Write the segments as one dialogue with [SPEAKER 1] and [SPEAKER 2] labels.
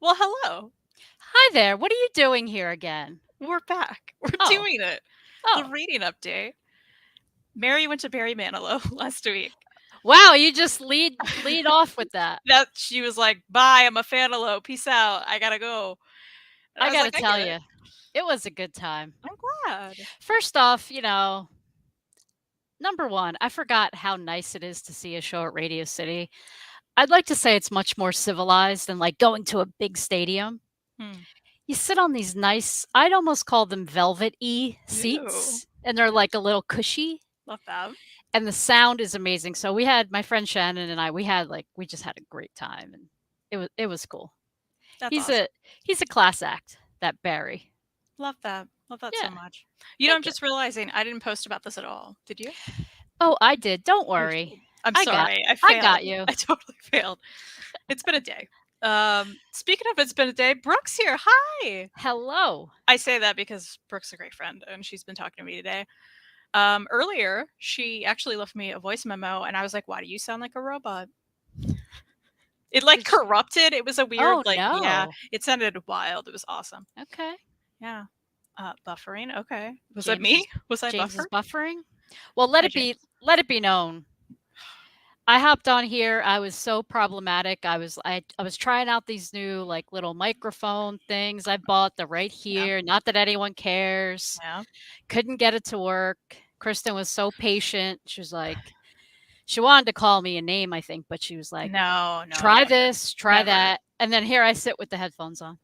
[SPEAKER 1] Well, hello.
[SPEAKER 2] Hi there. What are you doing here again?
[SPEAKER 1] We're back. We're
[SPEAKER 2] Oh,
[SPEAKER 1] doing it. The
[SPEAKER 2] oh.
[SPEAKER 1] reading update. Mary went to Barry Manilow last week.
[SPEAKER 2] Wow, you just lead off with that.
[SPEAKER 1] That she was like, "Bye, I'm a fanalow. Peace out. I gotta go." And I
[SPEAKER 2] I
[SPEAKER 1] was
[SPEAKER 2] got to
[SPEAKER 1] like, "I get
[SPEAKER 2] tell
[SPEAKER 1] it.
[SPEAKER 2] you, it was a good time.
[SPEAKER 1] I'm glad."
[SPEAKER 2] First off, number one, I forgot how nice it is to see a show at Radio City. I'd like to say it's much more civilized than like going to a big stadium.
[SPEAKER 1] Hmm.
[SPEAKER 2] You sit on these nice, I'd almost call them velvet-y
[SPEAKER 1] Ooh,
[SPEAKER 2] seats, and they're like a little cushy,
[SPEAKER 1] love that.
[SPEAKER 2] and the sound is amazing. So we had my friend Shannon and I, we just had a great time, and it was cool.
[SPEAKER 1] That's
[SPEAKER 2] He's
[SPEAKER 1] awesome.
[SPEAKER 2] a he's a class act, that Barry.
[SPEAKER 1] Love that. Love that so
[SPEAKER 2] Yeah,
[SPEAKER 1] much. I'm
[SPEAKER 2] thank you.
[SPEAKER 1] just realizing I didn't post about this at all. Did you?
[SPEAKER 2] Oh, I did, don't
[SPEAKER 1] Oh,
[SPEAKER 2] worry.
[SPEAKER 1] shoot. I'm
[SPEAKER 2] I got
[SPEAKER 1] sorry. I
[SPEAKER 2] I
[SPEAKER 1] failed.
[SPEAKER 2] got you.
[SPEAKER 1] I totally failed. It's been a day. Speaking of it's been a day, Brooke's here. Hi.
[SPEAKER 2] Hello.
[SPEAKER 1] I say that because Brooke's a great friend and she's been talking to me today. Earlier, she actually left me a voice memo and I was like, "Why do you sound like a robot?" It like
[SPEAKER 2] Did sh
[SPEAKER 1] corrupted. It was a weird
[SPEAKER 2] Oh,
[SPEAKER 1] yeah,
[SPEAKER 2] no.
[SPEAKER 1] it sounded wild. It was awesome.
[SPEAKER 2] Okay.
[SPEAKER 1] Yeah. Buffering. Okay. Was that
[SPEAKER 2] James
[SPEAKER 1] me?
[SPEAKER 2] is
[SPEAKER 1] Was I
[SPEAKER 2] James is
[SPEAKER 1] buffer?
[SPEAKER 2] buffering? Well,
[SPEAKER 1] Hi, James.
[SPEAKER 2] let it be known. I hopped on here, I was so problematic. I was trying out these new, like, little microphone things I bought, they're right
[SPEAKER 1] Yeah.
[SPEAKER 2] here, not that anyone cares.
[SPEAKER 1] Yeah.
[SPEAKER 2] Couldn't get it to work. Kristen was so patient. She was like she wanted to call me a name, I think, but she was like,
[SPEAKER 1] No, no,
[SPEAKER 2] "Try
[SPEAKER 1] never.
[SPEAKER 2] this, try
[SPEAKER 1] Never.
[SPEAKER 2] that," and then here I sit with the headphones on.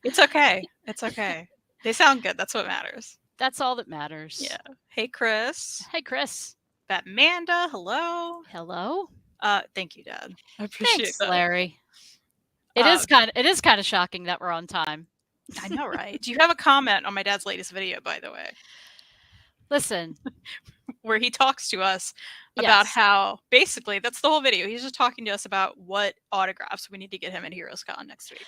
[SPEAKER 1] It's okay. It's okay. They sound good. That's what matters.
[SPEAKER 2] That's all that matters.
[SPEAKER 1] Yeah. Hey, Chris.
[SPEAKER 2] Hey, Chris.
[SPEAKER 1] Batmanda, hello.
[SPEAKER 2] Hello.
[SPEAKER 1] Thank you, Dad. I appreciate
[SPEAKER 2] Thanks,
[SPEAKER 1] that.
[SPEAKER 2] Larry.
[SPEAKER 1] Uh,
[SPEAKER 2] It is kinda shocking that we're on time.
[SPEAKER 1] I know, right? Do you have a comment on my dad's latest video, by the way,
[SPEAKER 2] Listen,
[SPEAKER 1] where he talks to us about
[SPEAKER 2] yes.
[SPEAKER 1] how basically that's the whole video. He's just talking to us about what autographs we need to get him at Heroes Con next week.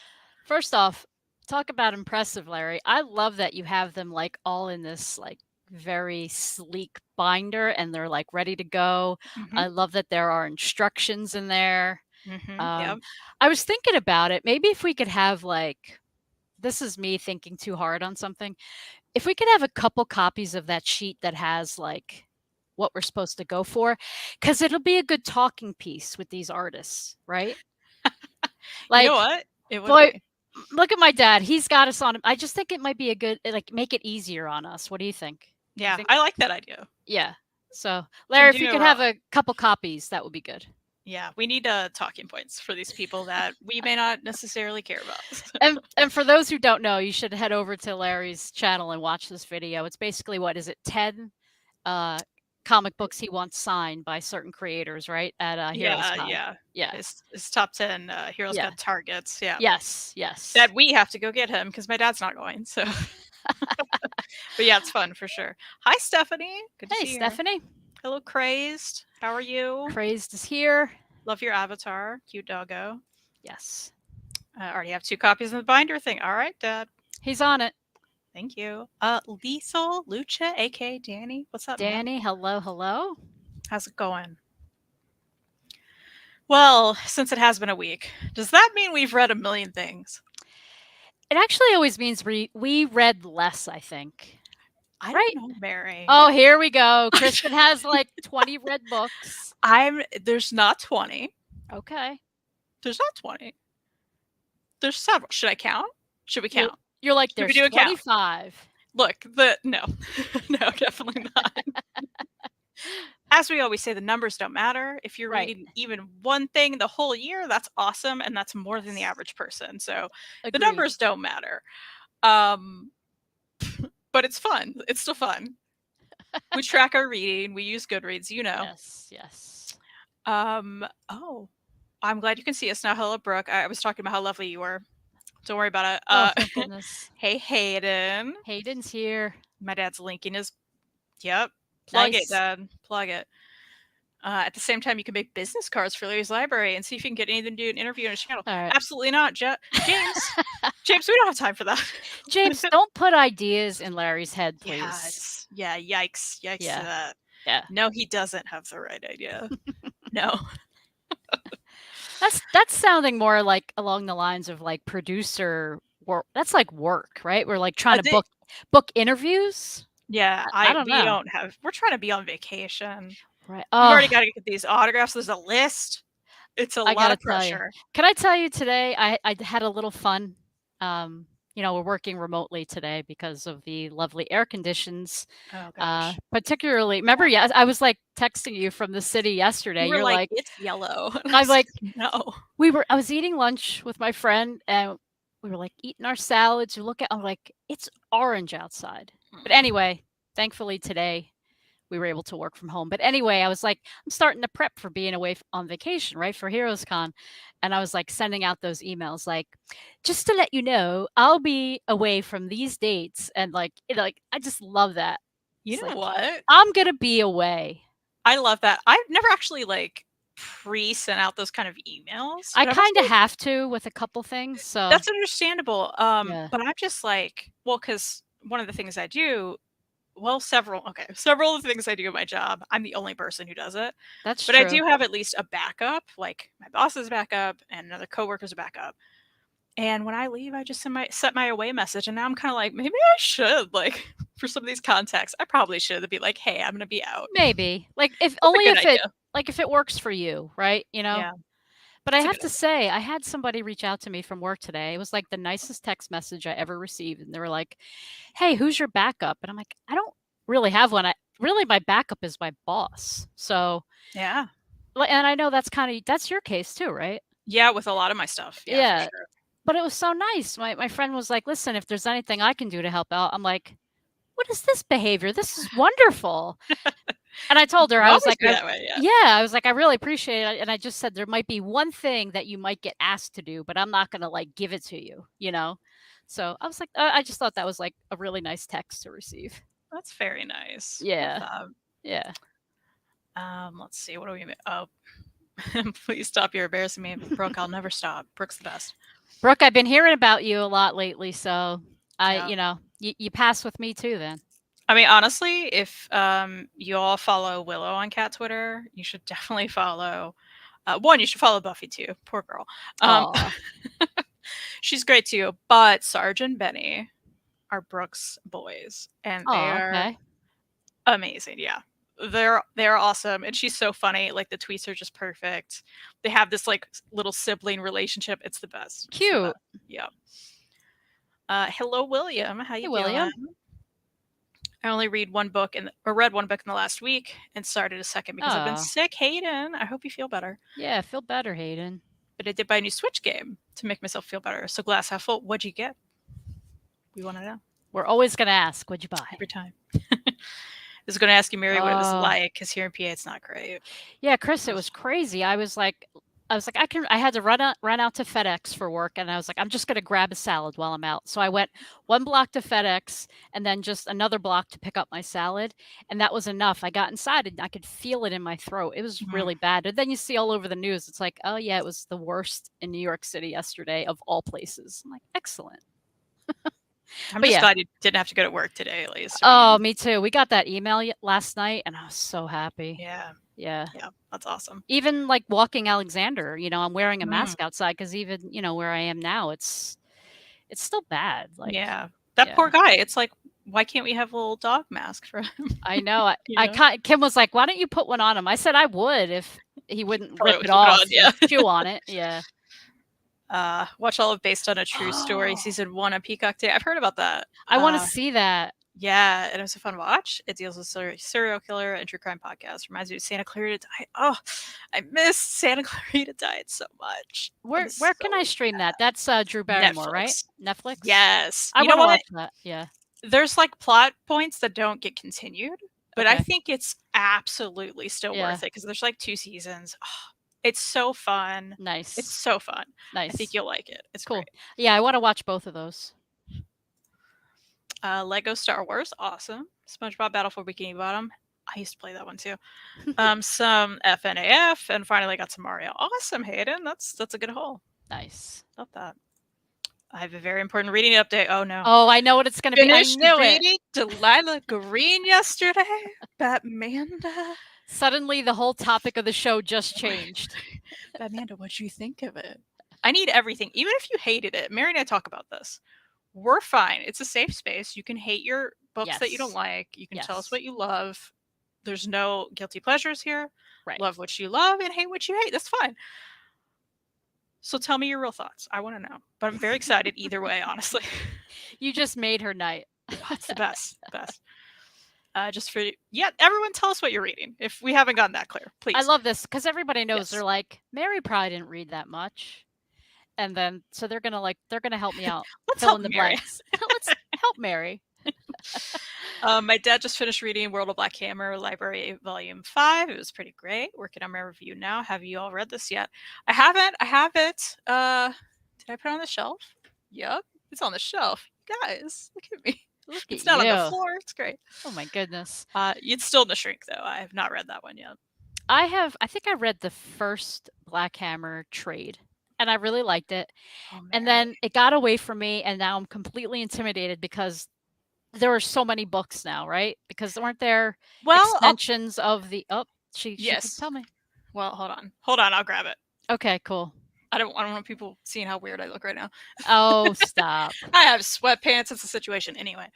[SPEAKER 2] First off, talk about impressive, Larry. I love that you have them, like, all in this, like, very sleek binder, and they're, like, ready to go.
[SPEAKER 1] Mhm.
[SPEAKER 2] I love that there are instructions in there.
[SPEAKER 1] Mhm.
[SPEAKER 2] Um,
[SPEAKER 1] Yep.
[SPEAKER 2] I was thinking about it, maybe if we could have, like this is me thinking too hard on something. If we could have a couple copies of that sheet that has, like, what we're supposed to go for, because 'cause it'll be a good talking piece with these artists, right?
[SPEAKER 1] You know
[SPEAKER 2] Like,
[SPEAKER 1] what? It would
[SPEAKER 2] boy,
[SPEAKER 1] be.
[SPEAKER 2] look at my dad, he's got us on I just think it might be a good like, make it easier on us. What do you think? You
[SPEAKER 1] Yeah,
[SPEAKER 2] think
[SPEAKER 1] I like that idea.
[SPEAKER 2] Yeah. So,
[SPEAKER 1] Can
[SPEAKER 2] Larry, if
[SPEAKER 1] do
[SPEAKER 2] you
[SPEAKER 1] no
[SPEAKER 2] could have
[SPEAKER 1] wrong.
[SPEAKER 2] a couple copies, that would be good.
[SPEAKER 1] Yeah, we need talking points for these people that we may not necessarily care about.
[SPEAKER 2] And for those who don't know, you should head over to Larry's channel and watch this video. It's basically, what is it, 10 uh, comic books he wants signed by certain creators, right? At Heroes
[SPEAKER 1] Yeah,
[SPEAKER 2] Con.
[SPEAKER 1] yeah.
[SPEAKER 2] Yeah.
[SPEAKER 1] His top 10 Heroes
[SPEAKER 2] Yeah.
[SPEAKER 1] Got targets. Yeah.
[SPEAKER 2] Yes. Yes.
[SPEAKER 1] That we have to go get him because my dad's not going. So, but yeah, it's fun for sure. Hi, Stephanie. Good to
[SPEAKER 2] Hey,
[SPEAKER 1] see you here.
[SPEAKER 2] Stephanie.
[SPEAKER 1] Hello, Crazed. How are you?
[SPEAKER 2] Crazed is here.
[SPEAKER 1] Love your avatar. Cute doggo.
[SPEAKER 2] Yes.
[SPEAKER 1] I already have 2 copies of the binder thing. All right, Dad.
[SPEAKER 2] He's on it.
[SPEAKER 1] Thank you. Liesel, Lucha, aka Danny. What's up, man?
[SPEAKER 2] Danny, hello, hello.
[SPEAKER 1] How's it going? Well, since it has been a week, does that mean we've read a million things?
[SPEAKER 2] It actually always means we read less, I think.
[SPEAKER 1] I don't
[SPEAKER 2] Right?
[SPEAKER 1] know, Mary.
[SPEAKER 2] Oh, here we go. Kristen has like 20 read books.
[SPEAKER 1] There's not 20.
[SPEAKER 2] Okay.
[SPEAKER 1] There's not 20. There's several. Should I count? Should we
[SPEAKER 2] You're
[SPEAKER 1] count?
[SPEAKER 2] you're like,
[SPEAKER 1] Should we
[SPEAKER 2] there's
[SPEAKER 1] do a count?
[SPEAKER 2] 25.
[SPEAKER 1] Look, no. No, definitely not. As we always say, the numbers don't matter. If you're
[SPEAKER 2] Right.
[SPEAKER 1] reading even one thing the whole year, that's awesome, and that's more than the average person. So the
[SPEAKER 2] Agreed.
[SPEAKER 1] numbers don't matter. Um, but it's fun. It's still fun. We track our reading. We use Goodreads, you know.
[SPEAKER 2] Yes, yes.
[SPEAKER 1] Oh, I'm glad you can see us now. Hello, Brooke. I was talking about how lovely you were. Don't worry about it.
[SPEAKER 2] Oh, thank goodness.
[SPEAKER 1] Hey, Hayden.
[SPEAKER 2] Hayden's here.
[SPEAKER 1] My dad's linking his. Yep. Plug it,
[SPEAKER 2] Nice.
[SPEAKER 1] Dad. Plug it. At the same time, you can make business cards for Larry's library and see if you can get anything to do an interview on his channel.
[SPEAKER 2] All right.
[SPEAKER 1] Absolutely not, James. James, we don't have time for that.
[SPEAKER 2] James, don't put ideas in Larry's head, please.
[SPEAKER 1] Yeah, yikes. Yikes to
[SPEAKER 2] Yeah.
[SPEAKER 1] that.
[SPEAKER 2] Yeah.
[SPEAKER 1] No, he doesn't have the right idea. No.
[SPEAKER 2] That's sounding more like along the lines of like producer work. That's like work, right? We're like trying to
[SPEAKER 1] They
[SPEAKER 2] book interviews.
[SPEAKER 1] Yeah,
[SPEAKER 2] I don't
[SPEAKER 1] we
[SPEAKER 2] know.
[SPEAKER 1] don't have we're trying to be on vacation.
[SPEAKER 2] Right.
[SPEAKER 1] We've already
[SPEAKER 2] Oh,
[SPEAKER 1] gotta get these autographs, there's a list. It's a
[SPEAKER 2] I
[SPEAKER 1] lot
[SPEAKER 2] gotta
[SPEAKER 1] of
[SPEAKER 2] tell you.
[SPEAKER 1] pressure.
[SPEAKER 2] Can I tell you today? I had a little fun. Um, we're working remotely today because of the lovely air conditions.
[SPEAKER 1] Oh gosh.
[SPEAKER 2] Particularly, remember,
[SPEAKER 1] Yeah.
[SPEAKER 2] yes, I was like texting you from the city yesterday.
[SPEAKER 1] You were
[SPEAKER 2] You're
[SPEAKER 1] like,
[SPEAKER 2] like,
[SPEAKER 1] "It's yellow." And I
[SPEAKER 2] I'm
[SPEAKER 1] was
[SPEAKER 2] like,
[SPEAKER 1] like, "No."
[SPEAKER 2] I was eating lunch with my friend and we were like eating our salads. You look at, I'm like, it's orange outside. But
[SPEAKER 1] Mm.
[SPEAKER 2] anyway, thankfully today we were able to work from home. But anyway, I was like, I'm starting to prep for being away on vacation, right? For Heroes Con. And I was like sending out those emails like, just to let you know, I'll be away from these dates. And like I just love that.
[SPEAKER 1] You
[SPEAKER 2] It's
[SPEAKER 1] know
[SPEAKER 2] like,
[SPEAKER 1] what?
[SPEAKER 2] I'm gonna be away.
[SPEAKER 1] I love that. I've never actually, like, pre-sent out those kind of emails,
[SPEAKER 2] I
[SPEAKER 1] but I'm just
[SPEAKER 2] kind of
[SPEAKER 1] like
[SPEAKER 2] have to with a couple things. So
[SPEAKER 1] that's understandable,
[SPEAKER 2] yeah,
[SPEAKER 1] but I'm just like well, because one of the things I do well, several of the things I do at my job, I'm the only person who does it,
[SPEAKER 2] that's
[SPEAKER 1] but I
[SPEAKER 2] true.
[SPEAKER 1] do have at least a backup, like, my boss's backup and another coworker's backup, and when I leave, I just set my away message, and now I'm kinda like, "Maybe I should," like, for some of these contacts, I probably should be like, "Hey, I'm gonna be out."
[SPEAKER 2] Maybe. Like if
[SPEAKER 1] That's a
[SPEAKER 2] only
[SPEAKER 1] good
[SPEAKER 2] if it
[SPEAKER 1] idea.
[SPEAKER 2] like if it works for you, right?
[SPEAKER 1] Yeah,
[SPEAKER 2] But I
[SPEAKER 1] it's a
[SPEAKER 2] have
[SPEAKER 1] good
[SPEAKER 2] to
[SPEAKER 1] idea.
[SPEAKER 2] say, I had somebody reach out to me from work today. It was like the nicest text message I ever received. And they were like, "Hey, who's your backup?" And I'm like, I don't really have one. My backup is my boss. So,
[SPEAKER 1] Yeah.
[SPEAKER 2] and I know that's your case too, right?
[SPEAKER 1] Yeah, with a lot of my stuff, yeah, for
[SPEAKER 2] Yeah.
[SPEAKER 1] sure.
[SPEAKER 2] But it was so nice. My friend was like, "Listen, if there's anything I can do to help out," I'm like, "What is this behavior? This is wonderful." And I
[SPEAKER 1] You
[SPEAKER 2] told her,
[SPEAKER 1] should
[SPEAKER 2] I was
[SPEAKER 1] always
[SPEAKER 2] like,
[SPEAKER 1] be that way, yeah.
[SPEAKER 2] I was like, "I really appreciate it," and I just said, "There might be one thing that you might get asked to do, but I'm not gonna, like, give it to you," you know? So, I was like, I just thought that was, like, a really nice text to receive.
[SPEAKER 1] That's very nice. Love
[SPEAKER 2] Yeah,
[SPEAKER 1] that.
[SPEAKER 2] yeah.
[SPEAKER 1] Let's see, what do we oh, please stop, you're embarrassing me. Brooke, I'll never stop. Brooke's the best.
[SPEAKER 2] Brooke, I've been hearing about you a lot lately, so
[SPEAKER 1] Yeah.
[SPEAKER 2] you pass with me too then.
[SPEAKER 1] I mean, honestly, if, you all follow Willow on cat Twitter, you should definitely follow 1, you should follow Buffy too, poor girl. Um,
[SPEAKER 2] Aw.
[SPEAKER 1] she's great too, but Sarge and Benny are Brooke's boys, and they
[SPEAKER 2] Oh,
[SPEAKER 1] are
[SPEAKER 2] okay.
[SPEAKER 1] amazing, yeah. They're awesome, and she's so funny, like, the tweets are just perfect. They have this, like, little sibling relationship, it's the best, it's the
[SPEAKER 2] Cute.
[SPEAKER 1] best. Yeah. Hello, William, how
[SPEAKER 2] Hey,
[SPEAKER 1] you doing?
[SPEAKER 2] William.
[SPEAKER 1] I only read one book in the last week and started a second because I've been
[SPEAKER 2] Oh,
[SPEAKER 1] sick, Hayden. I hope you feel better.
[SPEAKER 2] yeah, feel better, Hayden.
[SPEAKER 1] But I did buy a new Switch game to make myself feel better. So glass half full. What'd you get? We want to know
[SPEAKER 2] We're always gonna ask, "What'd you buy?"
[SPEAKER 1] every time. I was going to ask you, Mary, what it was
[SPEAKER 2] Oh.
[SPEAKER 1] like because here in PA it's not great.
[SPEAKER 2] Yeah, Chris, it
[SPEAKER 1] Ugh.
[SPEAKER 2] was crazy. I was like, I had to run out to FedEx for work and I was like, I'm just gonna grab a salad while I'm out. So I went one block to FedEx and then just another block to pick up my salad. And that was enough. I got inside and I could feel it in my throat. It was
[SPEAKER 1] Mm.
[SPEAKER 2] really bad. And then you see all over the news, it's like, oh yeah, it was the worst in New York City yesterday of all places. I'm like, excellent.
[SPEAKER 1] I'm
[SPEAKER 2] But
[SPEAKER 1] just
[SPEAKER 2] yeah.
[SPEAKER 1] glad you didn't have to go to work today, at least. I
[SPEAKER 2] Oh,
[SPEAKER 1] mean,
[SPEAKER 2] me too. We got that email last night and I was so happy.
[SPEAKER 1] yeah,
[SPEAKER 2] Yeah.
[SPEAKER 1] yeah, that's awesome.
[SPEAKER 2] Even, like, walking Alexander, I'm wearing a
[SPEAKER 1] Mm,
[SPEAKER 2] mask outside because even, where I am now, it's still bad, like
[SPEAKER 1] yeah. That
[SPEAKER 2] yeah.
[SPEAKER 1] poor guy. It's like, why can't we have a little dog mask for him?
[SPEAKER 2] I know,
[SPEAKER 1] you know?
[SPEAKER 2] Kim was like, "Why don't you put one on him?" I said I would if he wouldn't
[SPEAKER 1] Probably
[SPEAKER 2] rip
[SPEAKER 1] would
[SPEAKER 2] it
[SPEAKER 1] keep it on,
[SPEAKER 2] off or
[SPEAKER 1] yeah.
[SPEAKER 2] chew on it, yeah.
[SPEAKER 1] Watch all of Based on a True Story,
[SPEAKER 2] Oh,
[SPEAKER 1] season 1 on Peacock Day. I've heard about that.
[SPEAKER 2] I wanna see that.
[SPEAKER 1] Yeah, and it was a fun watch. It deals with serial killer and true crime podcast. Reminds me of Santa Clarita Diet. Oh, I miss Santa Clarita Diet so much. I'm
[SPEAKER 2] Where can I
[SPEAKER 1] so
[SPEAKER 2] stream that? That's, Drew Barrymore, right?
[SPEAKER 1] Netflix.
[SPEAKER 2] Netflix?
[SPEAKER 1] Yes.
[SPEAKER 2] I
[SPEAKER 1] You know
[SPEAKER 2] wanna
[SPEAKER 1] what?
[SPEAKER 2] watch that, yeah.
[SPEAKER 1] There's like plot points that don't get continued, but I
[SPEAKER 2] Okay,
[SPEAKER 1] think it's absolutely still
[SPEAKER 2] yeah,
[SPEAKER 1] worth it because there's like 2 seasons. It's so fun. It's
[SPEAKER 2] nice,
[SPEAKER 1] so fun. I think
[SPEAKER 2] nice,
[SPEAKER 1] you'll like it. It's
[SPEAKER 2] cool.
[SPEAKER 1] great.
[SPEAKER 2] Yeah, I wanna watch both of those.
[SPEAKER 1] Lego Star Wars, awesome. SpongeBob Battle for Bikini Bottom. I used to play that one too. Some FNAF, and finally got some Mario. Awesome, Hayden. That's a good haul.
[SPEAKER 2] Nice.
[SPEAKER 1] Love that. I have a very important reading update. Oh no.
[SPEAKER 2] Oh, I know what it's gonna be. I
[SPEAKER 1] Finished
[SPEAKER 2] knew it.
[SPEAKER 1] reading Delilah Green yesterday. Batmanda.
[SPEAKER 2] Suddenly, the whole topic of the show just changed.
[SPEAKER 1] But Amanda, what'd you think of it? I need everything. Even if you hated it, Mary and I talk about this. We're fine. It's a safe space. You can hate your books that you don't
[SPEAKER 2] Yes.
[SPEAKER 1] like. You can tell us
[SPEAKER 2] Yes.
[SPEAKER 1] what you love. There's no guilty pleasures here.
[SPEAKER 2] Right.
[SPEAKER 1] Love what you love and hate what you hate. That's fine. So tell me your real thoughts. I want to know. But I'm very excited either way, honestly.
[SPEAKER 2] You just made her night.
[SPEAKER 1] Oh, it's the best. Best. Just for yeah, everyone tell us what you're reading. If we haven't gotten that clear,
[SPEAKER 2] I
[SPEAKER 1] please.
[SPEAKER 2] love this because everybody knows
[SPEAKER 1] Yes.
[SPEAKER 2] they're like, Mary probably didn't read that much. And then, so they're gonna help me out,
[SPEAKER 1] Let's
[SPEAKER 2] fill
[SPEAKER 1] help
[SPEAKER 2] in the
[SPEAKER 1] Mary.
[SPEAKER 2] blanks. Let's help Mary.
[SPEAKER 1] My dad just finished reading World of Black Hammer Library Volume 5. It was pretty great. Working on my review now. Have you all read this yet? I haven't. I have it. Did I put it on the shelf? Yep. It's on the shelf. Guys, look at me.
[SPEAKER 2] Look at
[SPEAKER 1] It's not on the
[SPEAKER 2] you.
[SPEAKER 1] floor. It's great.
[SPEAKER 2] Oh my goodness.
[SPEAKER 1] It's still in the shrink though. I have not read that one yet.
[SPEAKER 2] I think I read the first Black Hammer trade and I really liked it.
[SPEAKER 1] Oh,
[SPEAKER 2] And
[SPEAKER 1] Mary.
[SPEAKER 2] then it got away from me and now I'm completely intimidated because there are so many books now, right? Because weren't there
[SPEAKER 1] Well,
[SPEAKER 2] extensions of the she can
[SPEAKER 1] yes.
[SPEAKER 2] tell me.
[SPEAKER 1] Well, hold on. Hold on. I'll grab it.
[SPEAKER 2] Okay, cool.
[SPEAKER 1] I don't want people seeing how weird I look right now.
[SPEAKER 2] Oh, stop.
[SPEAKER 1] I have sweatpants. It's a situation. Anyway.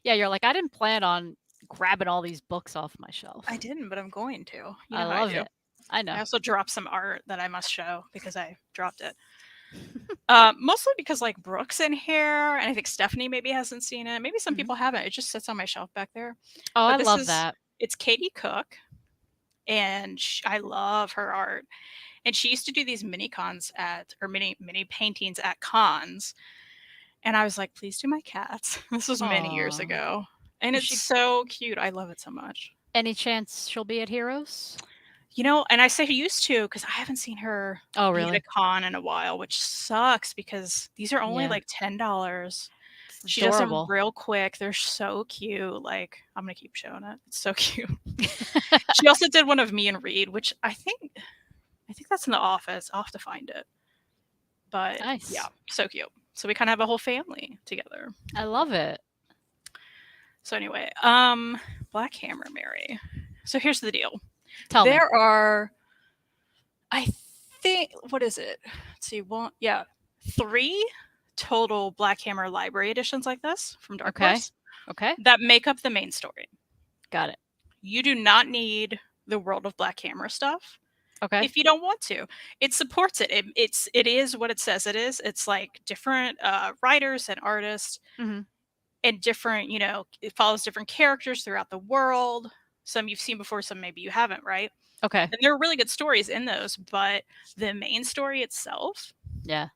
[SPEAKER 2] Yeah, you're like, I didn't plan on grabbing all these books off my shelf.
[SPEAKER 1] I didn't, but I'm going to. You
[SPEAKER 2] I
[SPEAKER 1] know how I
[SPEAKER 2] love
[SPEAKER 1] do.
[SPEAKER 2] it. I know.
[SPEAKER 1] I also dropped some art that I must show because I dropped it. Mostly because like Brooke's in here, and I think Stephanie maybe hasn't seen it. Maybe some
[SPEAKER 2] Mhm.
[SPEAKER 1] people haven't. It just sits on my shelf back there.
[SPEAKER 2] Oh, I
[SPEAKER 1] But this
[SPEAKER 2] love
[SPEAKER 1] is
[SPEAKER 2] that.
[SPEAKER 1] it's Katie Cook, and I love her art. And she used to do these mini cons at or mini paintings at cons. And I was like, please do my cats. This was many years
[SPEAKER 2] Aw.
[SPEAKER 1] ago. And
[SPEAKER 2] Is
[SPEAKER 1] it's
[SPEAKER 2] she
[SPEAKER 1] so cute. I love it so much.
[SPEAKER 2] any chance she'll be at Heroes?
[SPEAKER 1] You know, and I say used to because I haven't seen her
[SPEAKER 2] Oh,
[SPEAKER 1] be at a
[SPEAKER 2] really?
[SPEAKER 1] con in a while, which sucks because these are only
[SPEAKER 2] Yeah.
[SPEAKER 1] like $10.
[SPEAKER 2] It's
[SPEAKER 1] She does them
[SPEAKER 2] adorable.
[SPEAKER 1] real quick. They're so cute. Like, I'm gonna keep showing it. It's so cute. She also did one of me and Reed, which I think that's in the office. I'll have to find it. But yeah,
[SPEAKER 2] Nice.
[SPEAKER 1] so cute. So we kind of have a whole family together.
[SPEAKER 2] I love it.
[SPEAKER 1] So anyway, Black Hammer Mary. So here's the deal.
[SPEAKER 2] Tell me.
[SPEAKER 1] There are, I think, what is it? Let's see, one, yeah, 3 total Black Hammer library editions like this from Dark
[SPEAKER 2] Okay.
[SPEAKER 1] Horse
[SPEAKER 2] Okay.
[SPEAKER 1] that make up the main story.
[SPEAKER 2] Got it.
[SPEAKER 1] You do not need the World of Black Hammer stuff
[SPEAKER 2] Okay.
[SPEAKER 1] if you don't want to. It supports it. It is what it says it is. It's like different writers and artists
[SPEAKER 2] Mhm.
[SPEAKER 1] and different, it follows different characters throughout the world. Some you've seen before, some maybe you haven't, right?
[SPEAKER 2] Okay.
[SPEAKER 1] And there are really good stories in those, but the main story itself,
[SPEAKER 2] Yeah.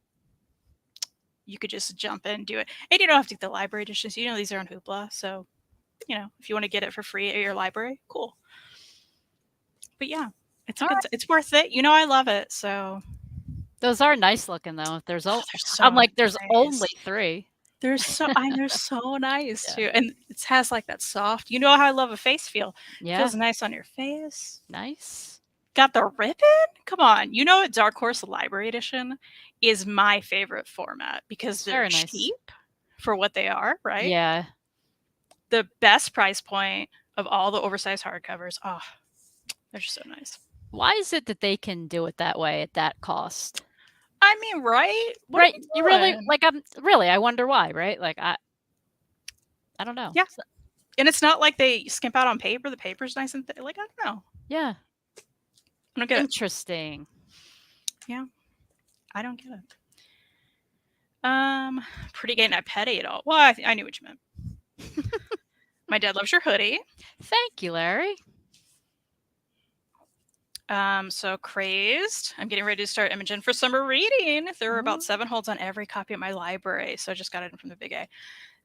[SPEAKER 1] you could just jump in and do it. And you don't have to get the library editions. These are on Hoopla. So, if you want to get it for free at your library, cool. But yeah,
[SPEAKER 2] All right.
[SPEAKER 1] it's worth it. I love it. So
[SPEAKER 2] Those are nice looking though.
[SPEAKER 1] they're
[SPEAKER 2] I'm
[SPEAKER 1] so
[SPEAKER 2] like, there's only
[SPEAKER 1] nice.
[SPEAKER 2] 3.
[SPEAKER 1] They're so nice
[SPEAKER 2] Yeah.
[SPEAKER 1] too. And it has like that soft, how I love a face feel.
[SPEAKER 2] Yeah.
[SPEAKER 1] Feels nice on your face.
[SPEAKER 2] Nice.
[SPEAKER 1] Got the ribbon? Come on. Dark Horse Library Edition is my favorite format because
[SPEAKER 2] It's
[SPEAKER 1] they're
[SPEAKER 2] very nice.
[SPEAKER 1] cheap for what they are, right?
[SPEAKER 2] Yeah.
[SPEAKER 1] The best price point of all the oversized hardcovers. Oh, they're just so nice.
[SPEAKER 2] Why is it that they can do it that way at that cost?
[SPEAKER 1] I mean, right? What
[SPEAKER 2] Right.
[SPEAKER 1] are we
[SPEAKER 2] You really
[SPEAKER 1] doing?
[SPEAKER 2] like I wonder why, right? Like I don't know.
[SPEAKER 1] Yeah. And it's not like they skimp out on paper. The paper's nice and like, I don't know.
[SPEAKER 2] Yeah.
[SPEAKER 1] I don't get it.
[SPEAKER 2] Interesting.
[SPEAKER 1] Yeah. I don't get it. Pretty gay, not petty at all. Well, I knew what you meant. My dad loves your hoodie.
[SPEAKER 2] Thank you, Larry.
[SPEAKER 1] So Crazed. I'm getting ready to start Imogen for summer reading. There are about
[SPEAKER 2] Ooh.
[SPEAKER 1] 7 holds on every copy at my library, so I just got it from the Big A.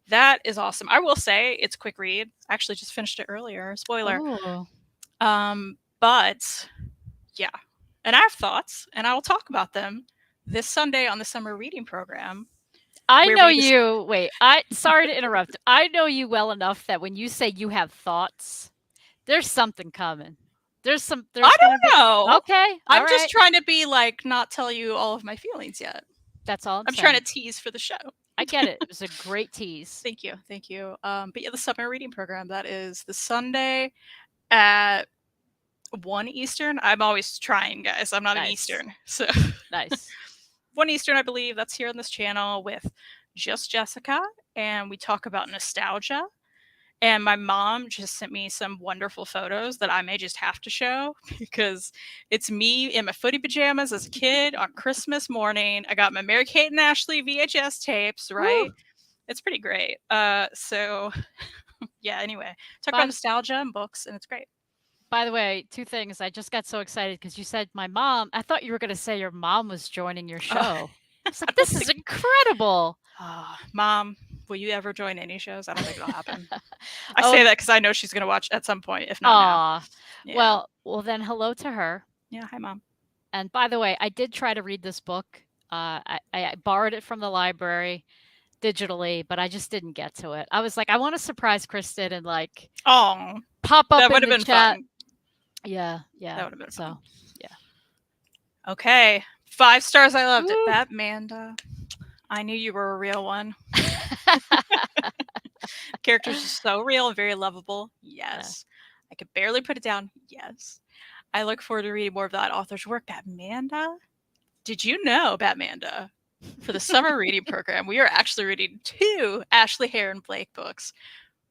[SPEAKER 1] That is awesome. I will say it's a quick read. I actually just finished it earlier. Spoiler.
[SPEAKER 2] Ooh.
[SPEAKER 1] But yeah, and I have thoughts, and I will talk about them this Sunday on the summer reading program.
[SPEAKER 2] I know you. Wait, sorry to interrupt. I know you well enough that when you say you have thoughts, there's something coming. There's
[SPEAKER 1] I don't know.
[SPEAKER 2] Okay.
[SPEAKER 1] I'm just trying to be like not tell you all of my feelings yet.
[SPEAKER 2] That's all
[SPEAKER 1] I'm trying to tease for the show.
[SPEAKER 2] I get it. It was a great tease.
[SPEAKER 1] Thank you. But yeah, the summer reading program, that is the Sunday at 1 Eastern. I'm always trying, guys. I'm not an
[SPEAKER 2] Nice.
[SPEAKER 1] Eastern. So
[SPEAKER 2] Nice.
[SPEAKER 1] 1 Eastern, I believe. That's here on this channel with just Jessica. And we talk about nostalgia. And my mom just sent me some wonderful photos that I may just have to show because it's me in my footy pajamas as a kid on Christmas morning. I got my Mary Kate and Ashley VHS tapes, right?
[SPEAKER 2] Woo!
[SPEAKER 1] It's pretty great. So yeah, anyway, talk about
[SPEAKER 2] By,
[SPEAKER 1] nostalgia and books, and it's great.
[SPEAKER 2] by the way, 2 things. I just got so excited because you said my mom. I thought you were going to say your mom was joining your
[SPEAKER 1] Oh,
[SPEAKER 2] show. I was
[SPEAKER 1] I
[SPEAKER 2] like,
[SPEAKER 1] don't
[SPEAKER 2] this is
[SPEAKER 1] think,
[SPEAKER 2] incredible.
[SPEAKER 1] Mom, will you ever join any shows? I don't think it'll happen. I
[SPEAKER 2] Oh,
[SPEAKER 1] say that because I know she's going to watch at some point, if not now.
[SPEAKER 2] aw.
[SPEAKER 1] Yeah.
[SPEAKER 2] Well, then hello to her.
[SPEAKER 1] Yeah. Hi, Mom.
[SPEAKER 2] And by the way, I did try to read this book. I borrowed it from the library digitally, but I just didn't get to it. I was like, I want to surprise Kristen and like
[SPEAKER 1] Oh,
[SPEAKER 2] pop up
[SPEAKER 1] that
[SPEAKER 2] in
[SPEAKER 1] would have
[SPEAKER 2] the
[SPEAKER 1] been
[SPEAKER 2] chat.
[SPEAKER 1] fun.
[SPEAKER 2] Yeah,
[SPEAKER 1] That
[SPEAKER 2] yeah.
[SPEAKER 1] would have been fun.
[SPEAKER 2] So, yeah.
[SPEAKER 1] Okay. 5 stars. I loved it.
[SPEAKER 2] Woo.
[SPEAKER 1] Batmanda. I knew you were a real one. Characters are so real and very lovable. Yes. I could barely put it down. Yes. I look forward to reading more of that author's work. Batmanda? Did you know, Batmanda? For the summer reading program, we are actually reading 2 Ashley Heron Blake books,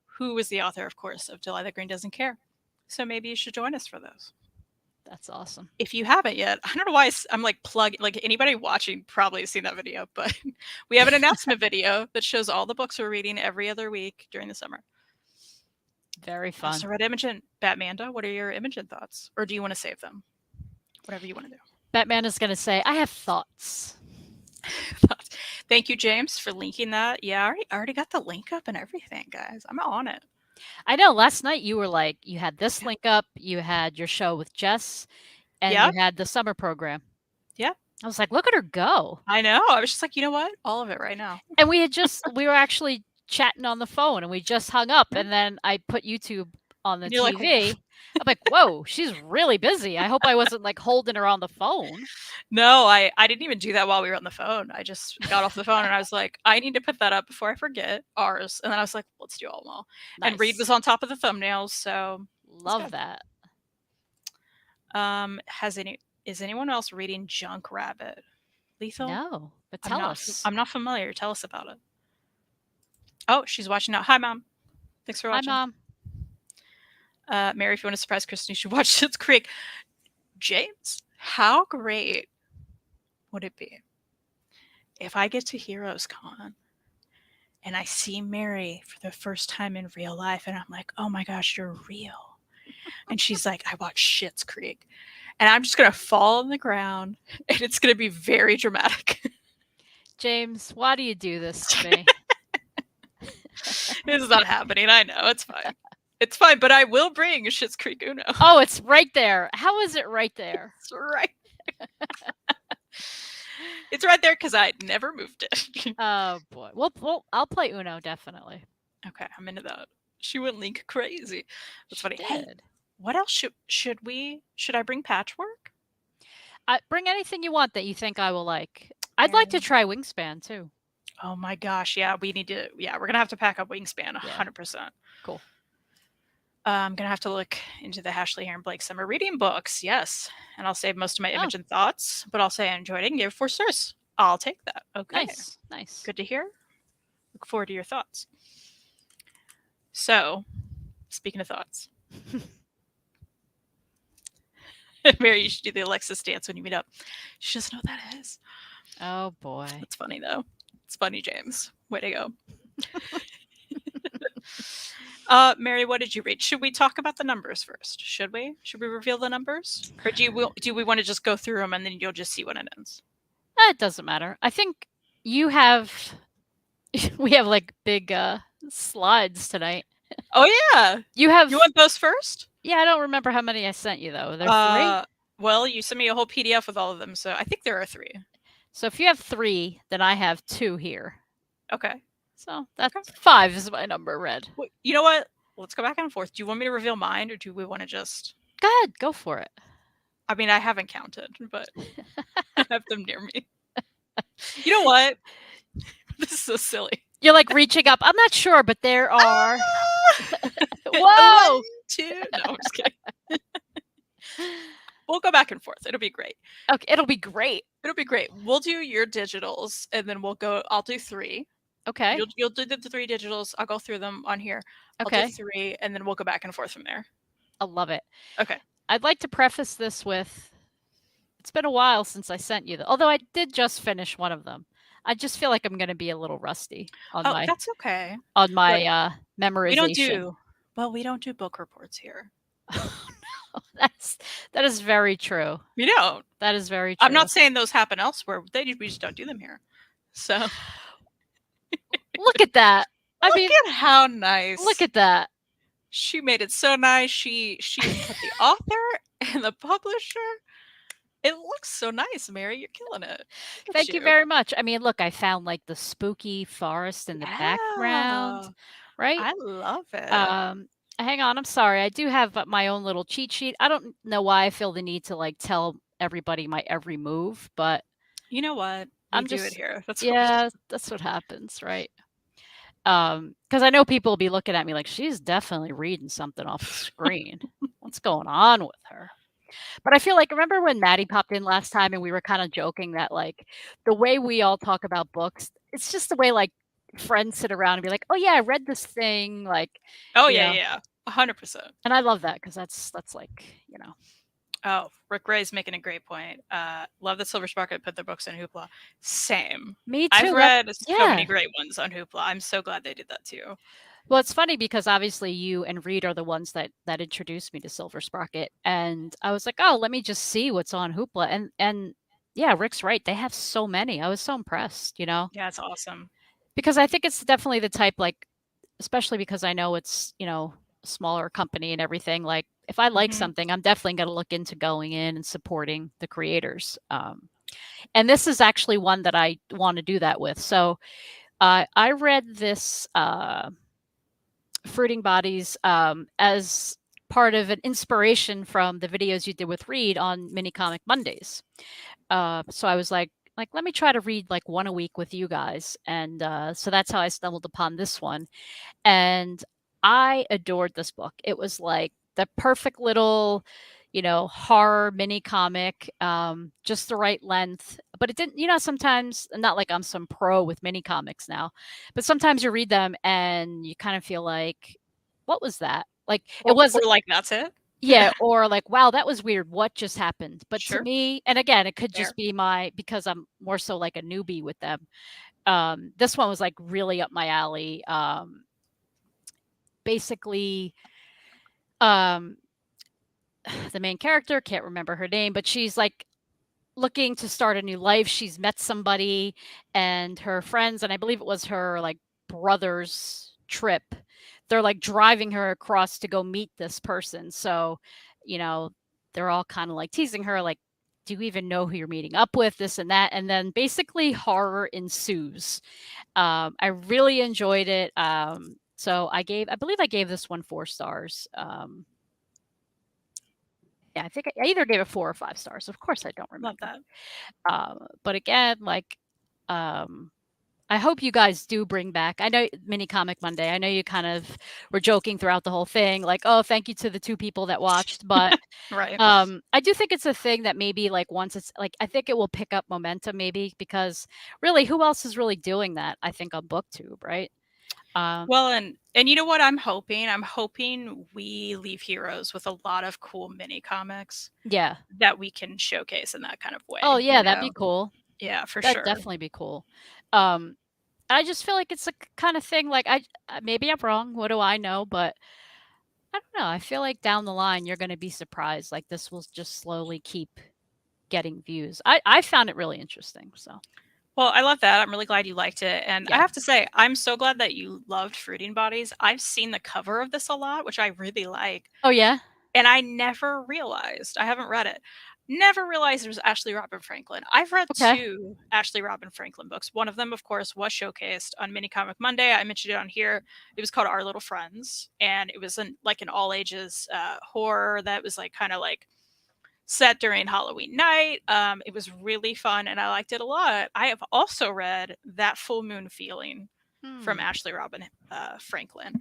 [SPEAKER 1] who was the author, of course, of July the Green Doesn't Care. So maybe you should join us for those.
[SPEAKER 2] That's awesome.
[SPEAKER 1] If you haven't yet, I don't know why I'm like plugging, like anybody watching probably has seen that video, but we have an announcement video that shows all the books we're reading every other week during the summer.
[SPEAKER 2] Very
[SPEAKER 1] I
[SPEAKER 2] fun.
[SPEAKER 1] also read Imogen. Batmanda, what are your Imogen thoughts? Or do you want to save them? Whatever you want to do.
[SPEAKER 2] Batman is going to say, I have thoughts.
[SPEAKER 1] Thank you, James, for linking that. Yeah, I already got the link up and everything, guys. I'm on it.
[SPEAKER 2] I know last night you were like, you had this link up, you had your show with Jess, and
[SPEAKER 1] Yeah,
[SPEAKER 2] you had the summer program.
[SPEAKER 1] yeah.
[SPEAKER 2] I was like, look at her go.
[SPEAKER 1] I know. I was just like, you know what? All of it right now.
[SPEAKER 2] And we were actually chatting on the phone and we just hung up.
[SPEAKER 1] Yeah.
[SPEAKER 2] And then I put YouTube on the
[SPEAKER 1] And you're like,
[SPEAKER 2] TV. I'm like, whoa, she's really busy. I hope I wasn't like holding her on the phone.
[SPEAKER 1] no, I didn't even do that while we were on the phone. I just got off the phone and I was like, I need to put that up before I forget ours. And then I was like, let's do all them all.
[SPEAKER 2] Nice.
[SPEAKER 1] And Reed was on top of the thumbnails, so
[SPEAKER 2] Love that.
[SPEAKER 1] Is anyone else reading Junk Rabbit? Lethal?
[SPEAKER 2] No, but tell us.
[SPEAKER 1] I'm not familiar. Tell us about it. Oh, she's watching now. Hi, Mom. Thanks for
[SPEAKER 2] Hi,
[SPEAKER 1] watching.
[SPEAKER 2] Mom.
[SPEAKER 1] Mary, if you want to surprise Kristen, you should watch Schitt's Creek. James, how great would it be if I get to Heroes Con and I see Mary for the first time in real life and I'm like, oh my gosh, you're real. And she's like, I watched Schitt's Creek. And I'm just going to fall on the ground and it's going to be very dramatic.
[SPEAKER 2] James, why do you do this to me?
[SPEAKER 1] This is not happening. I know. It's fine. It's fine, but I will bring Schitt's Creek Uno.
[SPEAKER 2] Oh, it's right there. How is it right there?
[SPEAKER 1] It's right. It's right there because I never moved it.
[SPEAKER 2] Oh boy. Well, I'll play Uno definitely.
[SPEAKER 1] Okay, I'm into that. She went Link crazy. That's funny. Hey,
[SPEAKER 2] Did.
[SPEAKER 1] what else should I bring Patchwork?
[SPEAKER 2] Bring anything you want that you think I will like. I'd like to try Wingspan too.
[SPEAKER 1] Oh my gosh, yeah, we need to. Yeah, we're gonna have to pack up Wingspan 100%.
[SPEAKER 2] Cool.
[SPEAKER 1] I'm gonna have to look into the Ashley Heron Blake summer reading books. Yes, and I'll save most of my Imogen thoughts, but I'll say I enjoyed it and give 4 stars. I'll take that. Okay,
[SPEAKER 2] Nice.
[SPEAKER 1] good to hear. Look forward to your thoughts. So, speaking of thoughts, Mary, you should do the Alexis dance when you meet up. She doesn't know what that is.
[SPEAKER 2] Oh boy.
[SPEAKER 1] It's funny though. It's funny, James. Way to go. Mary, what did you read? Should we talk about the numbers first? Should we? Should we reveal the numbers? Or do we want to just go through them and then you'll just see when it ends?
[SPEAKER 2] It doesn't matter. I think you have we have like big slides tonight.
[SPEAKER 1] Oh yeah.
[SPEAKER 2] You
[SPEAKER 1] want those first?
[SPEAKER 2] Yeah, I don't remember how many I sent you though. There are 3?
[SPEAKER 1] Well, you sent me a whole PDF with all of them, so I think there are 3.
[SPEAKER 2] So if you have 3, then I have 2 here.
[SPEAKER 1] Okay.
[SPEAKER 2] So that's 5 is my number read.
[SPEAKER 1] Well, you know what? Let's go back and forth. Do you want me to reveal mine or do we want to just...
[SPEAKER 2] Go ahead, go for it.
[SPEAKER 1] I mean, I haven't counted, but I have them near me. You know what? This is so silly.
[SPEAKER 2] You're like reaching up. I'm not sure, but there are... Whoa!
[SPEAKER 1] too. No, I'm just kidding. We'll go back and forth. It'll be great.
[SPEAKER 2] Okay, it'll be great.
[SPEAKER 1] It'll be great. We'll do your digitals, and then we'll go. I'll do 3.
[SPEAKER 2] Okay.
[SPEAKER 1] You'll do the 3 digitals. I'll go through them on here. I'll do
[SPEAKER 2] Okay.
[SPEAKER 1] 3, and then we'll go back and forth from there.
[SPEAKER 2] I love it.
[SPEAKER 1] Okay.
[SPEAKER 2] I'd like to preface this with it's been a while since I sent you although I did just finish one of them. I just feel like I'm gonna be a little rusty
[SPEAKER 1] Oh, that's okay.
[SPEAKER 2] on
[SPEAKER 1] Look,
[SPEAKER 2] my
[SPEAKER 1] we don't
[SPEAKER 2] memorization.
[SPEAKER 1] do well. We don't do book reports here.
[SPEAKER 2] Oh, no. That is very true.
[SPEAKER 1] We don't.
[SPEAKER 2] That is very
[SPEAKER 1] I'm
[SPEAKER 2] true.
[SPEAKER 1] not saying those happen elsewhere. We just don't do them here. So
[SPEAKER 2] Look at that. I
[SPEAKER 1] look
[SPEAKER 2] mean,
[SPEAKER 1] at how nice.
[SPEAKER 2] look at that.
[SPEAKER 1] She made it so nice. She put the author and the publisher. It looks so nice, Mary. You're killing it. Look at
[SPEAKER 2] Thank you very much. I mean, look, I found like the spooky forest in the background,
[SPEAKER 1] Yeah,
[SPEAKER 2] right?
[SPEAKER 1] I love it.
[SPEAKER 2] Hang on, I'm sorry. I do have my own little cheat sheet. I don't know why I feel the need to like tell everybody my every move, but
[SPEAKER 1] You know what? We
[SPEAKER 2] I'm
[SPEAKER 1] do it
[SPEAKER 2] just
[SPEAKER 1] here. That's what we
[SPEAKER 2] yeah,
[SPEAKER 1] do.
[SPEAKER 2] that's what happens, right? Because I know people will be looking at me like she's definitely reading something off the screen. What's going on with her? But I feel like remember when Maddie popped in last time and we were kind of joking that like the way we all talk about books, it's just the way like friends sit around and be like, "Oh yeah, I read this thing," like,
[SPEAKER 1] Oh
[SPEAKER 2] you
[SPEAKER 1] yeah,
[SPEAKER 2] know.
[SPEAKER 1] yeah, 100%.
[SPEAKER 2] And I love that because that's like,
[SPEAKER 1] Oh, Rick Ray's making a great point. Love that Silver Sparklet put their books in Hoopla. Same.
[SPEAKER 2] me
[SPEAKER 1] I've
[SPEAKER 2] too. That
[SPEAKER 1] read so many
[SPEAKER 2] yeah.
[SPEAKER 1] great ones on Hoopla. I'm so glad they did that too.
[SPEAKER 2] Well, it's funny because obviously you and Reed are the ones that introduced me to Silver Sprocket, and I was like, "Oh, let me just see what's on Hoopla." And yeah, Rick's right. They have so many. I was so impressed,
[SPEAKER 1] Yeah, it's awesome.
[SPEAKER 2] because I think it's definitely the type like, especially because I know it's a smaller company and everything. Like, if I like
[SPEAKER 1] Hmm.
[SPEAKER 2] something, I'm definitely going to look into going in and supporting the creators. And this is actually one that I want to do that with. So I read this. Fruiting Bodies as part of an inspiration from the videos you did with Reed on Mini Comic Mondays. So I was like, let me try to read like one a week with you guys, and so that's how I stumbled upon this one, and I adored this book. It was like the perfect little, horror mini comic, just the right length. But it didn't, sometimes, not like I'm some pro with mini comics now, but sometimes you read them and you kind of feel like, what was that? Like it was,
[SPEAKER 1] Or like that's it.
[SPEAKER 2] yeah, or like, wow, that was weird. What just happened? But to
[SPEAKER 1] Sure.
[SPEAKER 2] me, and again, it could
[SPEAKER 1] Fair.
[SPEAKER 2] just be because I'm more so like a newbie with them. This one was like really up my alley. Basically, um, the main character, can't remember her name, but she's like looking to start a new life. She's met somebody and her friends, and I believe it was her like brother's trip. They're like driving her across to go meet this person. So, you know, they're all kind of like teasing her, like, do you even know who you're meeting up with? This and that. And then basically horror ensues. I really enjoyed it. So I believe I gave this one 4 stars. Yeah, I think I either gave it 4 or 5 stars. Of course, I don't
[SPEAKER 1] Love
[SPEAKER 2] remember.
[SPEAKER 1] that.
[SPEAKER 2] But again, like, um, I hope you guys do bring back. I know Mini Comic Monday. I know you kind of were joking throughout the whole thing, like, "Oh, thank you to the 2 people that watched." But
[SPEAKER 1] Right.
[SPEAKER 2] I do think it's a thing that maybe like once it's like I think it will pick up momentum maybe because really, who else is really doing that? I think on BookTube, right? Um,
[SPEAKER 1] Well, and you know what I'm hoping? I'm hoping we leave heroes with a lot of cool mini comics
[SPEAKER 2] yeah.
[SPEAKER 1] that we can showcase in that kind of
[SPEAKER 2] Oh
[SPEAKER 1] way,
[SPEAKER 2] yeah, that'd be cool.
[SPEAKER 1] Yeah, for
[SPEAKER 2] That'd
[SPEAKER 1] sure.
[SPEAKER 2] definitely be cool. Um, I just feel like it's a kind of thing like maybe I'm wrong. What do I know? But I don't know. I feel like down the line you're going to be surprised. Like this will just slowly keep getting views. I found it really interesting. So
[SPEAKER 1] Well, I love that. I'm really glad you liked it. And I
[SPEAKER 2] yeah.
[SPEAKER 1] have to say, I'm so glad that you loved Fruiting Bodies. I've seen the cover of this a lot, which I really like.
[SPEAKER 2] Oh yeah.
[SPEAKER 1] And I never realized, I haven't read it, never realized it was Ashley Robin Franklin. I've read
[SPEAKER 2] Okay.
[SPEAKER 1] 2 Ashley Robin Franklin books. One of them, of course, was showcased on Mini Comic Monday. I mentioned it on here. It was called Our Little Friends. And it was like an all ages horror that was like kind of like set during Halloween night. It was really fun and I liked it a lot. I have also read That Full Moon Feeling from
[SPEAKER 2] Hmm.
[SPEAKER 1] Ashley Robin Franklin.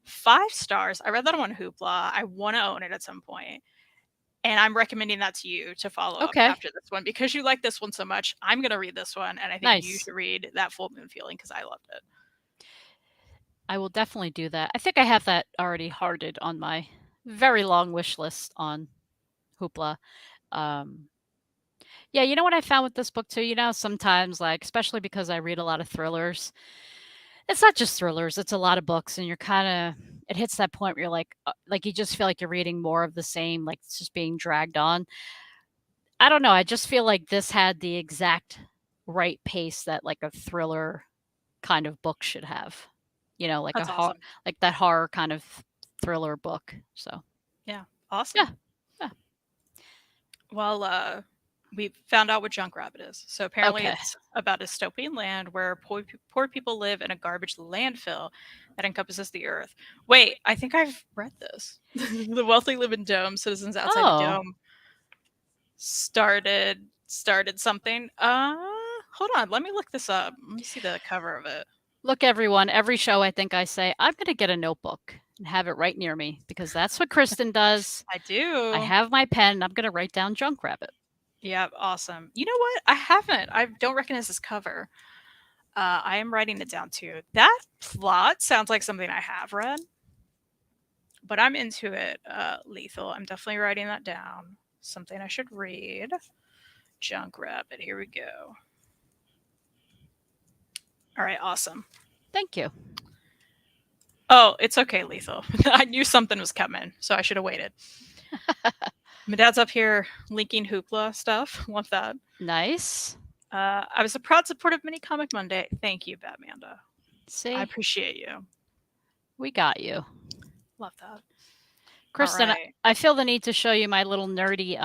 [SPEAKER 1] 5 stars. I read that on Hoopla. I wanna own it at some point, and I'm recommending that to you to follow up
[SPEAKER 2] Okay.
[SPEAKER 1] after this one because you like this one so much. I'm gonna read this one, and I think you
[SPEAKER 2] Nice.
[SPEAKER 1] should read That Full Moon Feeling because I loved it.
[SPEAKER 2] I will definitely do that. I think I have that already hearted on my very long wish list on Hoopla. Um, yeah, you know what I found with this book too? You know, sometimes, like, especially because I read a lot of thrillers, it's not just thrillers, it's a lot of books, and you're kinda it hits that point where you're like, you just feel like you're reading more of the same, like, it's just being dragged on. I don't know, I just feel like this had the exact right pace that, like, a thriller kind of book should have. You know,
[SPEAKER 1] That's awesome.
[SPEAKER 2] like that horror kind of thriller book, so,
[SPEAKER 1] Yeah,
[SPEAKER 2] yeah,
[SPEAKER 1] awesome.
[SPEAKER 2] yeah,
[SPEAKER 1] Well, we found out what Junkrabbit is. So apparently
[SPEAKER 2] okay.
[SPEAKER 1] it's about a dystopian land where poor people live in a garbage landfill that encompasses the earth. Wait, I think I've read this. The wealthy live in domes. Citizens outside the
[SPEAKER 2] Oh,
[SPEAKER 1] dome started something. Hold on. Let me look this up. Let me see the cover of it.
[SPEAKER 2] look, everyone, every show I think I say, "I'm gonna get a notebook and have it right near me," because that's what Kristen does.
[SPEAKER 1] I
[SPEAKER 2] I
[SPEAKER 1] do.
[SPEAKER 2] have my pen, I'm gonna write down Junk Rabbit.
[SPEAKER 1] Yeah, awesome. You know what? I haven't. I don't recognize this cover. I am writing it down too. That plot sounds like something I have read, but I'm into it. Lethal. I'm definitely writing that down. Something I should read. Junk Rabbit. Here we go. All right, awesome.
[SPEAKER 2] Thank you.
[SPEAKER 1] Oh, it's okay, Lethal. I knew something was coming, so I should have waited. My dad's up here linking Hoopla stuff. Love that.
[SPEAKER 2] Nice.
[SPEAKER 1] I was a proud supporter of Mini Comic Monday. Thank you, Batmanda. I
[SPEAKER 2] See?
[SPEAKER 1] appreciate you.
[SPEAKER 2] We got you.
[SPEAKER 1] Love that. All
[SPEAKER 2] Kristen,
[SPEAKER 1] right.
[SPEAKER 2] I feel the need to show you my little nerdy,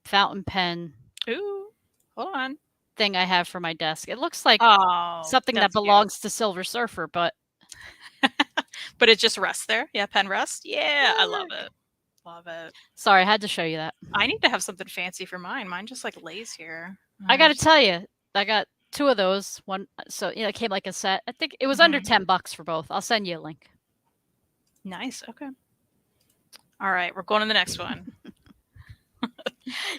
[SPEAKER 2] fountain pen
[SPEAKER 1] Ooh, hold on.
[SPEAKER 2] thing I have for my desk. It looks like
[SPEAKER 1] Oh,
[SPEAKER 2] something that
[SPEAKER 1] that's cute.
[SPEAKER 2] belongs to Silver Surfer, but
[SPEAKER 1] But it just rests there. Yeah, pen rest. Yeah, I love
[SPEAKER 2] look.
[SPEAKER 1] it. Love it.
[SPEAKER 2] Sorry, I had to show you that.
[SPEAKER 1] I need to have something fancy for mine. Mine just like lays here.
[SPEAKER 2] I gotta tell you, I got 2 of those, one so, you know, it came like a set. I think it was under
[SPEAKER 1] Mhm.
[SPEAKER 2] 10 bucks for both. I'll send you a link.
[SPEAKER 1] Nice. Okay. All right, we're going to the next one.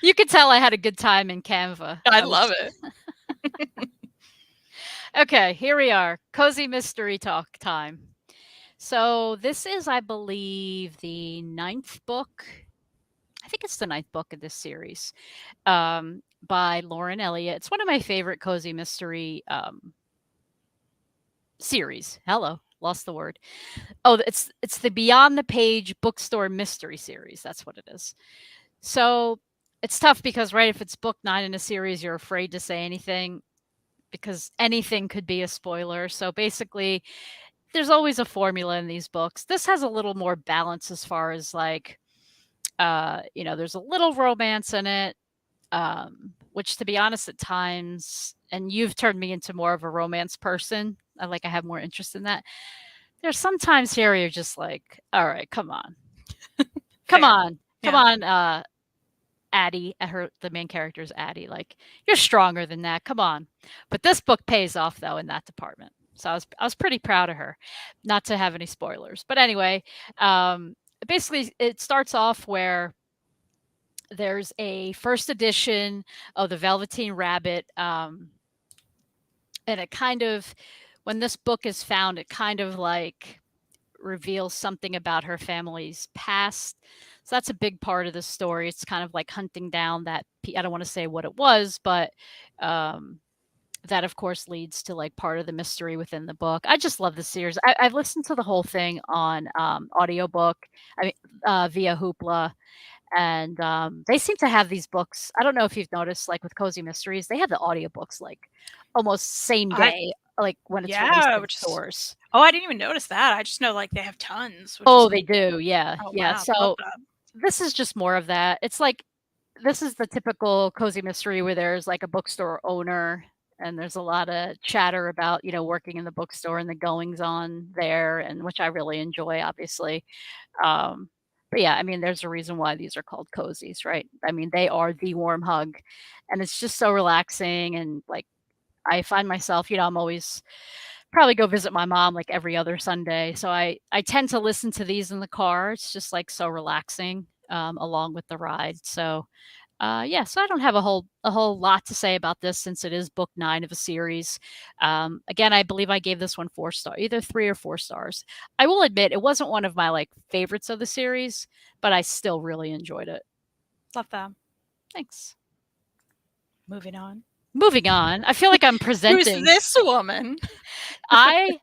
[SPEAKER 2] You could tell I had a good time in Canva.
[SPEAKER 1] I
[SPEAKER 2] I was
[SPEAKER 1] love it.
[SPEAKER 2] okay, here we are. Cozy mystery talk time. So, this is, I believe, the 9th book. I think it's the 9th book of this series, by Lauren Elliott. It's one of my favorite cozy mystery, series. Hello, lost the word. Oh, it's the Beyond the Page bookstore mystery series. That's what it is. So it's tough because, right, if it's book 9 in a series, you're afraid to say anything because anything could be a spoiler. So basically, there's always a formula in these books. This has a little more balance as far as like, you know, there's a little romance in it, which to be honest, at times, and you've turned me into more of a romance person. I have more interest in that. There's sometimes here you're just like, all right, come on. Come
[SPEAKER 1] Fair.
[SPEAKER 2] on. Come
[SPEAKER 1] Yeah.
[SPEAKER 2] on, Addie, the main character is Addie. Like, you're stronger than that. Come on. But this book pays off though in that department. So I was pretty proud of her. Not to have any spoilers. But anyway, basically it starts off where there's a first edition of the Velveteen Rabbit, and it kind of when this book is found, it kind of like reveals something about her family's past. So that's a big part of the story. It's kind of like hunting down that I don't want to say what it was, but um that of course leads to like part of the mystery within the book. I just love the series. I've listened to the whole thing on audiobook. I mean via Hoopla. And they seem to have these books. I don't know if you've noticed, like with Cozy Mysteries, they have the audiobooks like almost same
[SPEAKER 1] I
[SPEAKER 2] day, like when it's released
[SPEAKER 1] yeah,
[SPEAKER 2] in
[SPEAKER 1] which is
[SPEAKER 2] stores.
[SPEAKER 1] oh, I didn't even notice that. I just know like they have tons, which is
[SPEAKER 2] Oh, they
[SPEAKER 1] cool.
[SPEAKER 2] do. Yeah.
[SPEAKER 1] Oh
[SPEAKER 2] Yeah.
[SPEAKER 1] wow, love
[SPEAKER 2] So
[SPEAKER 1] that.
[SPEAKER 2] this is just more of that. It's like this is the typical cozy mystery where there's like a bookstore owner and there's a lot of chatter about, you know, working in the bookstore and the goings on there, and which I really enjoy, obviously. Um, but yeah, I mean, there's a reason why these are called cozies, right? I mean, they are the warm hug, and it's just so relaxing. And like, I find myself, you know, I'm always probably go visit my mom like every other Sunday. So I tend to listen to these in the car. It's just like so relaxing along with the ride. So yeah, so I don't have a whole lot to say about this since it is book 9 of a series. Again, I believe I gave this one 4 star, either 3 or 4 stars. I will admit it wasn't one of my like favorites of the series, but I still really enjoyed it.
[SPEAKER 1] Love that.
[SPEAKER 2] Thanks.
[SPEAKER 1] Moving on.
[SPEAKER 2] Moving on. I feel like I'm
[SPEAKER 1] Who's
[SPEAKER 2] presenting.
[SPEAKER 1] this woman?
[SPEAKER 2] I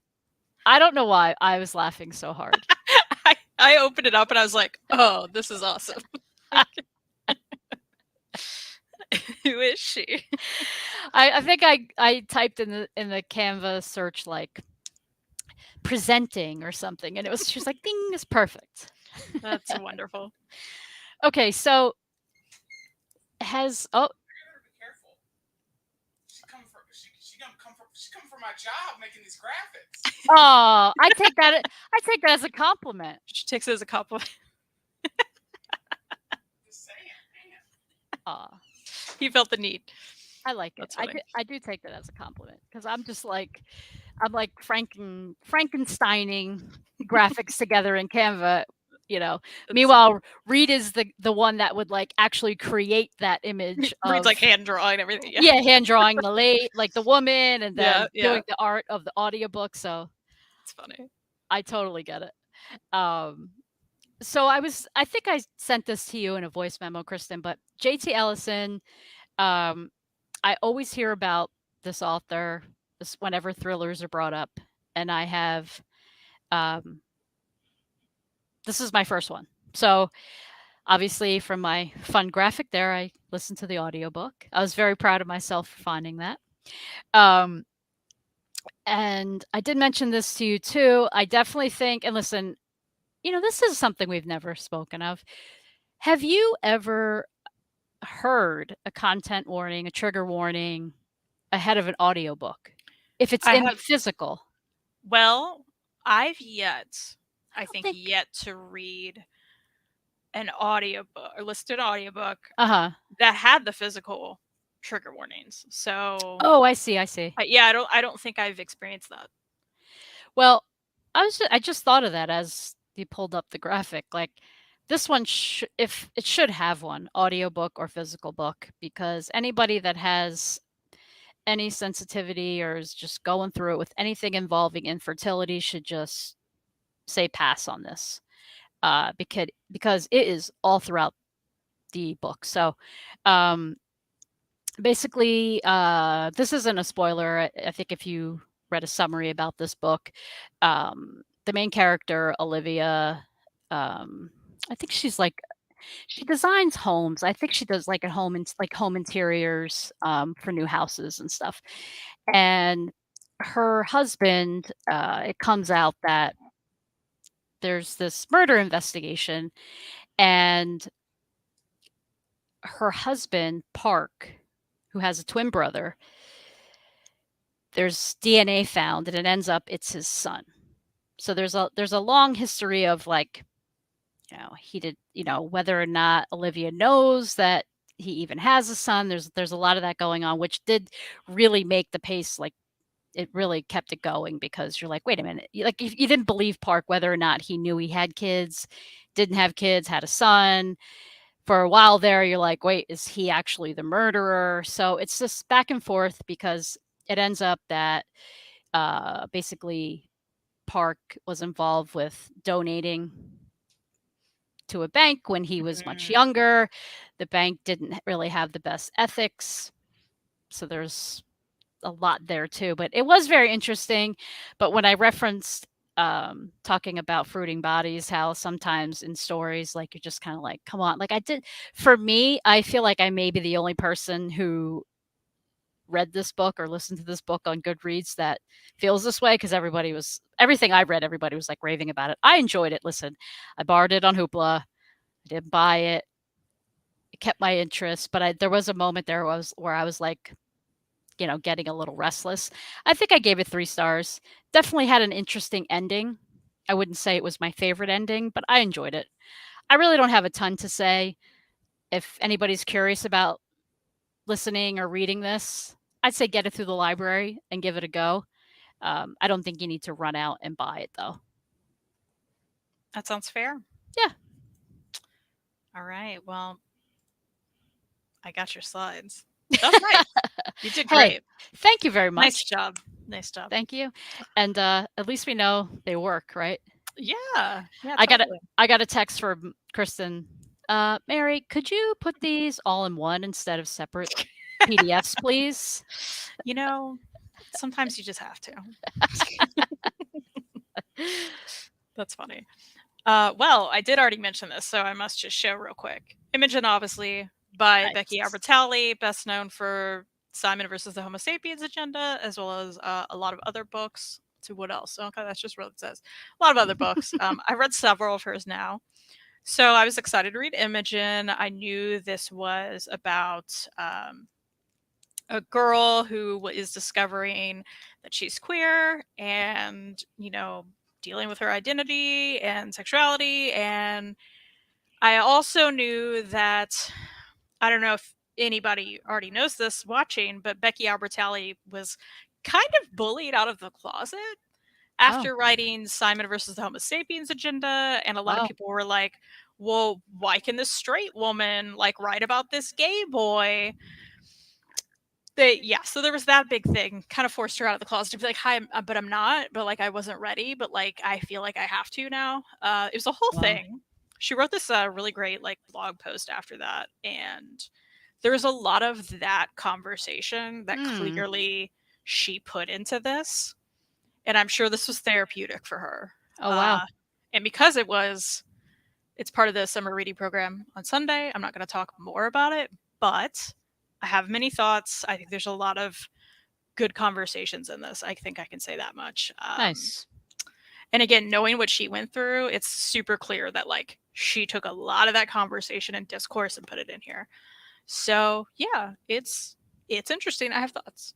[SPEAKER 2] I don't know why I was laughing so hard.
[SPEAKER 1] I opened it up and I was like, oh, this is awesome. Who is she?
[SPEAKER 2] I think I typed in the Canva search like presenting or something, and it was just like ding, it's perfect.
[SPEAKER 1] That's wonderful.
[SPEAKER 2] Okay, so has
[SPEAKER 3] You better be careful. She's coming for my job making these graphics.
[SPEAKER 2] oh I take that as a compliment.
[SPEAKER 1] She takes it as a compliment.
[SPEAKER 3] Just saying, man.
[SPEAKER 2] Aw,
[SPEAKER 1] He felt the need.
[SPEAKER 2] I like it.
[SPEAKER 1] That's funny.
[SPEAKER 2] I do take that as a compliment because I'm like Frankensteining graphics together in Canva. Meanwhile, Reed is the one that would like actually create that image.
[SPEAKER 1] Reed's like hand drawing everything.
[SPEAKER 2] Yeah, hand drawing the woman, and then
[SPEAKER 1] Yeah.
[SPEAKER 2] doing the art of the audiobook. So
[SPEAKER 1] It's funny.
[SPEAKER 2] I totally get it. So I think I sent this to you in a voice memo, Kristen, but JT Ellison, I always hear about this author whenever thrillers are brought up, and I have this is my first one. So obviously from my fun graphic there, I listened to the audiobook. I was very proud of myself for finding that. And I did mention this to you too. I definitely think, and listen, this is something we've never spoken of. Have you ever heard a content warning, a trigger warning ahead of an audiobook? If it's
[SPEAKER 1] I
[SPEAKER 2] in the
[SPEAKER 1] have.
[SPEAKER 2] physical.
[SPEAKER 1] Well, I
[SPEAKER 2] don't
[SPEAKER 1] think
[SPEAKER 2] think-
[SPEAKER 1] yet to read an audiobook or listen to an audiobook
[SPEAKER 2] Uh-huh.
[SPEAKER 1] that had the physical trigger warnings. So
[SPEAKER 2] Oh, I see.
[SPEAKER 1] yeah, I don't think I've experienced that.
[SPEAKER 2] Well, I just thought of that as you pulled up the graphic. Like this one, if it should have one, audiobook or physical book, because anybody that has any sensitivity or is just going through it with anything involving infertility should just say pass on this, because it is all throughout the book. So, basically, this isn't a spoiler. I think if you read a summary about this book, the main character Olivia, I think she designs homes. I think she does like home interiors for new houses and stuff. And her husband, it comes out that there's this murder investigation, and her husband Park, who has a twin brother, there's DNA found, and it ends up it's his son. So there's a long history of like, he did, whether or not Olivia knows that he even has a son. There's a lot of that going on, which did really make the pace like it really kept it going, because you're like, wait a minute, like you didn't believe Park whether or not he knew he had kids, didn't have kids, had a son. For a while there, you're like, wait, is he actually the murderer? So it's just back and forth, because it ends up that basically Park was involved with donating to a bank when he was much younger. The bank didn't really have the best ethics. So there's a lot there too, but it was very interesting. But when I referenced talking about fruiting bodies, how sometimes in stories, like you're just kind of like, come on, like for me, I feel like I may be the only person who read this book or listened to this book on Goodreads that feels this way, because everything I read, everybody was like raving about it. I enjoyed it. Listen, I borrowed it on Hoopla. I didn't buy it. It kept my interest, but there was a moment there where I was like, getting a little restless. I think I gave it 3 stars. Definitely had an interesting ending. I wouldn't say it was my favorite ending, but I enjoyed it. I really don't have a ton to say. If anybody's curious about listening or reading this, I'd say get it through the library and give it a go. I don't think you need to run out and buy it though.
[SPEAKER 1] That sounds fair.
[SPEAKER 2] Yeah.
[SPEAKER 1] All right. Well, I got your slides. That was nice. You did
[SPEAKER 2] Hey,
[SPEAKER 1] great.
[SPEAKER 2] thank you very much.
[SPEAKER 1] Nice job. Nice job.
[SPEAKER 2] Thank you. And at least we know they work, right?
[SPEAKER 1] Yeah. Yeah.
[SPEAKER 2] I
[SPEAKER 1] Totally.
[SPEAKER 2] got a text from Kristen. Mary, could you put these all in one instead of separate PDFs, please?
[SPEAKER 1] You know, sometimes you just have to. That's funny. Well, I did already mention this, so I must just show real quick. Imogen, obviously, by Becky
[SPEAKER 2] Nice.
[SPEAKER 1] Albertalli, best known for Simon versus the Homo sapiens agenda, as well as a lot of other books. To what else? Okay, that's just what it says. A lot of other books. I've read several of hers now. So I was excited to read Imogen. I knew this was about a girl who is discovering that she's queer and, dealing with her identity and sexuality. And I also knew that, I don't know if anybody already knows this watching, but Becky Albertalli was kind of bullied out of the closet after writing Simon versus the Homo sapiens agenda. And a lot of
[SPEAKER 2] Wow.
[SPEAKER 1] people were like, well, why can this straight woman like write about this gay boy? So there was that big thing, kind of forced her out of the closet to be like, hi, but I'm not, but like I wasn't ready, but like I feel like I have to now. It was a whole
[SPEAKER 2] Wow.
[SPEAKER 1] thing. She wrote this really great like blog post after that, and there was a lot of that conversation that clearly she put into this, and I'm sure this was therapeutic for her.
[SPEAKER 2] Oh wow.
[SPEAKER 1] And because it's part of the summer reading program on Sunday. I'm not going to talk more about it, but I have many thoughts. I think there's a lot of good conversations in this. I think I can say that much.
[SPEAKER 2] Nice.
[SPEAKER 1] And again, knowing what she went through, it's super clear that like she took a lot of that conversation and discourse and put it in here. So yeah, it's interesting. I have thoughts.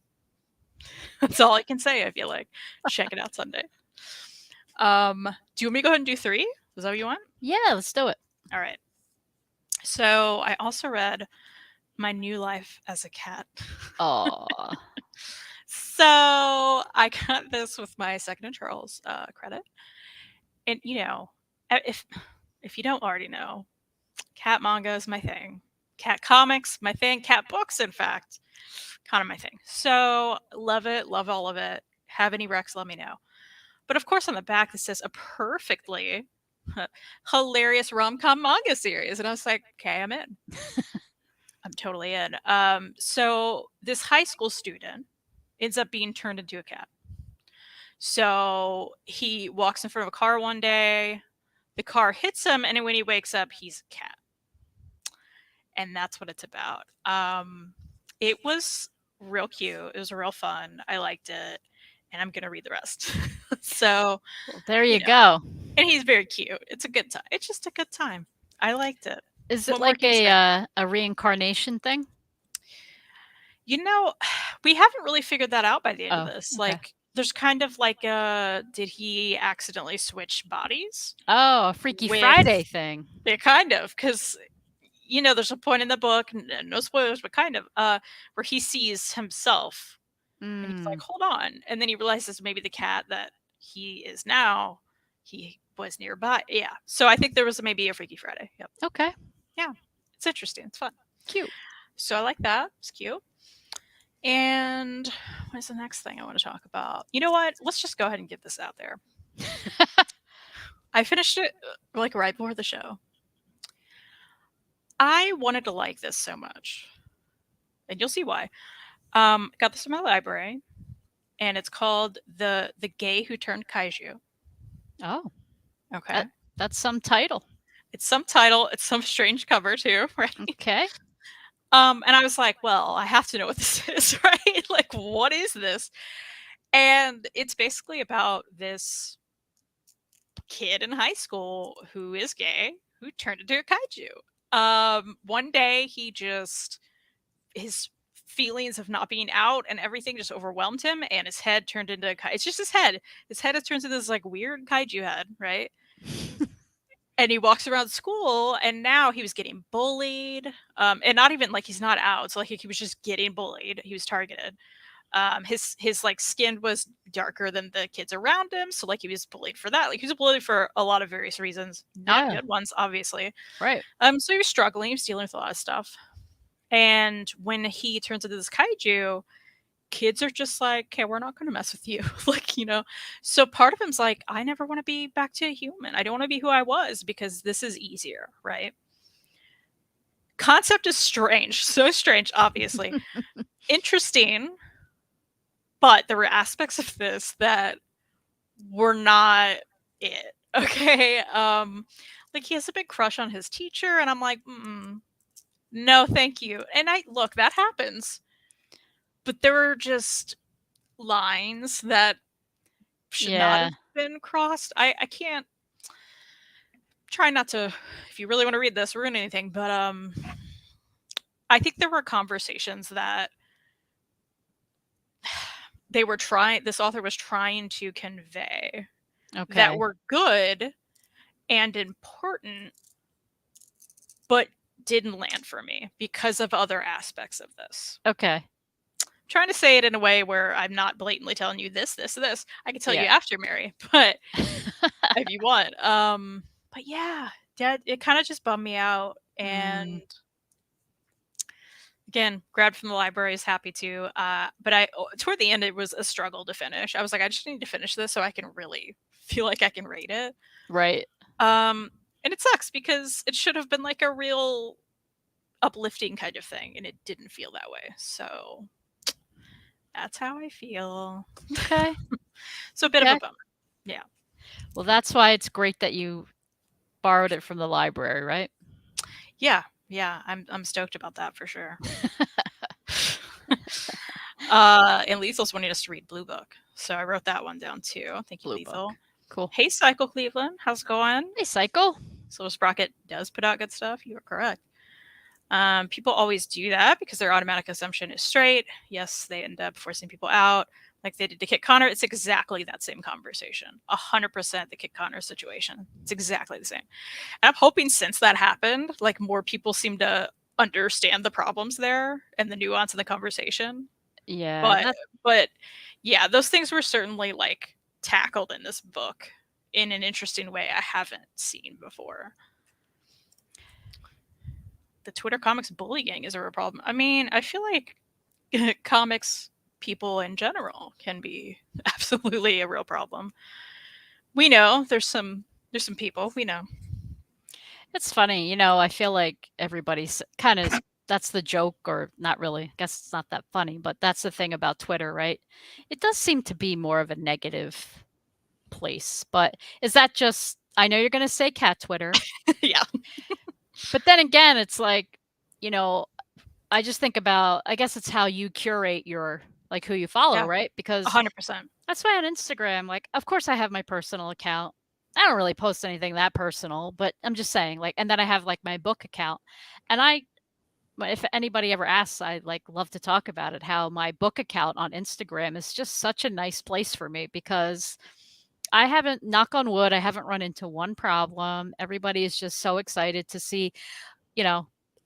[SPEAKER 1] That's all I can say. I feel like check it out Sunday. Do you want me to go ahead and do 3? Is that what you want?
[SPEAKER 2] Yeah, let's do it.
[SPEAKER 1] All right. So I also read My New Life as a Cat.
[SPEAKER 2] Oh.
[SPEAKER 1] So I got this with my Second and Charles credit, and if you don't already know, cat manga is my thing, cat comics my thing, cat books in fact, kind of my thing. So love it, love all of it. Have any recs? Let me know. But of course, on the back it says a perfectly hilarious rom-com manga series, and I was like, okay, I'm in. I'm totally in. So this high school student ends up being turned into a cat. So he walks in front of a car one day, the car hits him, and when he wakes up, he's a cat. And that's what it's about. It was real cute. It was real fun. I liked it. And I'm going to read the rest. So
[SPEAKER 2] Well, there you go.
[SPEAKER 1] And he's very cute. It's a good time. It's just a good time. I liked it.
[SPEAKER 2] Is it
[SPEAKER 1] What more
[SPEAKER 2] like
[SPEAKER 1] can you say?
[SPEAKER 2] a reincarnation thing?
[SPEAKER 1] We haven't really figured that out by the end of
[SPEAKER 2] Oh,
[SPEAKER 1] this.
[SPEAKER 2] okay.
[SPEAKER 1] Like, there's kind of like did he accidentally switch bodies?
[SPEAKER 2] Oh, a Freaky
[SPEAKER 1] With-
[SPEAKER 2] Friday thing.
[SPEAKER 1] Yeah, kind of, because there's a point in the book, no spoilers, but kind of, where he sees himself, and he's like, "Hold on," and then he realizes maybe the cat that he is now, he was nearby. Yeah, so I think there was maybe a Freaky Friday. Yep,
[SPEAKER 2] Okay.
[SPEAKER 1] it's interesting. It's fun.
[SPEAKER 2] Cute.
[SPEAKER 1] So I like that. It's cute. And what is the next thing I want to talk about? You know what? Let's just go ahead and get this out there. I finished it like right before the show. I wanted to like this so much, and you'll see why. Got this in my library, and it's called the Gay Who Turned Kaiju.
[SPEAKER 2] Oh,
[SPEAKER 1] Okay,
[SPEAKER 2] that's some title.
[SPEAKER 1] it's some title. It's some strange cover too, right?
[SPEAKER 2] Okay.
[SPEAKER 1] And I was like, well, I have to know what this is, right? Like, what is this? And it's basically about this kid in high school who is gay who turned into a kaiju. One day his feelings of not being out and everything just overwhelmed him, and his head turned into a kaiju. It's just his head. His head has turned into this like weird kaiju head, right? And he walks around school, and now he was getting bullied, and not even like he's not out, so like he was just getting bullied. He was targeted. His like skin was darker than the kids around him, so like he was bullied for that. Like he was bullied for a lot of various reasons, not
[SPEAKER 2] Yeah.
[SPEAKER 1] good ones, obviously.
[SPEAKER 2] Right.
[SPEAKER 1] So he was struggling. He was dealing with a lot of stuff. And when he turns into this kaiju, kids are just like, okay, we're not going to mess with you. Like, so part of him's like, I never want to be back to a human. I don't want to be who I was because this is easier, right? Concept is strange. So strange, obviously. Interesting. But there were aspects of this that were not it. Okay. Like he has a big crush on his teacher, and I'm like, no, thank you. And look, that happens. But there were just lines that should not
[SPEAKER 2] Yeah.
[SPEAKER 1] have been crossed. I can't try not to, if you really want to read this, ruin anything, but I think there were conversations that this author was trying to convey that
[SPEAKER 2] Okay.
[SPEAKER 1] were good and important, but didn't land for me because of other aspects of this.
[SPEAKER 2] Okay.
[SPEAKER 1] I'm trying to say it in a way where I'm not blatantly telling you this. I can tell you
[SPEAKER 2] Yeah.
[SPEAKER 1] after, Mary, but if you want. But yeah, it kind of just bummed me out. And again, grabbed from the library, is happy to. But toward the end, it was a struggle to finish. I was like, I just need to finish this so I can really feel like I can rate it.
[SPEAKER 2] Right.
[SPEAKER 1] And it sucks because it should have been like a real uplifting kind of thing, and it didn't feel that way. So that's how I feel.
[SPEAKER 2] Okay.
[SPEAKER 1] So a bit of a bummer. Yeah.
[SPEAKER 2] Well, that's why it's great that you borrowed it from the library, right?
[SPEAKER 1] Yeah. Yeah. I'm stoked about that for sure. And Lethal's wanting us to read Blue Book. So I wrote that one down too. Thank you,
[SPEAKER 2] Blue
[SPEAKER 1] Lethal.
[SPEAKER 2] Book. Cool.
[SPEAKER 1] Hey, Cycle Cleveland. How's it going?
[SPEAKER 2] Hey, Cycle.
[SPEAKER 1] So Sprocket does put out good stuff. You are correct. People always do that because their automatic assumption is straight. Yes, they end up forcing people out like they did to Kit Connor. It's exactly that same conversation. 100% the Kit Connor situation. It's exactly the same. And I'm hoping since that happened, like more people seem to understand the problems there and the nuance in the conversation.
[SPEAKER 2] Yeah.
[SPEAKER 1] But yeah, those things were certainly like tackled in this book in an interesting way I haven't seen before. The Twitter comics bullying is a real problem. I mean, I feel like comics people in general can be absolutely a real problem. We know there's some people we know.
[SPEAKER 2] It's funny, I feel like everybody's kind of that's the joke, or not really. I guess it's not that funny, but that's the thing about Twitter, right? It does seem to be more of a negative place. But is that just I know you're going to say cat Twitter.
[SPEAKER 1] Yeah.
[SPEAKER 2] But then again, it's like, I just think about, I guess it's how you curate your, like, who you follow,
[SPEAKER 1] Yeah.
[SPEAKER 2] right? Because
[SPEAKER 1] 100%.
[SPEAKER 2] that's why on Instagram, like, of course I have my personal account. I don't really post anything that personal, but I'm just saying, like, and then I have like my book account. And if anybody ever asks, I like love to talk about it, how my book account on Instagram is just such a nice place for me because I haven't, knock on wood, I haven't run into one problem. Everybody is just so excited to see,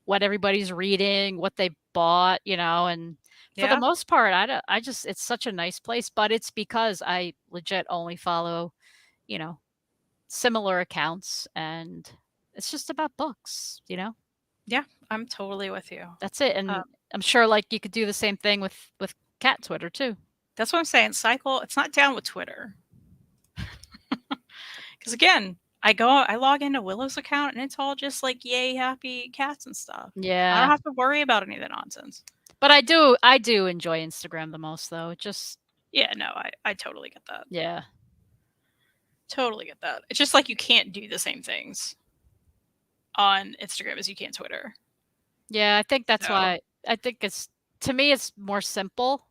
[SPEAKER 2] what everybody's reading, what they bought, and for the
[SPEAKER 1] Yeah.
[SPEAKER 2] most part, I just, it's such a nice place, but it's because I legit only follow, similar accounts, and it's just about books,
[SPEAKER 1] Yeah, I'm totally with you.
[SPEAKER 2] That's it. And I'm sure like you could do the same thing with cat Twitter too.
[SPEAKER 1] That's what I'm saying. Cycle, it's not down with Twitter. Because again, I log into Willow's account and it's all just like yay happy cats and stuff. I
[SPEAKER 2] Yeah.
[SPEAKER 1] don't have to worry about any of the nonsense.
[SPEAKER 2] But I do enjoy Instagram the most though. It just
[SPEAKER 1] Yeah, no, I totally get that.
[SPEAKER 2] Yeah.
[SPEAKER 1] Totally get that. It's just like you can't do the same things on Instagram as you can Twitter.
[SPEAKER 2] Yeah, I think that's why I think to me it's more simple.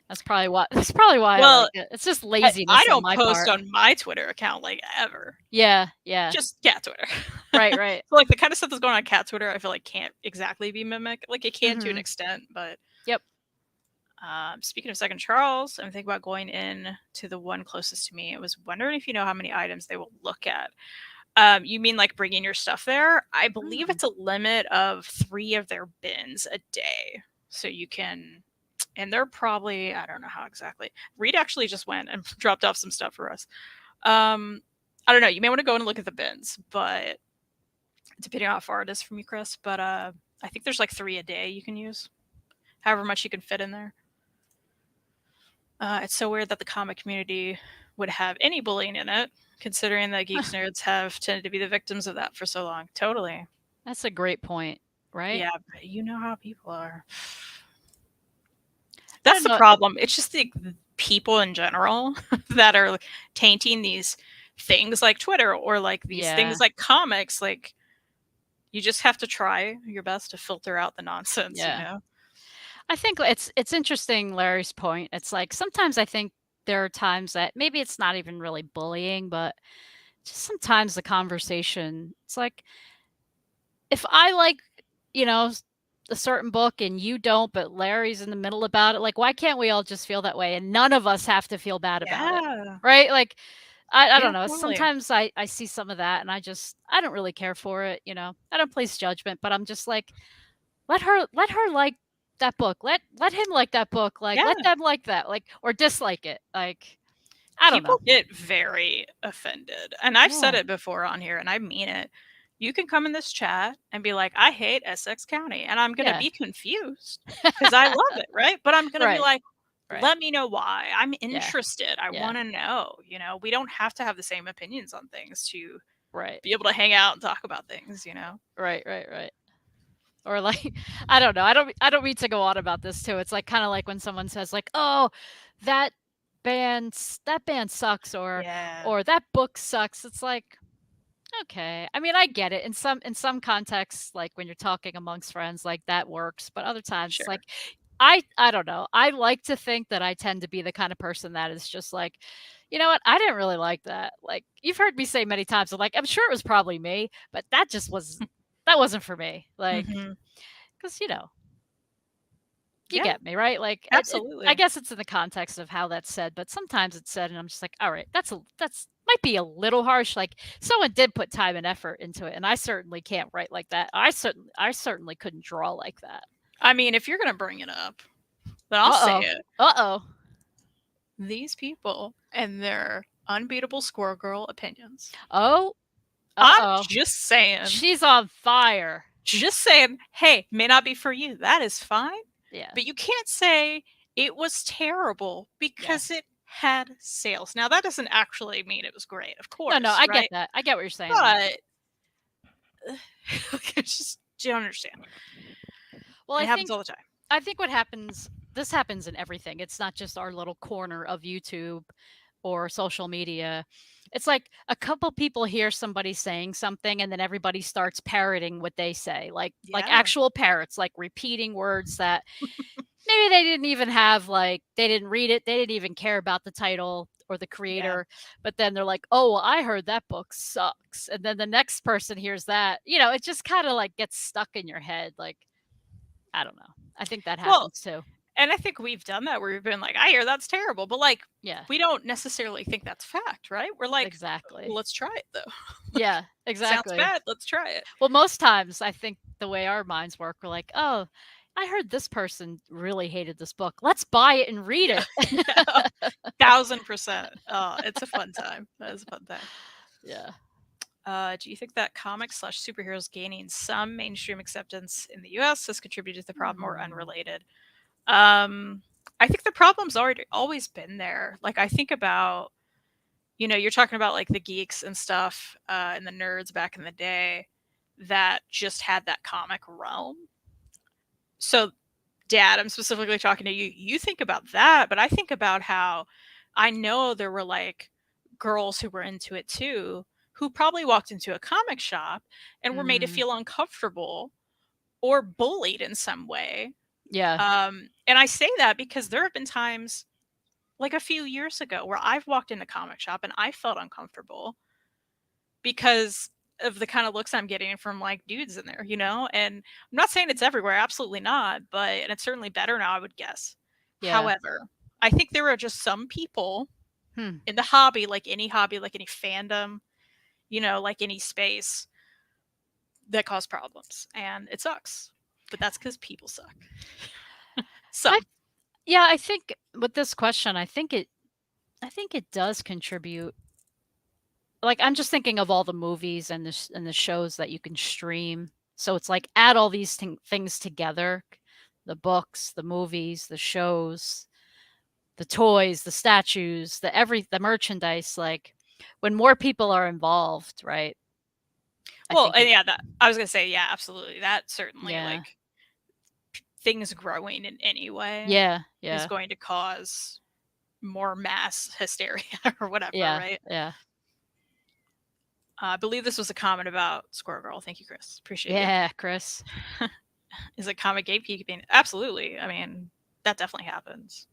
[SPEAKER 2] That's probably why I like it. It's just laziness
[SPEAKER 1] I don't
[SPEAKER 2] on my
[SPEAKER 1] post
[SPEAKER 2] part.
[SPEAKER 1] on my Twitter account like ever.
[SPEAKER 2] Yeah.
[SPEAKER 1] Just cat Twitter.
[SPEAKER 2] Right.
[SPEAKER 1] So like the kind of stuff that's going on cat Twitter, I feel like can't exactly be mimicked. Like it can to an extent, but
[SPEAKER 2] Yep.
[SPEAKER 1] Speaking of Second Charles, I'm thinking about going in to the one closest to me. I was wondering if you know how many items they will look at. You mean like bringing your stuff there? I believe it's a limit of 3 of their bins a day. So you can and they're probably, I don't know how exactly. Reed actually just went and dropped off some stuff for us. I don't know. You may want to go and look at the bins, but depending on how far it is from you, Chris. But I think there's like 3 a day you can use, however much you can fit in there. It's so weird that the comic community would have any bullying in it, considering that geeks nerds have tended to be the victims of that for so long. Totally.
[SPEAKER 2] That's a great point, right?
[SPEAKER 1] Yeah, but you know how people are.
[SPEAKER 2] I
[SPEAKER 1] That's
[SPEAKER 2] don't
[SPEAKER 1] the
[SPEAKER 2] know.
[SPEAKER 1] problem. It's just the people in general that are tainting these things like Twitter or like these
[SPEAKER 2] Yeah.
[SPEAKER 1] things like comics. Like, you just have to try your best to filter out the nonsense, you
[SPEAKER 2] Yeah.
[SPEAKER 1] know?
[SPEAKER 2] I think it's interesting, Larry's point. It's like sometimes I think there are times that maybe it's not even really bullying, but just sometimes the conversation, it's like if I like, you know, a certain book and you don't, but Larry's in the middle about it, like why can't we all just feel that way and none of us have to feel bad about it?
[SPEAKER 1] Yeah.
[SPEAKER 2] Right? Like I
[SPEAKER 1] Yeah,
[SPEAKER 2] don't know.
[SPEAKER 1] totally.
[SPEAKER 2] Sometimes I see some of that and I don't really care for it, you know. I don't place judgment, but I'm just like, let her like that book. Let him like that book. Like
[SPEAKER 1] Yeah.
[SPEAKER 2] let them like that. Like or dislike it. Like I don't know.
[SPEAKER 1] People get very offended. And I've said
[SPEAKER 2] Yeah.
[SPEAKER 1] it before on here, and I mean it. You can come in this chat and be like, I hate Essex County. And I'm going to
[SPEAKER 2] Yeah.
[SPEAKER 1] be confused because I love it, right? But I'm going to be
[SPEAKER 2] Right.
[SPEAKER 1] like,
[SPEAKER 2] Right.
[SPEAKER 1] let me know why. I'm
[SPEAKER 2] Yeah.
[SPEAKER 1] interested. I
[SPEAKER 2] Yeah.
[SPEAKER 1] want to know. You know, we don't have to have the same opinions on things to
[SPEAKER 2] Right.
[SPEAKER 1] be able to hang out and talk about things, you know?
[SPEAKER 2] Right. Right. Right. Or like I don't know. I don't mean to go on about this too. It's like kind of like when someone says like, "Oh, that that band sucks,"
[SPEAKER 1] Yeah.
[SPEAKER 2] or that book sucks. It's like okay. I mean, I get it. In some contexts, like when you're talking amongst friends, like that works. But other times, it's
[SPEAKER 1] Sure.
[SPEAKER 2] like I don't know. I like to think that I tend to be the kind of person that is just like, you know what? I didn't really like that. Like you've heard me say many times, I'm like, I'm sure it was probably me, but that wasn't for me. Like,
[SPEAKER 1] Hmm.
[SPEAKER 2] because you know, you
[SPEAKER 1] Yeah,
[SPEAKER 2] get me, right? Like, I
[SPEAKER 1] absolutely.
[SPEAKER 2] guess it's in the context of how that's said, but sometimes it's said, and I'm just like, all right, that's might be a little harsh. Like, someone did put time and effort into it, and I certainly can't write like that. I certainly couldn't draw like that.
[SPEAKER 1] I mean, if you're going to bring it up, then I'll
[SPEAKER 2] Uh
[SPEAKER 1] say
[SPEAKER 2] oh.
[SPEAKER 1] it.
[SPEAKER 2] Uh oh.
[SPEAKER 1] These people and their unbeatable Squirrel Girl opinions.
[SPEAKER 2] Oh. Uh
[SPEAKER 1] I'm
[SPEAKER 2] oh.
[SPEAKER 1] just saying,
[SPEAKER 2] She's on fire.
[SPEAKER 1] hey, may not be for you. That is fine.
[SPEAKER 2] Yeah.
[SPEAKER 1] But you can't say it was terrible
[SPEAKER 2] Yeah.
[SPEAKER 1] because it had sales. Now, that doesn't actually mean it was great, of
[SPEAKER 2] No, no,
[SPEAKER 1] course,
[SPEAKER 2] I get
[SPEAKER 1] right?
[SPEAKER 2] that. I get what you're saying. There.
[SPEAKER 1] But it's just, do you understand?
[SPEAKER 2] Well,
[SPEAKER 1] It happens all the time.
[SPEAKER 2] I think what happens this happens in everything. It's not just our little corner of YouTube or social media. It's like a couple people hear somebody saying something and then everybody starts parroting what they say. Like
[SPEAKER 1] Yeah.
[SPEAKER 2] actual parrots, like repeating words that maybe they didn't even have like they didn't read it, they didn't even care about the title or the
[SPEAKER 1] Yeah.
[SPEAKER 2] creator, but then they're like, "Oh, well, I heard that book sucks." And then the next person hears that. You know, it just kind of like gets stuck in your head like I don't know. I think that
[SPEAKER 1] Well,
[SPEAKER 2] happens too.
[SPEAKER 1] and I think we've done that where we've been like, I hear that's terrible. But like,
[SPEAKER 2] Yeah.
[SPEAKER 1] we don't necessarily think that's fact, right? We're like,
[SPEAKER 2] Exactly.
[SPEAKER 1] let's try it though.
[SPEAKER 2] Yeah,
[SPEAKER 1] Sounds
[SPEAKER 2] exactly.
[SPEAKER 1] bad. Let's try it.
[SPEAKER 2] Well, most times I think the way our minds work, we're like, "Oh, I heard this person really hated this book. Let's buy it and read
[SPEAKER 1] Yeah.
[SPEAKER 2] it."
[SPEAKER 1] Yeah. 1000%. It's a fun time. That is a fun time.
[SPEAKER 2] Yeah.
[SPEAKER 1] Do you think that comics/superheroes gaining some mainstream acceptance in the US has contributed to the problem or unrelated? I think the problem's already always been there. Like, I think about, you're talking about like the geeks and stuff, and the nerds back in the day that just had that comic realm. So, Dad, I'm specifically talking to you. You think about that, but I think about how I know there were like girls who were into it too, who probably walked into a comic shop and were made to
[SPEAKER 2] Mm,
[SPEAKER 1] feel uncomfortable or bullied in some way.
[SPEAKER 2] yeah.
[SPEAKER 1] And I say that because there have been times like a few years ago where I've walked in a comic shop and I felt uncomfortable because of the kind of looks I'm getting from like dudes in there, And I'm not saying it's everywhere, absolutely not, but and it's certainly better now, I would guess.
[SPEAKER 2] Yeah.
[SPEAKER 1] However, I think there are just some people
[SPEAKER 2] Hmm.
[SPEAKER 1] in the hobby, like any fandom, like any space that cause problems, and it sucks. But that's because people suck.
[SPEAKER 2] I
[SPEAKER 1] Some.
[SPEAKER 2] Yeah, I think with this question, I think it does contribute. Like, I'm just thinking of all the movies and the shows that you can stream. So it's like add all these things together, the books, the movies, the shows, the toys, the statues, the merchandise, like when more people are involved, right? I
[SPEAKER 1] Well,
[SPEAKER 2] think
[SPEAKER 1] and
[SPEAKER 2] it
[SPEAKER 1] yeah, that I was gonna say, yeah, absolutely. That certainly,
[SPEAKER 2] yeah.
[SPEAKER 1] like, things growing in any way
[SPEAKER 2] Yeah,
[SPEAKER 1] is
[SPEAKER 2] yeah.
[SPEAKER 1] going to cause more mass hysteria or whatever,
[SPEAKER 2] Yeah,
[SPEAKER 1] right?
[SPEAKER 2] yeah.
[SPEAKER 1] I believe this was a comment about Squirrel Girl. Thank you, Chris. Appreciate you.
[SPEAKER 2] Yeah, Chris.
[SPEAKER 1] Is it comic gatekeeping? Absolutely. I mean, that definitely happens.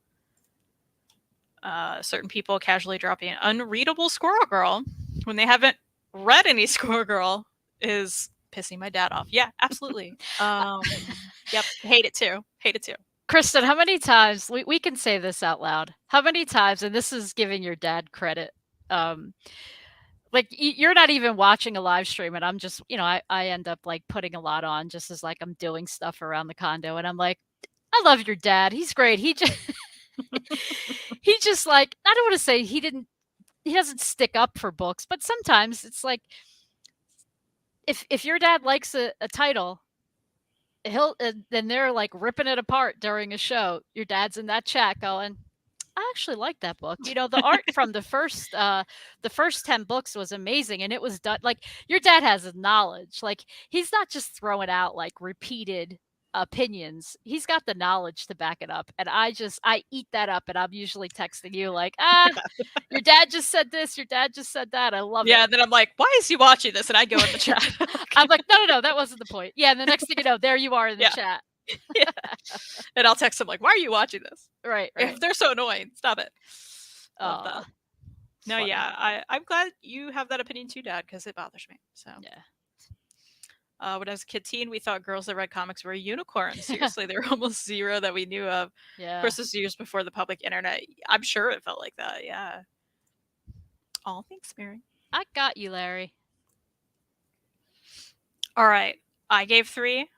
[SPEAKER 1] Certain people casually dropping unreadable Squirrel Girl when they haven't read any Squirrel Girl is pissing my dad off. Yeah, absolutely. Yep, hate it too. Hate it too.
[SPEAKER 2] Kristen, how many times we can say this out loud? How many times, and this is giving your dad credit, like you're not even watching a live stream, and I'm just, I end up like putting a lot on just as like I'm doing stuff around the condo, and I'm like, I love your dad. He's great. He just he just like, I don't want to say he doesn't stick up for books, but sometimes it's like if your dad likes a title, he'll then they're like ripping it apart during a show. Your dad's in that chat going, I actually like that book. The art from the first 10 books was amazing, and it was done like your dad has a knowledge. Like he's not just throwing out like repeated opinions. He's got the knowledge to back it up. And I eat that up, and I'm usually texting you like, your dad just said this, your dad just said that. I love it.
[SPEAKER 1] Yeah, and then I'm like, why is he watching this? And I go in the chat.
[SPEAKER 2] I'm like, no, that wasn't the point. Yeah, and the next thing you know, there you are in the
[SPEAKER 1] Yeah.
[SPEAKER 2] chat.
[SPEAKER 1] Yeah. And I'll text him like, why are you watching this?
[SPEAKER 2] Right.
[SPEAKER 1] If they're so annoying, stop it. Love that.
[SPEAKER 2] Aw,
[SPEAKER 1] No,
[SPEAKER 2] funny.
[SPEAKER 1] yeah, I'm glad you have that opinion too, Dad, because it bothers me. So
[SPEAKER 2] Yeah.
[SPEAKER 1] when I was a kid teen, we thought girls that read comics were unicorns. Seriously, there were almost zero that we knew of. Of
[SPEAKER 2] Yeah.
[SPEAKER 1] course, this was years before the public internet. I'm sure it felt like that. Yeah. Oh, thanks, Mary.
[SPEAKER 2] I got you, Larry.
[SPEAKER 1] All right, I gave 3.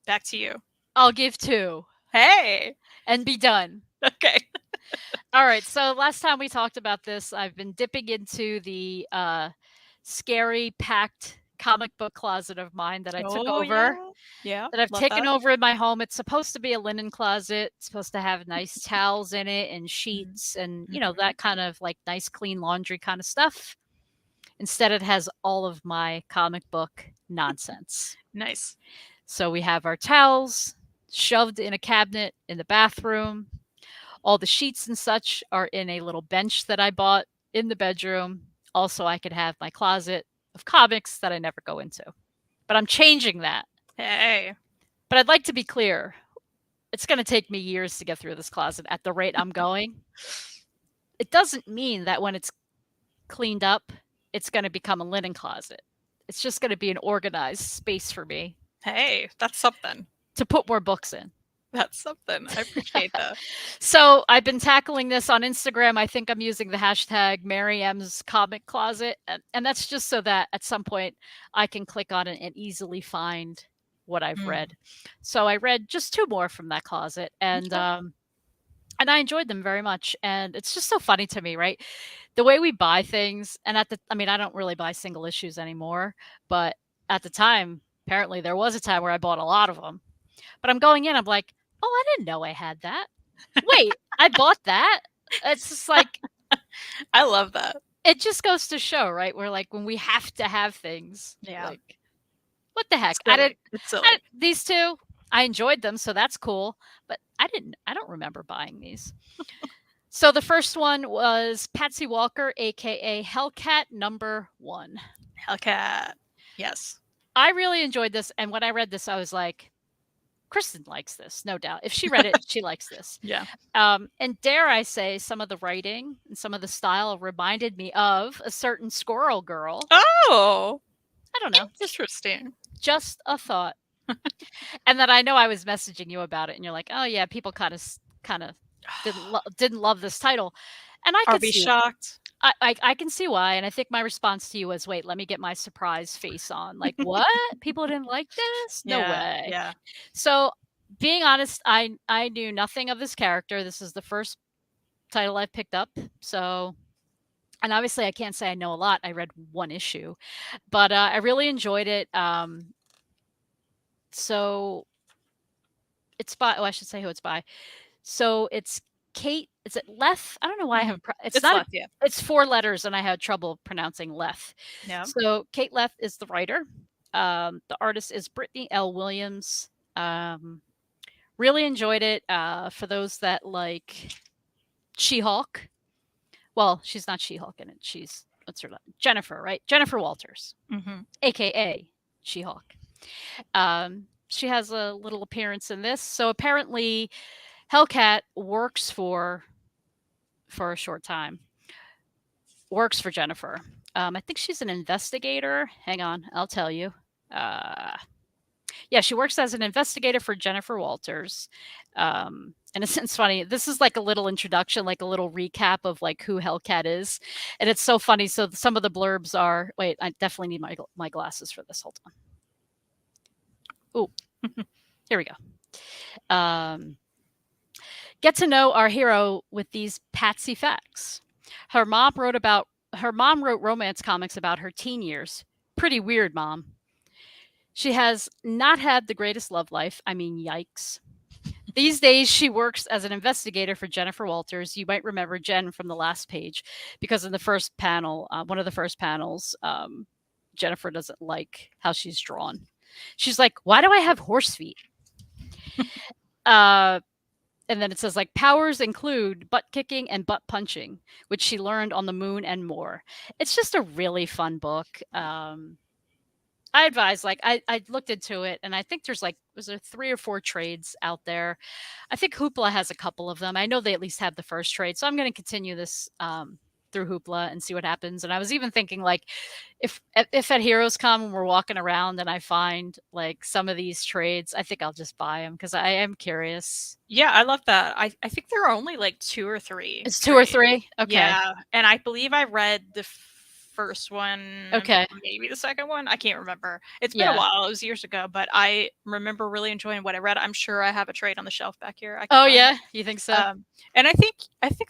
[SPEAKER 1] Back to you.
[SPEAKER 2] I'll give 2
[SPEAKER 1] Hey.
[SPEAKER 2] and be done.
[SPEAKER 1] Okay.
[SPEAKER 2] All right. So last time we talked about this, I've been dipping into the scary packed comic book closet of mine that I took over.
[SPEAKER 1] Yeah.
[SPEAKER 2] That I've
[SPEAKER 1] love
[SPEAKER 2] taken
[SPEAKER 1] that.
[SPEAKER 2] over in my home. It's supposed to be a linen closet. It's supposed to have nice towels in it and sheets and, that kind of like nice clean laundry kind of stuff. Instead, it has all of my comic book nonsense.
[SPEAKER 1] Nice.
[SPEAKER 2] So we have our towels shoved in a cabinet in the bathroom. All the sheets and such are in a little bench that I bought in the bedroom. Also, I could have my closet of comics that I never go into. But I'm changing that.
[SPEAKER 1] Hey.
[SPEAKER 2] But I'd like to be clear. It's going to take me years to get through this closet at the rate I'm going. It doesn't mean that when it's cleaned up, it's going to become a linen closet. It's just going to be an organized space for me.
[SPEAKER 1] Hey, that's something.
[SPEAKER 2] To put more books in.
[SPEAKER 1] That's something. I appreciate that.
[SPEAKER 2] So I've been tackling this on Instagram. I think I'm using the hashtag MaryMsComicCloset. And that's just so that at some point I can click on it and easily find what I've read. So I read just 2 more from that closet. And I enjoyed them very much. And it's just so funny to me, right? The way we buy things. And I don't really buy single issues anymore. But at the time, apparently there was a time where I bought a lot of them. But I'm going in, I'm like, oh, I didn't know I had that. Wait, I bought that? It's just like...
[SPEAKER 1] I love that.
[SPEAKER 2] It just goes to show, right? We're like, when we have to have things.
[SPEAKER 1] Yeah.
[SPEAKER 2] Like, what the heck?
[SPEAKER 1] It's silly.
[SPEAKER 2] These 2, I enjoyed them, so that's cool. But I don't remember buying these. So the first one was Patsy Walker, a.k.a. Hellcat #1.
[SPEAKER 1] Hellcat. Yes.
[SPEAKER 2] I really enjoyed this. And when I read this, I was like, Kristen likes this, no doubt. If she read it, she likes this.
[SPEAKER 1] Yeah.
[SPEAKER 2] And dare I say, some of the writing and some of the style reminded me of a certain Squirrel Girl.
[SPEAKER 1] Oh.
[SPEAKER 2] I don't know.
[SPEAKER 1] Interesting.
[SPEAKER 2] Just a thought. And then I know I was messaging you about it, and you're like, oh yeah, people kind of didn't love this title. And I could
[SPEAKER 1] be
[SPEAKER 2] see
[SPEAKER 1] shocked.
[SPEAKER 2] I can see why. And I think my response to you was, wait, let me get my surprise face on. Like, what? People didn't like this? No way.
[SPEAKER 1] Yeah.
[SPEAKER 2] So being honest, I knew nothing of this character. This is the first title I've picked up. So, and obviously I can't say I know a lot. I read one issue, but I really enjoyed it. So it's by, oh, I should say who it's by. So it's Kate. Is it Leth? I don't know why I have. It's
[SPEAKER 1] It's
[SPEAKER 2] not.
[SPEAKER 1] left, yeah.
[SPEAKER 2] It's 4 letters, and I had trouble pronouncing Leth.
[SPEAKER 1] Yeah.
[SPEAKER 2] So Kate Leth is the writer. The artist is Brittany L. Williams. Really enjoyed it. For those that like She-Hulk. Well, she's not She-Hulk in it. She's, what's her name? Jennifer, right? Jennifer Walters,
[SPEAKER 1] Mm-hmm.
[SPEAKER 2] aka She-Hulk. She has a little appearance in this. So apparently, Hellcat works for a short time. Works for Jennifer. I think she's an investigator. Hang on, I'll tell you. Yeah, she works as an investigator for Jennifer Walters. And it's funny. This is like a little introduction, like a little recap of like who Hellcat is, and it's so funny. So some of the blurbs are. Wait, I definitely need my glasses for this. Hold on. Oh, here we go. Get to know our hero with these patsy facts. Her mom wrote romance comics about her teen years. Pretty weird, Mom. She has not had the greatest love life. I mean, yikes. These days, she works as an investigator for Jennifer Walters. You might remember Jen from the last page, because in the first panel, one of the first panels, Jennifer doesn't like how she's drawn. She's like, "Why do I have horse feet?" And then it says like powers include butt kicking and butt punching, which she learned on the moon and more. It's just a really fun book. I advise, like, I looked into it, and I think there's like, was there 3 or 4 trades out there? I think Hoopla has a couple of them. I know they at least have the first trade, so I'm going to continue this through Hoopla and see what happens. And I was even thinking, like, if at Heroes Con when we're walking around and I find like some of these trades, I think I'll just buy them because I am curious.
[SPEAKER 1] Yeah, I love that. I think there are only like 2 or 3.
[SPEAKER 2] It's 2 or 3. Okay.
[SPEAKER 1] Yeah, and I believe I read the first one,
[SPEAKER 2] Okay.
[SPEAKER 1] maybe the second one. I can't remember. It's been
[SPEAKER 2] Yeah.
[SPEAKER 1] a while. It was years ago, but I remember really enjoying what I read. I'm sure I have a trade on the shelf back here. I can
[SPEAKER 2] Oh
[SPEAKER 1] find
[SPEAKER 2] yeah,
[SPEAKER 1] it.
[SPEAKER 2] you think so?
[SPEAKER 1] And I think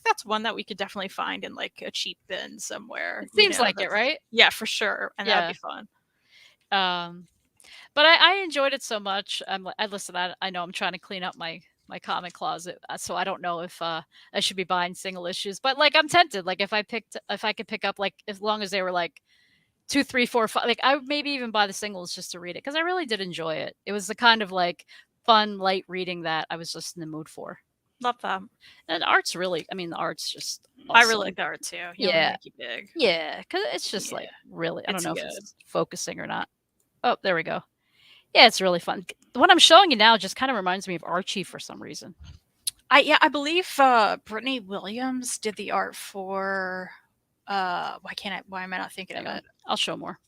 [SPEAKER 1] that's one that we could definitely find in like a cheap bin somewhere.
[SPEAKER 2] It seems like it, right?
[SPEAKER 1] Yeah, for sure, and that'd be fun.
[SPEAKER 2] But I enjoyed it so much. Listen, I know I'm trying to clean up my comic closet, so I don't know if I should be buying single issues. But like, I'm tempted. Like, if I could pick up, like, as long as they were like 2, 3, 4, 5, like, I would maybe even buy the singles just to read it, because I really did enjoy it. It was the kind of like fun, light reading that I was just in the mood for.
[SPEAKER 1] Love that.
[SPEAKER 2] And the art's really, I mean, the art's just awesome.
[SPEAKER 1] I really like the art too.
[SPEAKER 2] Yeah.
[SPEAKER 1] Make you big.
[SPEAKER 2] Yeah, because it's just like really, I don't know
[SPEAKER 1] good.
[SPEAKER 2] if it's focusing or not. Oh, there we go. Yeah, it's really fun. What I'm showing you now just kind of reminds me of Archie for some reason.
[SPEAKER 1] I believe Brittany Williams did the art for why am I not thinking of it?
[SPEAKER 2] I'll show more.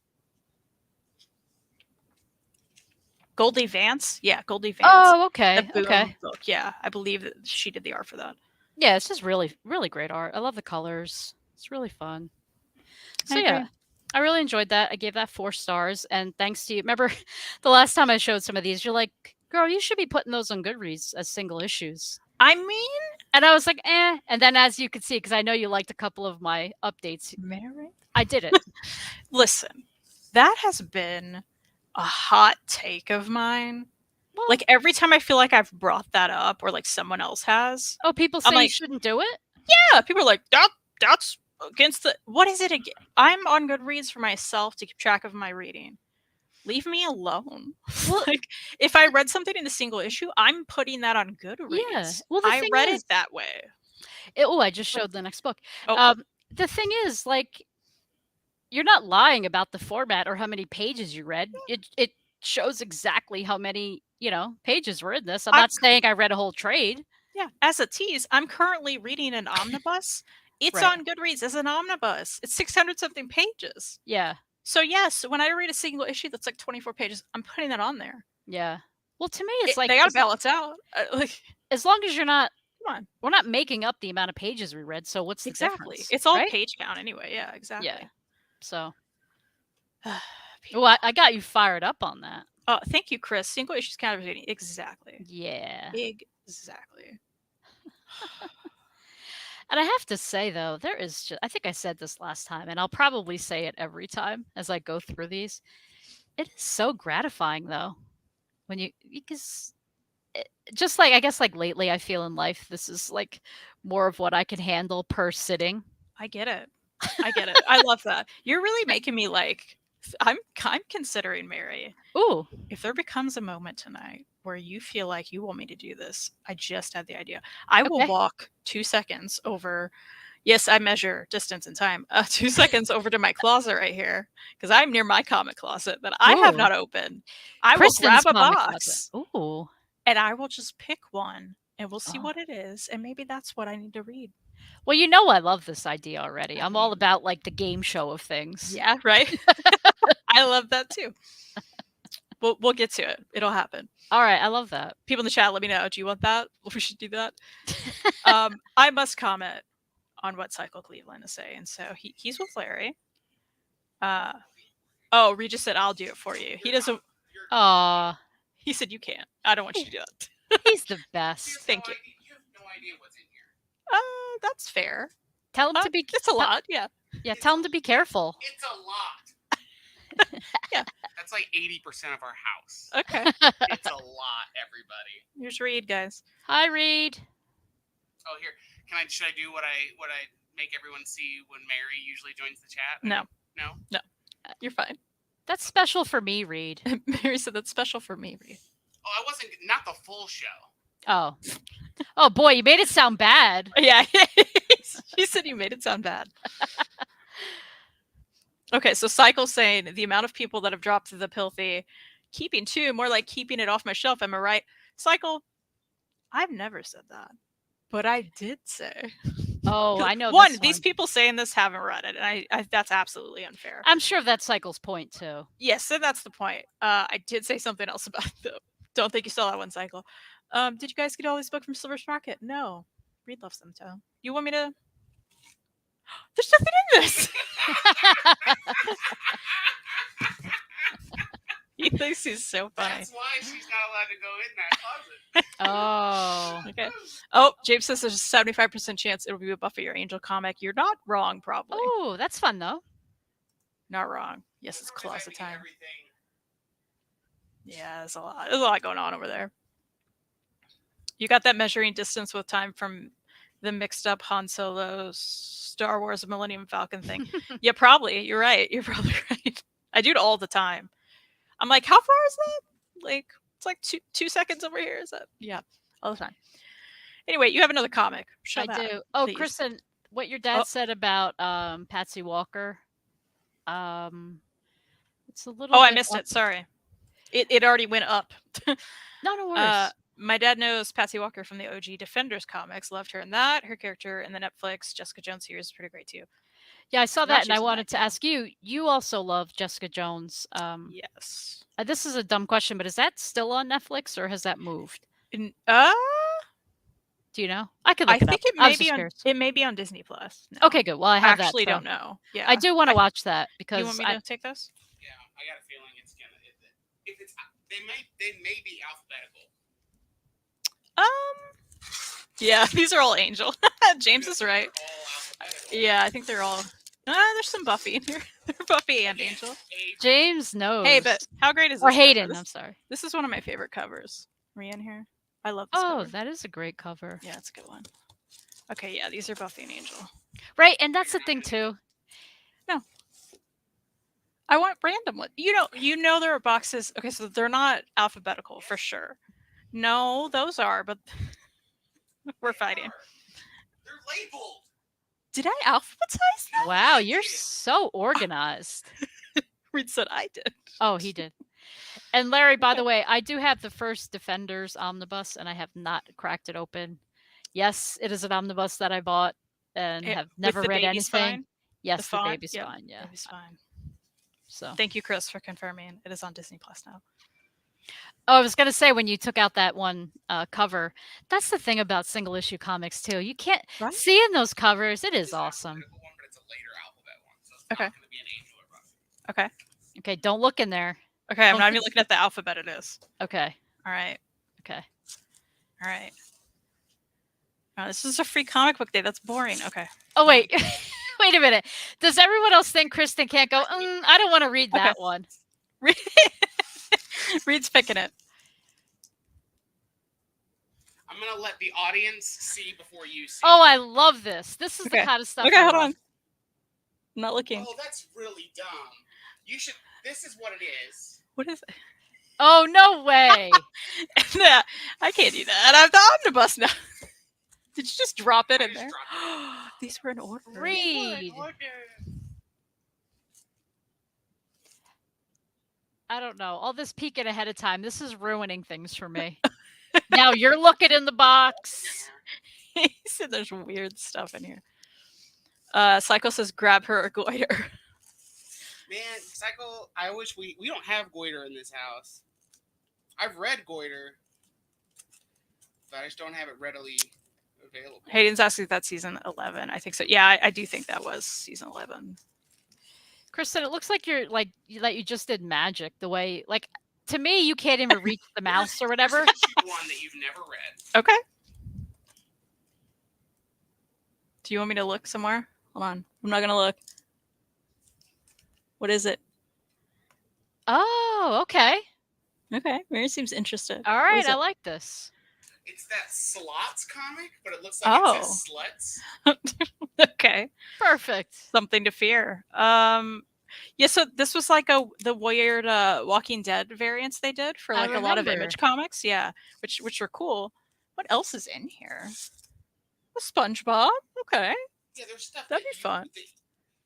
[SPEAKER 1] Goldie Vance? Yeah, Goldie Vance.
[SPEAKER 2] Oh, okay.
[SPEAKER 1] The Boom
[SPEAKER 2] Okay.
[SPEAKER 1] book. Yeah, I believe that she did the art for that.
[SPEAKER 2] Yeah, it's just really, really great art. I love the colors. It's really fun. So yeah, I really enjoyed that. I gave that 4 stars, and thanks to you. Remember the last time I showed some of these, you're like, "Girl, you should be putting those on Goodreads as single issues."
[SPEAKER 1] I mean,
[SPEAKER 2] and I was like, "Eh." And then, as you could see, because I know you liked a couple of my updates,
[SPEAKER 1] Mary?
[SPEAKER 2] I did it.
[SPEAKER 1] Listen, that has been a hot take of mine.
[SPEAKER 2] Well,
[SPEAKER 1] like, every time I feel like I've brought that up, or like someone else has.
[SPEAKER 2] Oh, people say
[SPEAKER 1] like,
[SPEAKER 2] you shouldn't do it?
[SPEAKER 1] Yeah, people are like, that's against the, what is it again? I'm on Goodreads for myself to keep track of my reading. Leave me alone.
[SPEAKER 2] Well,
[SPEAKER 1] like, if I read something in a single issue, I'm putting that on Goodreads.
[SPEAKER 2] Yeah. Well,
[SPEAKER 1] I read it that way.
[SPEAKER 2] I just showed the next book.
[SPEAKER 1] Oh.
[SPEAKER 2] The thing is, like, you're not lying about the format or how many pages you read. It shows exactly how many, pages were in this. I'm not saying I read a whole trade.
[SPEAKER 1] Yeah. As a tease, I'm currently reading an omnibus. It's on Goodreads as an omnibus. It's 600 something pages.
[SPEAKER 2] Yeah.
[SPEAKER 1] So yes, when I read a single issue that's like 24 pages, I'm putting that on there.
[SPEAKER 2] Yeah. Well, to me, it's like
[SPEAKER 1] they gotta balance out.
[SPEAKER 2] As long as you're not,
[SPEAKER 1] come on,
[SPEAKER 2] we're not making up the amount of pages we read. So what's the difference?
[SPEAKER 1] It's all page count anyway. Yeah, exactly.
[SPEAKER 2] Yeah. So, well, I got you fired up on that.
[SPEAKER 1] Thank you, Chris. Single issues captivating. Exactly.
[SPEAKER 2] Yeah.
[SPEAKER 1] Exactly.
[SPEAKER 2] And I have to say though, there is I think I said this last time, and I'll probably say it every time as I go through these. It is so gratifying though when because just like I guess like lately I feel in life this is like more of what I can handle per sitting.
[SPEAKER 1] I get it. I get it. I love that. You're really making me like I'm considering Mary.
[SPEAKER 2] Ooh,
[SPEAKER 1] If there becomes a moment tonight where you feel like you want me to do this, I just had the idea. I will
[SPEAKER 2] okay.
[SPEAKER 1] walk 2 seconds over. Yes, I measure distance and time. 2 seconds over to my closet right here because I'm near my comic closet that I have
[SPEAKER 2] Ooh.
[SPEAKER 1] not opened. I will
[SPEAKER 2] Kristen's
[SPEAKER 1] grab a
[SPEAKER 2] comic closet.
[SPEAKER 1] box
[SPEAKER 2] Ooh.
[SPEAKER 1] and I will just pick one and we'll see
[SPEAKER 2] Oh.
[SPEAKER 1] what it is and maybe that's what I need to read.
[SPEAKER 2] Well, you know I love this idea already.
[SPEAKER 1] I
[SPEAKER 2] I'm all
[SPEAKER 1] mean,
[SPEAKER 2] about like the game show of things.
[SPEAKER 1] yeah, right? I love that too. We'll get to it. It'll happen.
[SPEAKER 2] All right, I love that.
[SPEAKER 1] People in the chat, let me know. Do you want that? We should do that. I must comment on what Cycle Cleveland is saying. So he's with Larry. Oh, Regis said I'll do it for you. He doesn't.
[SPEAKER 2] Aw,
[SPEAKER 1] He said you can't. I don't want you to do that.
[SPEAKER 2] he's the best.
[SPEAKER 1] Thank you.
[SPEAKER 3] You have no idea what's in here.
[SPEAKER 1] That's fair.
[SPEAKER 2] Tell him to be.
[SPEAKER 1] It's a lot. Yeah.
[SPEAKER 2] Yeah, tell him to be careful.
[SPEAKER 3] It's a lot.
[SPEAKER 1] Yeah.
[SPEAKER 3] That's like 80% of our house.
[SPEAKER 1] Okay.
[SPEAKER 3] It's a lot, everybody.
[SPEAKER 1] Here's Reed, guys.
[SPEAKER 2] Hi, Reed.
[SPEAKER 3] Oh, here. Should I do what I make everyone see when Mary usually joins the chat?
[SPEAKER 1] No.
[SPEAKER 3] No?
[SPEAKER 1] You're fine.
[SPEAKER 2] That's special for me, Reed.
[SPEAKER 1] Mary said that's special for me, Reed.
[SPEAKER 3] Oh, I wasn't. Not the full show.
[SPEAKER 2] Oh. Oh boy, you made it sound bad.
[SPEAKER 1] Yeah. She said you made it sound bad. Okay, so Cycle's saying the amount of people that have dropped the filthy keeping too, more like keeping it off my shelf. Am I right? Cycle, I've never said that. But I did say.
[SPEAKER 2] Oh, I know.
[SPEAKER 1] One,
[SPEAKER 2] this
[SPEAKER 1] these people saying this haven't read it, and I that's absolutely unfair.
[SPEAKER 2] I'm sure that's Cycle's point too.
[SPEAKER 1] Yes, so that's the point. I did say something else about it, though. Don't think you saw that one, Cycle. Did you guys get all these books from Silver's Market? No. Reed loves them too. You want me to? There's nothing in this. He thinks he's so funny.
[SPEAKER 3] That's why she's not allowed to go in that closet.
[SPEAKER 2] Oh.
[SPEAKER 1] Okay. Oh, James says there's a 75% chance it'll be a Buffy or Angel comic. You're not wrong, probably.
[SPEAKER 2] Oh, that's fun though.
[SPEAKER 1] Not wrong. Yes, it's
[SPEAKER 3] Remember
[SPEAKER 1] closet
[SPEAKER 3] typing
[SPEAKER 1] time.
[SPEAKER 3] everything.
[SPEAKER 1] Yeah, there's a lot. There's a lot going on over there. You got that measuring distance with time from the mixed up Han Solo Star Wars Millennium Falcon thing. Yeah, probably. You're right. You're probably right. I do it all the time. I'm like, how far is that? Like, it's like two seconds over here. Is that? Yeah, all the time. Anyway, you have another comic. Show
[SPEAKER 2] I
[SPEAKER 1] that,
[SPEAKER 2] do. Oh,
[SPEAKER 1] please.
[SPEAKER 2] Kristen, what your dad
[SPEAKER 1] Oh.
[SPEAKER 2] said about Patsy Walker. It's a little.
[SPEAKER 1] Oh, I
[SPEAKER 2] bit
[SPEAKER 1] missed
[SPEAKER 2] off-
[SPEAKER 1] it. Sorry. It already went up.
[SPEAKER 2] No worries.
[SPEAKER 1] My dad knows Patsy Walker from the OG Defenders comics. Loved her in that. Her character in the Netflix Jessica Jones series is pretty great too.
[SPEAKER 2] Yeah, I saw
[SPEAKER 1] Now
[SPEAKER 2] that, and
[SPEAKER 1] she's
[SPEAKER 2] I
[SPEAKER 1] in
[SPEAKER 2] wanted
[SPEAKER 1] that.
[SPEAKER 2] to ask you. You also love Jessica Jones.
[SPEAKER 1] Yes.
[SPEAKER 2] This is a dumb question, but is that still on Netflix or has that moved?
[SPEAKER 1] In,
[SPEAKER 2] Do you know? I could look
[SPEAKER 1] I
[SPEAKER 2] it up.
[SPEAKER 1] think it
[SPEAKER 2] I
[SPEAKER 1] may
[SPEAKER 2] was
[SPEAKER 1] be
[SPEAKER 2] just
[SPEAKER 1] on.
[SPEAKER 2] curious.
[SPEAKER 1] It may be on Disney Plus. now.
[SPEAKER 2] Okay, good. Well, I
[SPEAKER 1] I
[SPEAKER 2] have
[SPEAKER 1] actually
[SPEAKER 2] that. So
[SPEAKER 1] don't know. Yeah,
[SPEAKER 2] I do want to watch that
[SPEAKER 1] You
[SPEAKER 2] because
[SPEAKER 1] want me to take this?
[SPEAKER 3] Yeah, I got a feeling it's gonna. If it's, they may be alphabetical.
[SPEAKER 1] Yeah, these are all Angel. James is right.
[SPEAKER 3] They're all alphabetical.
[SPEAKER 1] Yeah, I think they're all. There's some Buffy in here. They're Buffy and Angel.
[SPEAKER 2] James knows.
[SPEAKER 1] Hey, but how great is this?
[SPEAKER 2] or
[SPEAKER 1] cover?
[SPEAKER 2] Hayden.
[SPEAKER 1] This,
[SPEAKER 2] I'm sorry.
[SPEAKER 1] this is one of my favorite covers. Are you in here? I love this
[SPEAKER 2] Oh,
[SPEAKER 1] cover.
[SPEAKER 2] that is a great cover.
[SPEAKER 1] Yeah, it's a good one. Okay, yeah, these are Buffy and Angel.
[SPEAKER 2] Right, and that's the thing too.
[SPEAKER 1] I want random ones. You know there are boxes. Okay, so they're not alphabetical for sure. No, those are, but we're fighting.
[SPEAKER 3] They're labeled.
[SPEAKER 1] Did I alphabetize them?
[SPEAKER 2] Wow, you're so organized.
[SPEAKER 1] Reed said I did.
[SPEAKER 2] Oh, he did. And Larry, by the way, I do have the first Defenders omnibus, and I have not cracked it open. Yes, it is an omnibus that I bought and have never
[SPEAKER 1] With the
[SPEAKER 2] read
[SPEAKER 1] baby
[SPEAKER 2] anything.
[SPEAKER 1] spine?
[SPEAKER 2] Yes, the
[SPEAKER 1] font?
[SPEAKER 2] baby
[SPEAKER 1] Yep,
[SPEAKER 2] spine. Yeah.
[SPEAKER 1] Baby spine.
[SPEAKER 2] So.
[SPEAKER 1] Thank you, Chris, for confirming. It is on Disney Plus now.
[SPEAKER 2] Oh, I was gonna say when you took out that one cover, that's the thing about single issue comics too. You can't
[SPEAKER 1] Right?
[SPEAKER 2] see in those covers. It is
[SPEAKER 3] It's an
[SPEAKER 2] awesome.
[SPEAKER 3] alphabetical one, but it's a later alphabet one, so it's
[SPEAKER 1] Okay.
[SPEAKER 3] not going to be an Angel or Buffy.
[SPEAKER 1] Okay.
[SPEAKER 2] Okay, don't look in there.
[SPEAKER 1] Okay, I'm
[SPEAKER 2] Don't
[SPEAKER 1] not
[SPEAKER 2] think-
[SPEAKER 1] even looking at the alphabet. It is.
[SPEAKER 2] Okay.
[SPEAKER 1] All right.
[SPEAKER 2] Okay.
[SPEAKER 1] All right. Oh, this is a free comic book day. That's boring. Okay.
[SPEAKER 2] Oh wait. Wait a minute. Does everyone else think Kristen can't go? I don't want to read that one.
[SPEAKER 1] Reed's picking it.
[SPEAKER 3] I'm gonna let the audience see before you see.
[SPEAKER 2] Oh, I love this. This is the
[SPEAKER 1] Okay.
[SPEAKER 2] kind of stuff.
[SPEAKER 1] Okay,
[SPEAKER 2] I
[SPEAKER 1] hold
[SPEAKER 2] love.
[SPEAKER 1] on. I'm not looking.
[SPEAKER 3] Oh, that's really dumb. You should. This is what it is.
[SPEAKER 1] What is it?
[SPEAKER 2] Oh no way!
[SPEAKER 1] Nah, I can't do that. I have the omnibus now. Did you just drop it
[SPEAKER 3] I
[SPEAKER 1] in
[SPEAKER 3] just
[SPEAKER 1] there?
[SPEAKER 3] dropped
[SPEAKER 1] These were in order.
[SPEAKER 2] Read. I don't know. All this peeking ahead of time. This is ruining things for me. Now you're looking in the box.
[SPEAKER 1] He said there's weird stuff in here. Cycle says grab her a goiter.
[SPEAKER 3] Man, Cycle, I wish we don't have goiter in this house. I've read goiter, but I just don't have it readily available.
[SPEAKER 1] Hayden's asking if that's season 11. I think so. Yeah, I do think that was season 11.
[SPEAKER 2] Kristen, it looks like you're like that you just did magic. The way, like, to me, you can't even reach the mouse or whatever.
[SPEAKER 3] Here's issue 1 that you've never read.
[SPEAKER 1] Okay. Do you want me to look somewhere? Hold on. I'm not going to look. What is it?
[SPEAKER 2] Oh, okay.
[SPEAKER 1] Okay. Mary seems interested.
[SPEAKER 2] All
[SPEAKER 1] What
[SPEAKER 2] right,
[SPEAKER 1] is
[SPEAKER 2] I
[SPEAKER 1] it?
[SPEAKER 2] like this.
[SPEAKER 3] It's that slots comic, but it looks like it says sluts.
[SPEAKER 1] Okay.
[SPEAKER 2] Perfect.
[SPEAKER 1] Something to fear. Yeah, so this was like the weird Walking Dead variants they did for
[SPEAKER 2] I
[SPEAKER 1] like a lot of
[SPEAKER 2] remember.
[SPEAKER 1] Image comics. Yeah, which were cool. What else is in here? A SpongeBob. Okay.
[SPEAKER 3] Yeah, there's stuff.
[SPEAKER 1] That'd
[SPEAKER 3] that
[SPEAKER 1] be fun.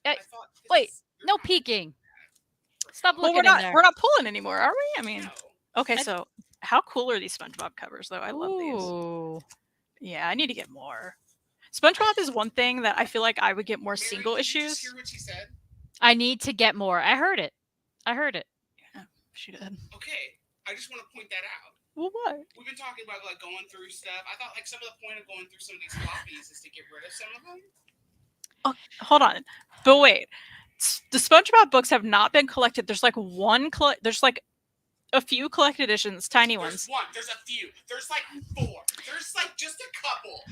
[SPEAKER 3] I
[SPEAKER 2] Eh,
[SPEAKER 3] thought this
[SPEAKER 2] wait,
[SPEAKER 3] is- you're
[SPEAKER 2] No
[SPEAKER 3] not-
[SPEAKER 2] peeking. Stop
[SPEAKER 1] Well,
[SPEAKER 2] looking in there.
[SPEAKER 1] we're not pulling anymore, are we? I mean,
[SPEAKER 3] No.
[SPEAKER 1] okay.
[SPEAKER 2] I-
[SPEAKER 1] So how cool are these SpongeBob covers, though? I love these.
[SPEAKER 2] Ooh.
[SPEAKER 1] Yeah, I need to get more. SpongeBob is one thing that I feel like I would get more
[SPEAKER 3] Mary,
[SPEAKER 1] single
[SPEAKER 3] did you
[SPEAKER 1] issues.
[SPEAKER 3] just hear what she said?
[SPEAKER 2] I need to get more. I heard it.
[SPEAKER 1] She did.
[SPEAKER 3] Okay, I just want to point that out.
[SPEAKER 1] Well, what?
[SPEAKER 3] We've been talking about like going through stuff. I thought like some of the point of going through some of these floppies is to get rid of some of them.
[SPEAKER 1] Hold on, but wait. The SpongeBob books have not been collected. There's like there's like a few collected editions, tiny
[SPEAKER 3] There's
[SPEAKER 1] ones.
[SPEAKER 3] one. There's a few. There's like 4. There's like just a couple.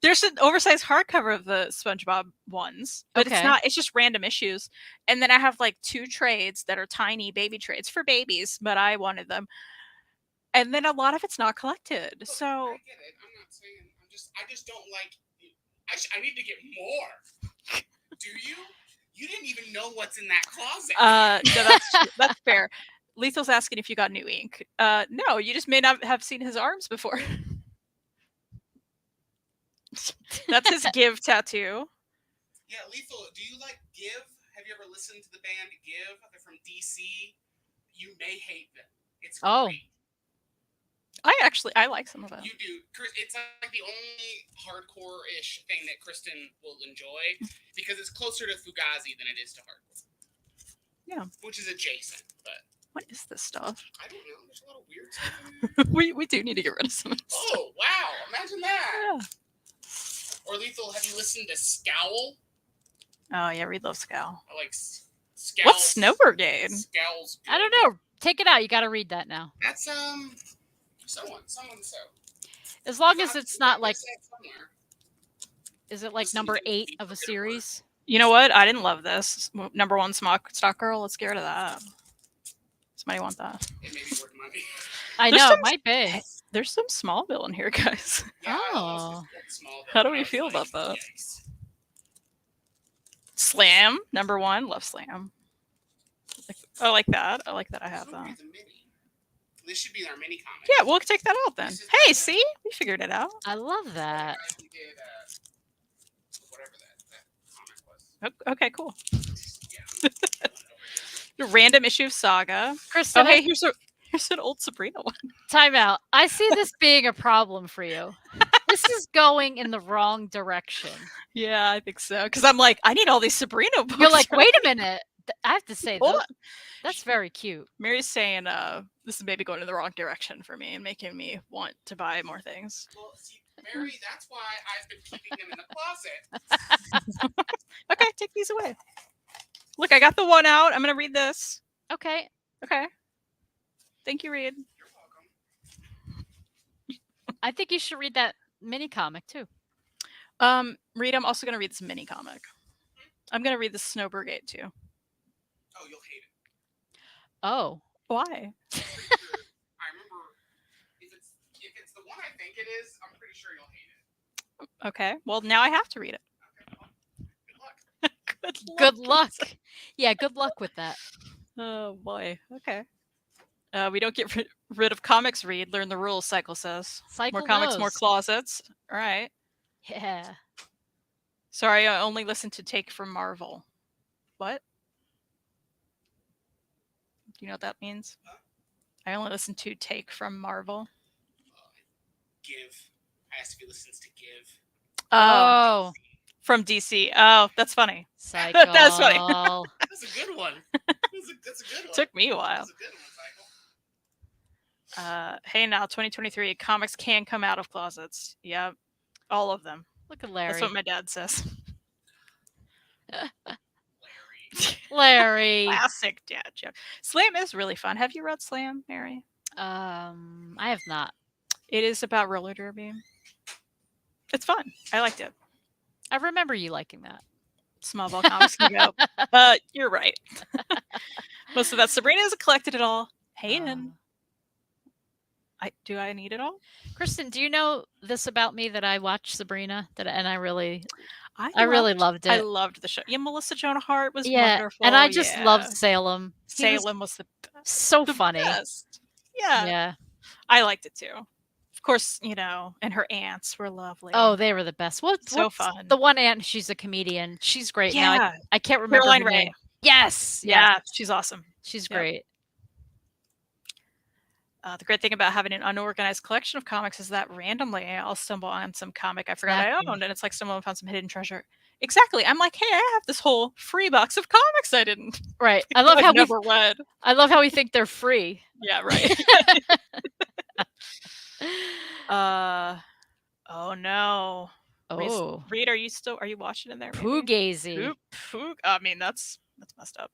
[SPEAKER 1] There's an oversized hardcover of the SpongeBob ones, but
[SPEAKER 2] Okay.
[SPEAKER 1] it's not. It's just random issues. And then I have like 2 trades that are tiny baby trades for babies, but I wanted them. And then a lot of it's not collected.
[SPEAKER 3] Look,
[SPEAKER 1] So
[SPEAKER 3] I get it. I'm not saying. I just don't like. I need to get more. Do you? You didn't even know what's in that closet.
[SPEAKER 1] no, that's fair. Lethal's asking if you got new ink. No, you just may not have seen his arms before. That's his give tattoo.
[SPEAKER 3] Yeah, Lethal. Do you like Give? Have you ever listened to the band Give? They're from DC. You may hate them. It's
[SPEAKER 2] Oh.
[SPEAKER 3] great.
[SPEAKER 1] I like some of them.
[SPEAKER 3] You do. It's like the only hardcore-ish thing that Kristen will enjoy because it's closer to Fugazi than it is to hardcore.
[SPEAKER 1] Yeah.
[SPEAKER 3] Which is adjacent, but
[SPEAKER 1] What is this stuff?
[SPEAKER 3] I don't know. There's a lot of weird stuff in there.
[SPEAKER 1] we do need to get rid of some of this stuff.
[SPEAKER 3] Oh, wow. Imagine that.
[SPEAKER 1] Yeah.
[SPEAKER 3] Or Lethal, have you listened to Scowl?
[SPEAKER 1] Oh yeah, Reed loves Scowl.
[SPEAKER 3] I like Scowl.
[SPEAKER 1] What's Snow Brigade?
[SPEAKER 3] Scowl's good.
[SPEAKER 2] I don't know. Take it out. You got to read that now.
[SPEAKER 3] That's someone so.
[SPEAKER 2] As long as it's not like,
[SPEAKER 3] Somewhere.
[SPEAKER 2] is it like number 8 of a series?
[SPEAKER 1] You know what? I didn't love this. Number 1 stock girl. Let's get rid of that. Somebody want that?
[SPEAKER 3] It may be worth money.
[SPEAKER 2] I
[SPEAKER 1] There's
[SPEAKER 2] know,
[SPEAKER 1] some-
[SPEAKER 2] it might be.
[SPEAKER 1] There's some Smallville in here, guys.
[SPEAKER 3] Yeah, I almost
[SPEAKER 2] Oh.
[SPEAKER 3] just pulled Smallville,
[SPEAKER 1] How do
[SPEAKER 3] and
[SPEAKER 1] we
[SPEAKER 3] I was
[SPEAKER 1] feel
[SPEAKER 3] like,
[SPEAKER 1] about that?
[SPEAKER 3] yikes.
[SPEAKER 1] Slam, number 1. Love Slam. I like that. I like that I have
[SPEAKER 3] So
[SPEAKER 1] that.
[SPEAKER 3] read the mini. This should be our mini comic.
[SPEAKER 1] Yeah, we'll take that out then.
[SPEAKER 3] This is-
[SPEAKER 1] Hey, see? We figured it out.
[SPEAKER 2] I love that.
[SPEAKER 3] We did, whatever that comic was.
[SPEAKER 1] Okay, cool.
[SPEAKER 3] Yeah.
[SPEAKER 1] The random issue of Saga.
[SPEAKER 2] Kristen,
[SPEAKER 1] Oh, hey, here's an old Sabrina one.
[SPEAKER 2] time out. I see this being a problem for you. This is going in the wrong direction.
[SPEAKER 1] Yeah, I think so. Because I'm like, I need all these Sabrina books.
[SPEAKER 2] You're like, wait a minute. I have to say,
[SPEAKER 1] Hold
[SPEAKER 2] those-
[SPEAKER 1] on.
[SPEAKER 2] that's very cute.
[SPEAKER 1] Mary's saying this is maybe going in the wrong direction for me and making me want to buy more things.
[SPEAKER 3] Well, see, Mary, that's why I've been keeping them in the closet.
[SPEAKER 1] Okay, take these away. Look, I got the one out. I'm gonna read this.
[SPEAKER 2] Okay.
[SPEAKER 1] Okay. Thank you, Reed.
[SPEAKER 3] You're welcome.
[SPEAKER 2] I think you should read that mini comic too.
[SPEAKER 1] Reed, I'm also gonna read this mini comic. I'm gonna read the Snow Brigade too.
[SPEAKER 3] Oh, you'll hate it.
[SPEAKER 2] Oh.
[SPEAKER 1] Why?
[SPEAKER 3] I remember if it's the one I think it is, I'm pretty sure you'll hate it.
[SPEAKER 1] Okay. Well, now I have to read it.
[SPEAKER 3] Okay, well, good luck.
[SPEAKER 2] Good luck. Yeah, good luck with that.
[SPEAKER 1] Oh boy. Okay. We don't get rid of comics. Read. Learn the rules. Cycle says.
[SPEAKER 2] Cycle
[SPEAKER 1] More comics, more
[SPEAKER 2] knows.
[SPEAKER 1] closets. All right.
[SPEAKER 2] Yeah.
[SPEAKER 1] Sorry, I only listen to Take from Marvel. What? Do you know what that means?
[SPEAKER 3] Huh?
[SPEAKER 1] I only listen to Take from Marvel.
[SPEAKER 3] Give. I asked if he listens to Give.
[SPEAKER 2] Oh.
[SPEAKER 1] From DC. Oh, that's funny.
[SPEAKER 2] Cycle.
[SPEAKER 1] That's funny.
[SPEAKER 3] That's a good one. That's a good one.
[SPEAKER 1] Took me a while.
[SPEAKER 3] That's a good one, Cycle.
[SPEAKER 1] Hey, now 2023, comics can come out of closets. Yep, all of them.
[SPEAKER 2] Look at Larry.
[SPEAKER 1] That's what my dad says.
[SPEAKER 2] Larry.
[SPEAKER 1] Classic dad joke. Slam is really fun. Have you read Slam, Mary?
[SPEAKER 2] I have not.
[SPEAKER 1] It is about roller derby. It's fun. I liked it.
[SPEAKER 2] I remember you liking that.
[SPEAKER 1] Small ball comics can go. You're right. Most of that. Sabrina hasn't collected it all. Hayden. Do I need it all?
[SPEAKER 2] Kristen, do you know this about me that I watched Sabrina and I really loved it.
[SPEAKER 1] I loved the show. Yeah, Melissa Joan Hart was
[SPEAKER 2] yeah,
[SPEAKER 1] wonderful.
[SPEAKER 2] and I just loved Salem.
[SPEAKER 1] Salem was the best.
[SPEAKER 2] So
[SPEAKER 1] The
[SPEAKER 2] funny.
[SPEAKER 1] best. Yeah.
[SPEAKER 2] Yeah.
[SPEAKER 1] I liked it too. Of course, and her aunts were lovely.
[SPEAKER 2] Oh, they were the best. What's
[SPEAKER 1] fun.
[SPEAKER 2] The one aunt, she's a comedian. She's great.
[SPEAKER 1] Yeah.
[SPEAKER 2] Now I can't remember
[SPEAKER 1] Caroline
[SPEAKER 2] her
[SPEAKER 1] Ray.
[SPEAKER 2] name. Yes.
[SPEAKER 1] Yeah, she's awesome.
[SPEAKER 2] She's
[SPEAKER 1] Yep.
[SPEAKER 2] great.
[SPEAKER 1] The great thing about having an unorganized collection of comics is that randomly I'll stumble on some comic I forgot I owned, and it's like someone found some hidden treasure. Exactly. I'm like, hey, I have this whole free box of comics I didn't.
[SPEAKER 2] Right. I love how
[SPEAKER 1] never read.
[SPEAKER 2] I love how we think they're free.
[SPEAKER 1] Yeah. Right. Oh no.
[SPEAKER 2] Oh.
[SPEAKER 1] Reed, are you watching in there?
[SPEAKER 2] Poogazy.
[SPEAKER 1] I mean, that's messed up.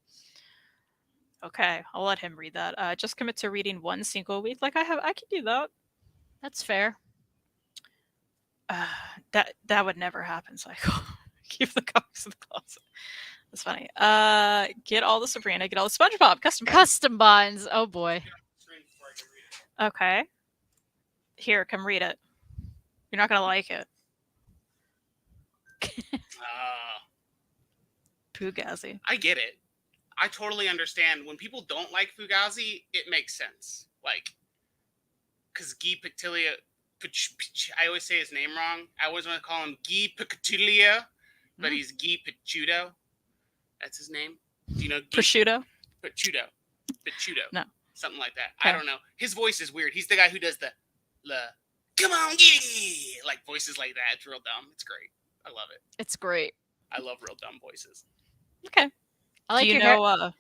[SPEAKER 1] Okay, I'll let him read that. Just commit to reading one single a week. Like I can do that.
[SPEAKER 2] That's fair.
[SPEAKER 1] That would never happen, Cycle. Keep the comics in the closet. That's funny. Get all the Sabrina, get all the SpongeBob
[SPEAKER 2] custom binds. Oh boy.
[SPEAKER 1] Okay. Here, come read it. You're not gonna like it. Fugazi.
[SPEAKER 3] I get it. I totally understand. When people don't like Fugazi, it makes sense. Like, because Guy Pictilia, I always say his name wrong. I always want to call him Guy Pictilia, but he's Guy Picciuto. That's his name. Do you know?
[SPEAKER 1] Prosciutto?
[SPEAKER 3] Picciuto.
[SPEAKER 1] No.
[SPEAKER 3] Something like that.
[SPEAKER 1] Okay.
[SPEAKER 3] I don't know. His voice is weird. He's the guy who does the come on, giddy, like voices like that. It's real dumb. It's great. I love it.
[SPEAKER 2] It's great.
[SPEAKER 3] I love real dumb voices.
[SPEAKER 1] Okay.
[SPEAKER 2] I like
[SPEAKER 1] Do you
[SPEAKER 2] your
[SPEAKER 1] know?
[SPEAKER 2] hair.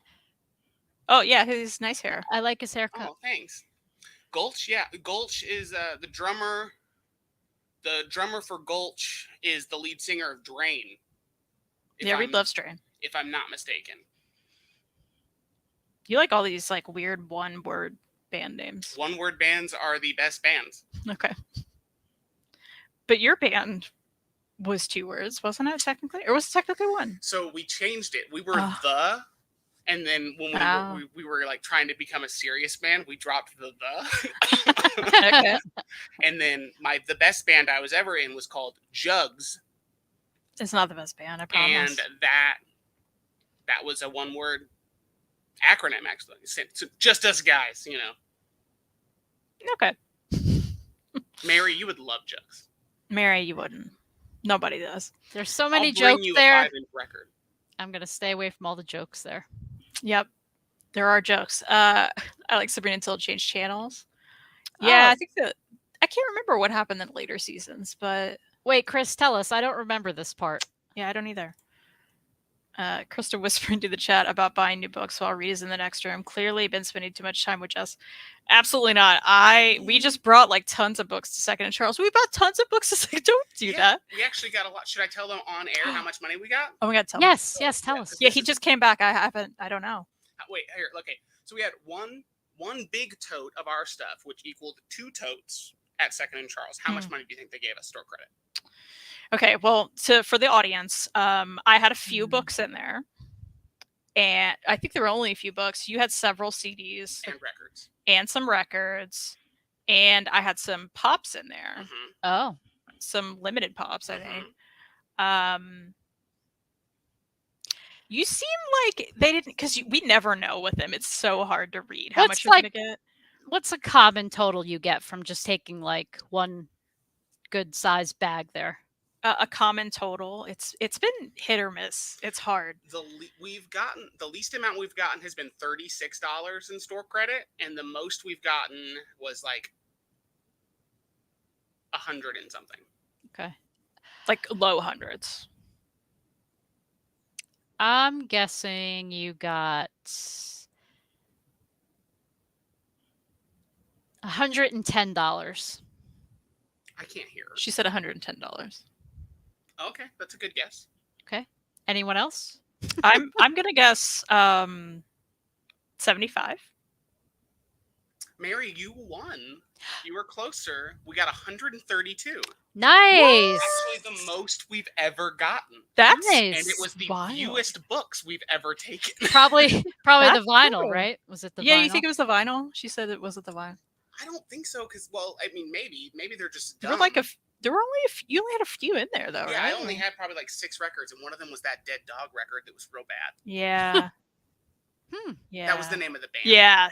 [SPEAKER 1] Oh yeah, his nice hair.
[SPEAKER 2] I like his haircut.
[SPEAKER 3] Oh, thanks. Gulch, yeah. Gulch is the drummer. The drummer for Gulch is the lead singer of Drain.
[SPEAKER 1] Reed loves Drain.
[SPEAKER 3] If I'm not mistaken.
[SPEAKER 1] You like all these like weird one-word band names.
[SPEAKER 3] One-word bands are the best bands.
[SPEAKER 1] Okay. But your band was 2 words, wasn't it, technically? Or was it technically one?
[SPEAKER 3] So we changed it. We were the, and then when we were like trying to become a serious band, we dropped the.
[SPEAKER 1] Okay.
[SPEAKER 3] And then the best band I was ever in was called Jugs.
[SPEAKER 1] It's not the best band, I promise.
[SPEAKER 3] And that was a one-word acronym, actually. So just us guys,
[SPEAKER 1] Okay.
[SPEAKER 3] Mary, you would love Jugs.
[SPEAKER 1] Mary, you wouldn't. Nobody does.
[SPEAKER 2] There's so many
[SPEAKER 3] I'll bring
[SPEAKER 2] jokes
[SPEAKER 3] you
[SPEAKER 2] there.
[SPEAKER 3] A 5-inch record.
[SPEAKER 2] I'm gonna stay away from all the jokes there.
[SPEAKER 1] Yep. There are jokes. I like Sabrina until it changed channels. Yeah, I think I can't remember what happened in later seasons, but
[SPEAKER 2] wait, Chris, tell us. I don't remember this part.
[SPEAKER 1] Yeah, I don't either. Krista whispered into the chat about buying new books while Reed is in the next room. Clearly been spending too much time with Jess. Absolutely not. We just brought like tons of books to Second and Charles. We bought tons of books to Second. Don't do that.
[SPEAKER 3] We actually got a lot. Should I tell them on air how much money we got?
[SPEAKER 1] Oh my God, tell
[SPEAKER 2] Yes, tell us.
[SPEAKER 1] Yeah, he just came back. I don't know.
[SPEAKER 3] Wait, here, okay. So we had one big tote of our stuff, which equaled 2 totes at Second and Charles. How much money do you think they gave us store credit?
[SPEAKER 1] Okay, well, for the audience, I had a few books in there, and I think there were only a few books. You had several CDs
[SPEAKER 3] And records.
[SPEAKER 1] and some records, and I had some pops in there.
[SPEAKER 3] Mm-hmm.
[SPEAKER 2] Oh,
[SPEAKER 1] Some limited pops, I think.
[SPEAKER 3] Mm-hmm.
[SPEAKER 1] You seem like they didn't, because we never know with them. It's so hard to read how
[SPEAKER 2] What's
[SPEAKER 1] much you're gonna get.
[SPEAKER 2] what's a common total you get from just taking like one good sized bag there?
[SPEAKER 1] A common total. It's been hit or miss. It's hard.
[SPEAKER 3] The least amount we've gotten has been $36 in store credit, and the most we've gotten was like 100 and something.
[SPEAKER 2] Okay.
[SPEAKER 1] Like low hundreds.
[SPEAKER 2] I'm guessing you got $110.
[SPEAKER 3] I can't hear her.
[SPEAKER 1] She said $110.
[SPEAKER 3] Okay, that's a good guess.
[SPEAKER 2] Okay. Anyone else?
[SPEAKER 1] I'm gonna guess 75.
[SPEAKER 3] Mary, you won. You were closer. We got 132.
[SPEAKER 2] Nice.
[SPEAKER 3] Actually, the most we've ever gotten.
[SPEAKER 1] That's
[SPEAKER 2] Nice.
[SPEAKER 3] And it was the
[SPEAKER 1] wild.
[SPEAKER 3] fewest books we've ever taken.
[SPEAKER 2] Probably the
[SPEAKER 1] That's
[SPEAKER 2] vinyl,
[SPEAKER 1] cool.
[SPEAKER 2] right? Was it the
[SPEAKER 1] Yeah,
[SPEAKER 2] vinyl?
[SPEAKER 1] you think it was the vinyl? She said it wasn't the vinyl.
[SPEAKER 3] I don't think so, because, well, I mean, maybe they're just
[SPEAKER 1] There
[SPEAKER 3] dumb.
[SPEAKER 1] were there were only a few. You only had a few in there, though,
[SPEAKER 3] Yeah,
[SPEAKER 1] right?
[SPEAKER 3] I only had probably like 6 records, and one of them was that Dead Dog record that was real bad.
[SPEAKER 1] Yeah. Yeah.
[SPEAKER 3] That was the name of the band.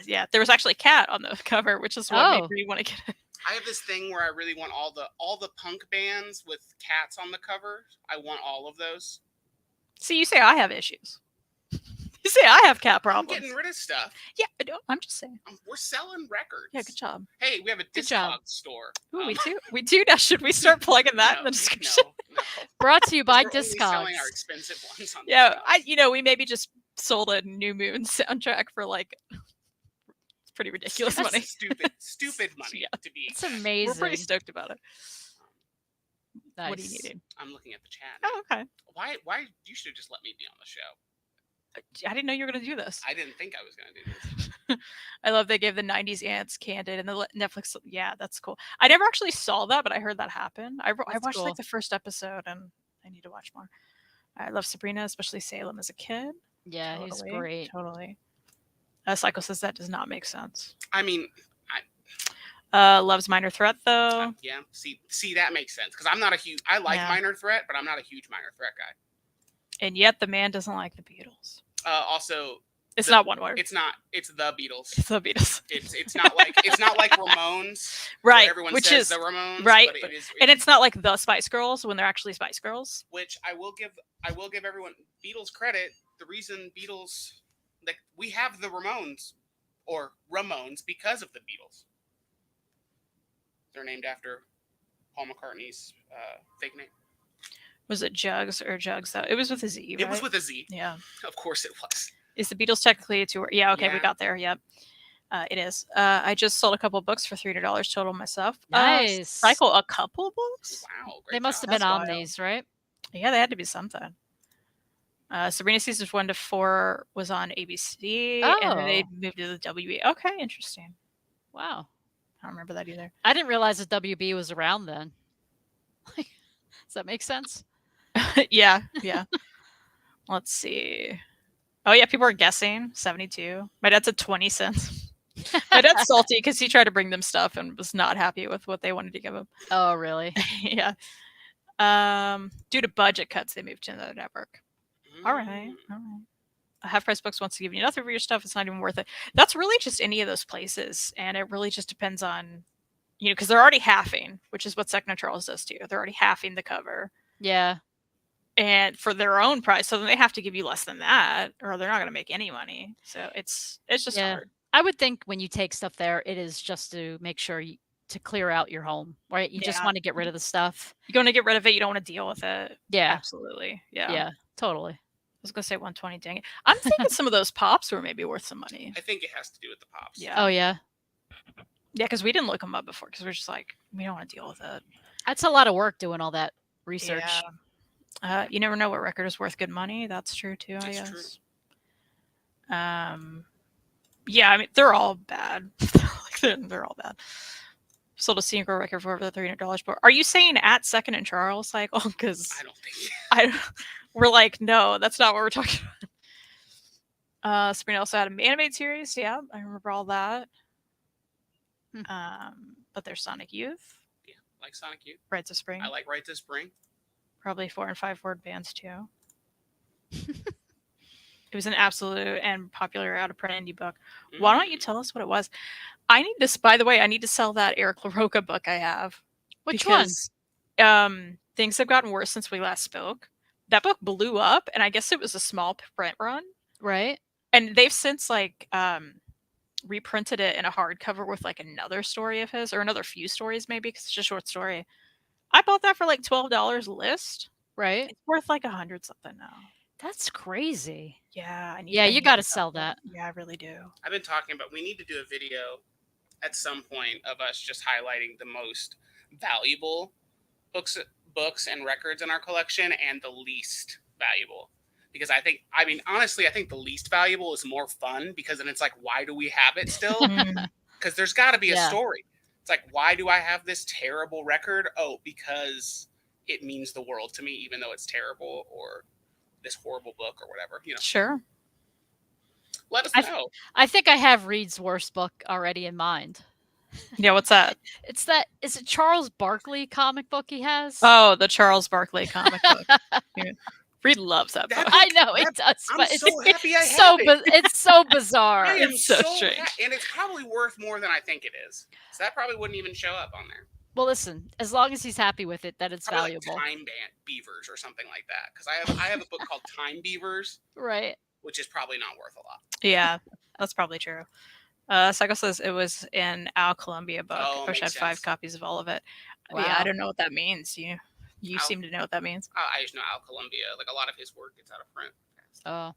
[SPEAKER 1] Yeah. There was actually a cat on the cover, which is what made me want to get it.
[SPEAKER 3] I have this thing where I really want all the punk bands with cats on the cover. I want all of those.
[SPEAKER 1] See, you say I have issues. You say I have cat
[SPEAKER 3] I'm
[SPEAKER 1] problems.
[SPEAKER 3] getting rid of stuff.
[SPEAKER 1] Yeah, I know. I'm just saying.
[SPEAKER 3] We're selling records.
[SPEAKER 1] Yeah, good job.
[SPEAKER 3] Hey, we have a
[SPEAKER 2] Good job.
[SPEAKER 3] Discog store.
[SPEAKER 1] Ooh, we do now. Should we start plugging that in the description?
[SPEAKER 3] No.
[SPEAKER 2] Brought to you by
[SPEAKER 3] We're only selling
[SPEAKER 2] Discogs.
[SPEAKER 3] our expensive ones on
[SPEAKER 1] Yeah,
[SPEAKER 3] Discogs.
[SPEAKER 1] we maybe just sold a New Moon soundtrack for like it's pretty ridiculous
[SPEAKER 3] That's
[SPEAKER 1] money.
[SPEAKER 3] Stupid money to be.
[SPEAKER 2] It's
[SPEAKER 3] exact.
[SPEAKER 2] amazing.
[SPEAKER 1] We're pretty stoked about it.
[SPEAKER 2] Nice.
[SPEAKER 1] What are you needing?
[SPEAKER 3] I'm looking at the chat.
[SPEAKER 1] Oh, okay.
[SPEAKER 3] Why you should have just let me be on the show.
[SPEAKER 1] I didn't know you were going to do this.
[SPEAKER 3] I didn't think I was going to do this.
[SPEAKER 1] I love they gave the 90s ants Candid and the Netflix. Yeah, that's cool. I never actually saw that, but I heard that happen. I watched
[SPEAKER 2] cool.
[SPEAKER 1] like the first episode and I need to watch more. I love Sabrina, especially Salem as a kid.
[SPEAKER 2] Yeah, he's great.
[SPEAKER 1] Totally. Psycho says that does not make sense.
[SPEAKER 3] I mean,
[SPEAKER 1] Loves Minor Threat though.
[SPEAKER 3] Yeah, see that makes sense because I'm not a huge. I like
[SPEAKER 1] Yeah.
[SPEAKER 3] Minor Threat, but I'm not a huge Minor Threat guy.
[SPEAKER 1] And yet the man doesn't like the Beatles.
[SPEAKER 3] Also,
[SPEAKER 1] It's not one word.
[SPEAKER 3] it's not. It's the Beatles.
[SPEAKER 1] It's the Beatles.
[SPEAKER 3] It's not like Ramones,
[SPEAKER 1] Right,
[SPEAKER 3] where everyone
[SPEAKER 1] which
[SPEAKER 3] says
[SPEAKER 1] is
[SPEAKER 3] the Ramones,
[SPEAKER 1] right,
[SPEAKER 3] But
[SPEAKER 1] and it's not like the Spice Girls when they're actually Spice Girls.
[SPEAKER 3] Which I will give everyone Beatles credit. The reason Beatles, like we have the Ramones or Ramones because of the Beatles. They're named after Paul McCartney's fake name.
[SPEAKER 1] Was it Jugs or Jugs though? It was with a Z, right?
[SPEAKER 3] It was with a Z.
[SPEAKER 1] Yeah.
[SPEAKER 3] Of course it was.
[SPEAKER 1] Is the Beatles technically a tour? Yeah, okay, we
[SPEAKER 3] Yeah.
[SPEAKER 1] got there. Yep. It is. I just sold a couple books for $300 total myself.
[SPEAKER 2] Nice.
[SPEAKER 1] Cycle a couple books?
[SPEAKER 3] Wow.
[SPEAKER 2] They must have
[SPEAKER 1] That's
[SPEAKER 2] been on
[SPEAKER 1] wild.
[SPEAKER 2] these, right?
[SPEAKER 1] Yeah, they had to be something. Sabrina Seasons 1 to 4 was on ABC, and then they moved to the WB. Okay, interesting.
[SPEAKER 2] Wow.
[SPEAKER 1] I don't remember that either.
[SPEAKER 2] I didn't realize that WB was around then. Does that make sense?
[SPEAKER 1] yeah. Let's see. Oh yeah, people are guessing 72. My dad said 20 cents. My dad's salty because he tried to bring them stuff and was not happy with what they wanted to give him.
[SPEAKER 2] Oh, really?
[SPEAKER 1] Yeah. Due to budget cuts, they moved to another network. All right. Half Price Books wants to give you nothing for your stuff. It's not even worth it. That's really just any of those places, and it really just depends on, because they're already halving, which is what Second and Charles does too. They're already halving the cover.
[SPEAKER 2] Yeah.
[SPEAKER 1] And for their own price, so then they have to give you less than that, or they're not going to make any money. So it's just hard.
[SPEAKER 2] I would think when you take stuff there, it is just to make sure to clear out your home, right? You just want to get rid of the stuff.
[SPEAKER 1] You want to get rid of it. You don't want to deal with it.
[SPEAKER 2] Yeah.
[SPEAKER 1] Absolutely. Yeah.
[SPEAKER 2] Yeah. Totally.
[SPEAKER 1] I was going to say 120. Dang it. I'm thinking some of those pops were maybe worth some money.
[SPEAKER 3] I think it has to do with the pops.
[SPEAKER 1] Yeah.
[SPEAKER 2] Oh, yeah.
[SPEAKER 1] Yeah, because we didn't look them up before because we're just like, we don't want to deal with it.
[SPEAKER 2] That's a lot of work doing all that research.
[SPEAKER 1] Yeah. You never know what record is worth good money. That's true too, I
[SPEAKER 3] That's
[SPEAKER 1] guess.
[SPEAKER 3] true.
[SPEAKER 1] Yeah, I mean they're all bad. Like they're all bad. Sold a single record for over the $300 book. Are you saying at Second and Charles cycle? Because
[SPEAKER 3] I don't think.
[SPEAKER 1] we're like, no, that's not what we're talking about. Sabrina also had an animated series. Yeah, I remember all that. But there's Sonic Youth.
[SPEAKER 3] Yeah, like Sonic Youth.
[SPEAKER 1] Rites of Spring.
[SPEAKER 3] I like Rites of Spring.
[SPEAKER 1] Probably 4 and 5 word bands too. It was an absolute and popular out of print indie book. Why don't you tell us what it was? I need to. By the way, I need to sell that Eric LaRocca book I have.
[SPEAKER 2] Which
[SPEAKER 1] because, things have gotten worse since we last spoke. That book blew up, and I guess it was a small print run,
[SPEAKER 2] right?
[SPEAKER 1] And they've since reprinted it in a hardcover with like another story of his, or another few stories maybe, because it's a short story. I bought that for like $12 list.
[SPEAKER 2] Right.
[SPEAKER 1] It's worth like $100 something now.
[SPEAKER 2] That's crazy.
[SPEAKER 1] Yeah,
[SPEAKER 2] you got to sell that.
[SPEAKER 1] Yeah, I really do.
[SPEAKER 3] I've been talking about we need to do a video at some point of us just highlighting the most valuable books and records in our collection and the least valuable. Because honestly, I think the least valuable is more fun, because then it's like, why do we have it still? Because there's got to be a story. It's like, why do I have this terrible record? Oh, because it means the world to me, even though it's terrible, or this horrible book or whatever,
[SPEAKER 1] Sure.
[SPEAKER 3] Let us know.
[SPEAKER 2] I think I have Reed's worst book already in mind.
[SPEAKER 1] Yeah, what's that?
[SPEAKER 2] Is it Charles Barkley comic book he has?
[SPEAKER 1] Oh, the Charles Barkley comic book. Yeah. Reed loves that book.
[SPEAKER 2] I know he does, but
[SPEAKER 3] I'm so happy I
[SPEAKER 2] so
[SPEAKER 3] have it.
[SPEAKER 2] It's so bizarre.
[SPEAKER 3] I am
[SPEAKER 1] It's so
[SPEAKER 3] so
[SPEAKER 1] strange.
[SPEAKER 3] and it's probably worth more than I think it is. So that probably wouldn't even show up on there.
[SPEAKER 2] Well, listen, as long as he's happy with it, that it's
[SPEAKER 3] Probably
[SPEAKER 2] valuable.
[SPEAKER 3] like Time Beavers or something like that, because I have a book called Time Beavers,
[SPEAKER 2] right?
[SPEAKER 3] Which is probably not worth a lot.
[SPEAKER 1] Yeah, that's probably true. Psycho says it was an Al Columbia book.
[SPEAKER 3] Oh,
[SPEAKER 1] I wish I had
[SPEAKER 3] makes
[SPEAKER 1] 5
[SPEAKER 3] sense.
[SPEAKER 1] copies of all of it.
[SPEAKER 2] Wow.
[SPEAKER 1] Yeah, I don't know what that means. You seem to know what that means.
[SPEAKER 3] I just know Al Columbia. Like, a lot of his work gets out of print.
[SPEAKER 2] Oh.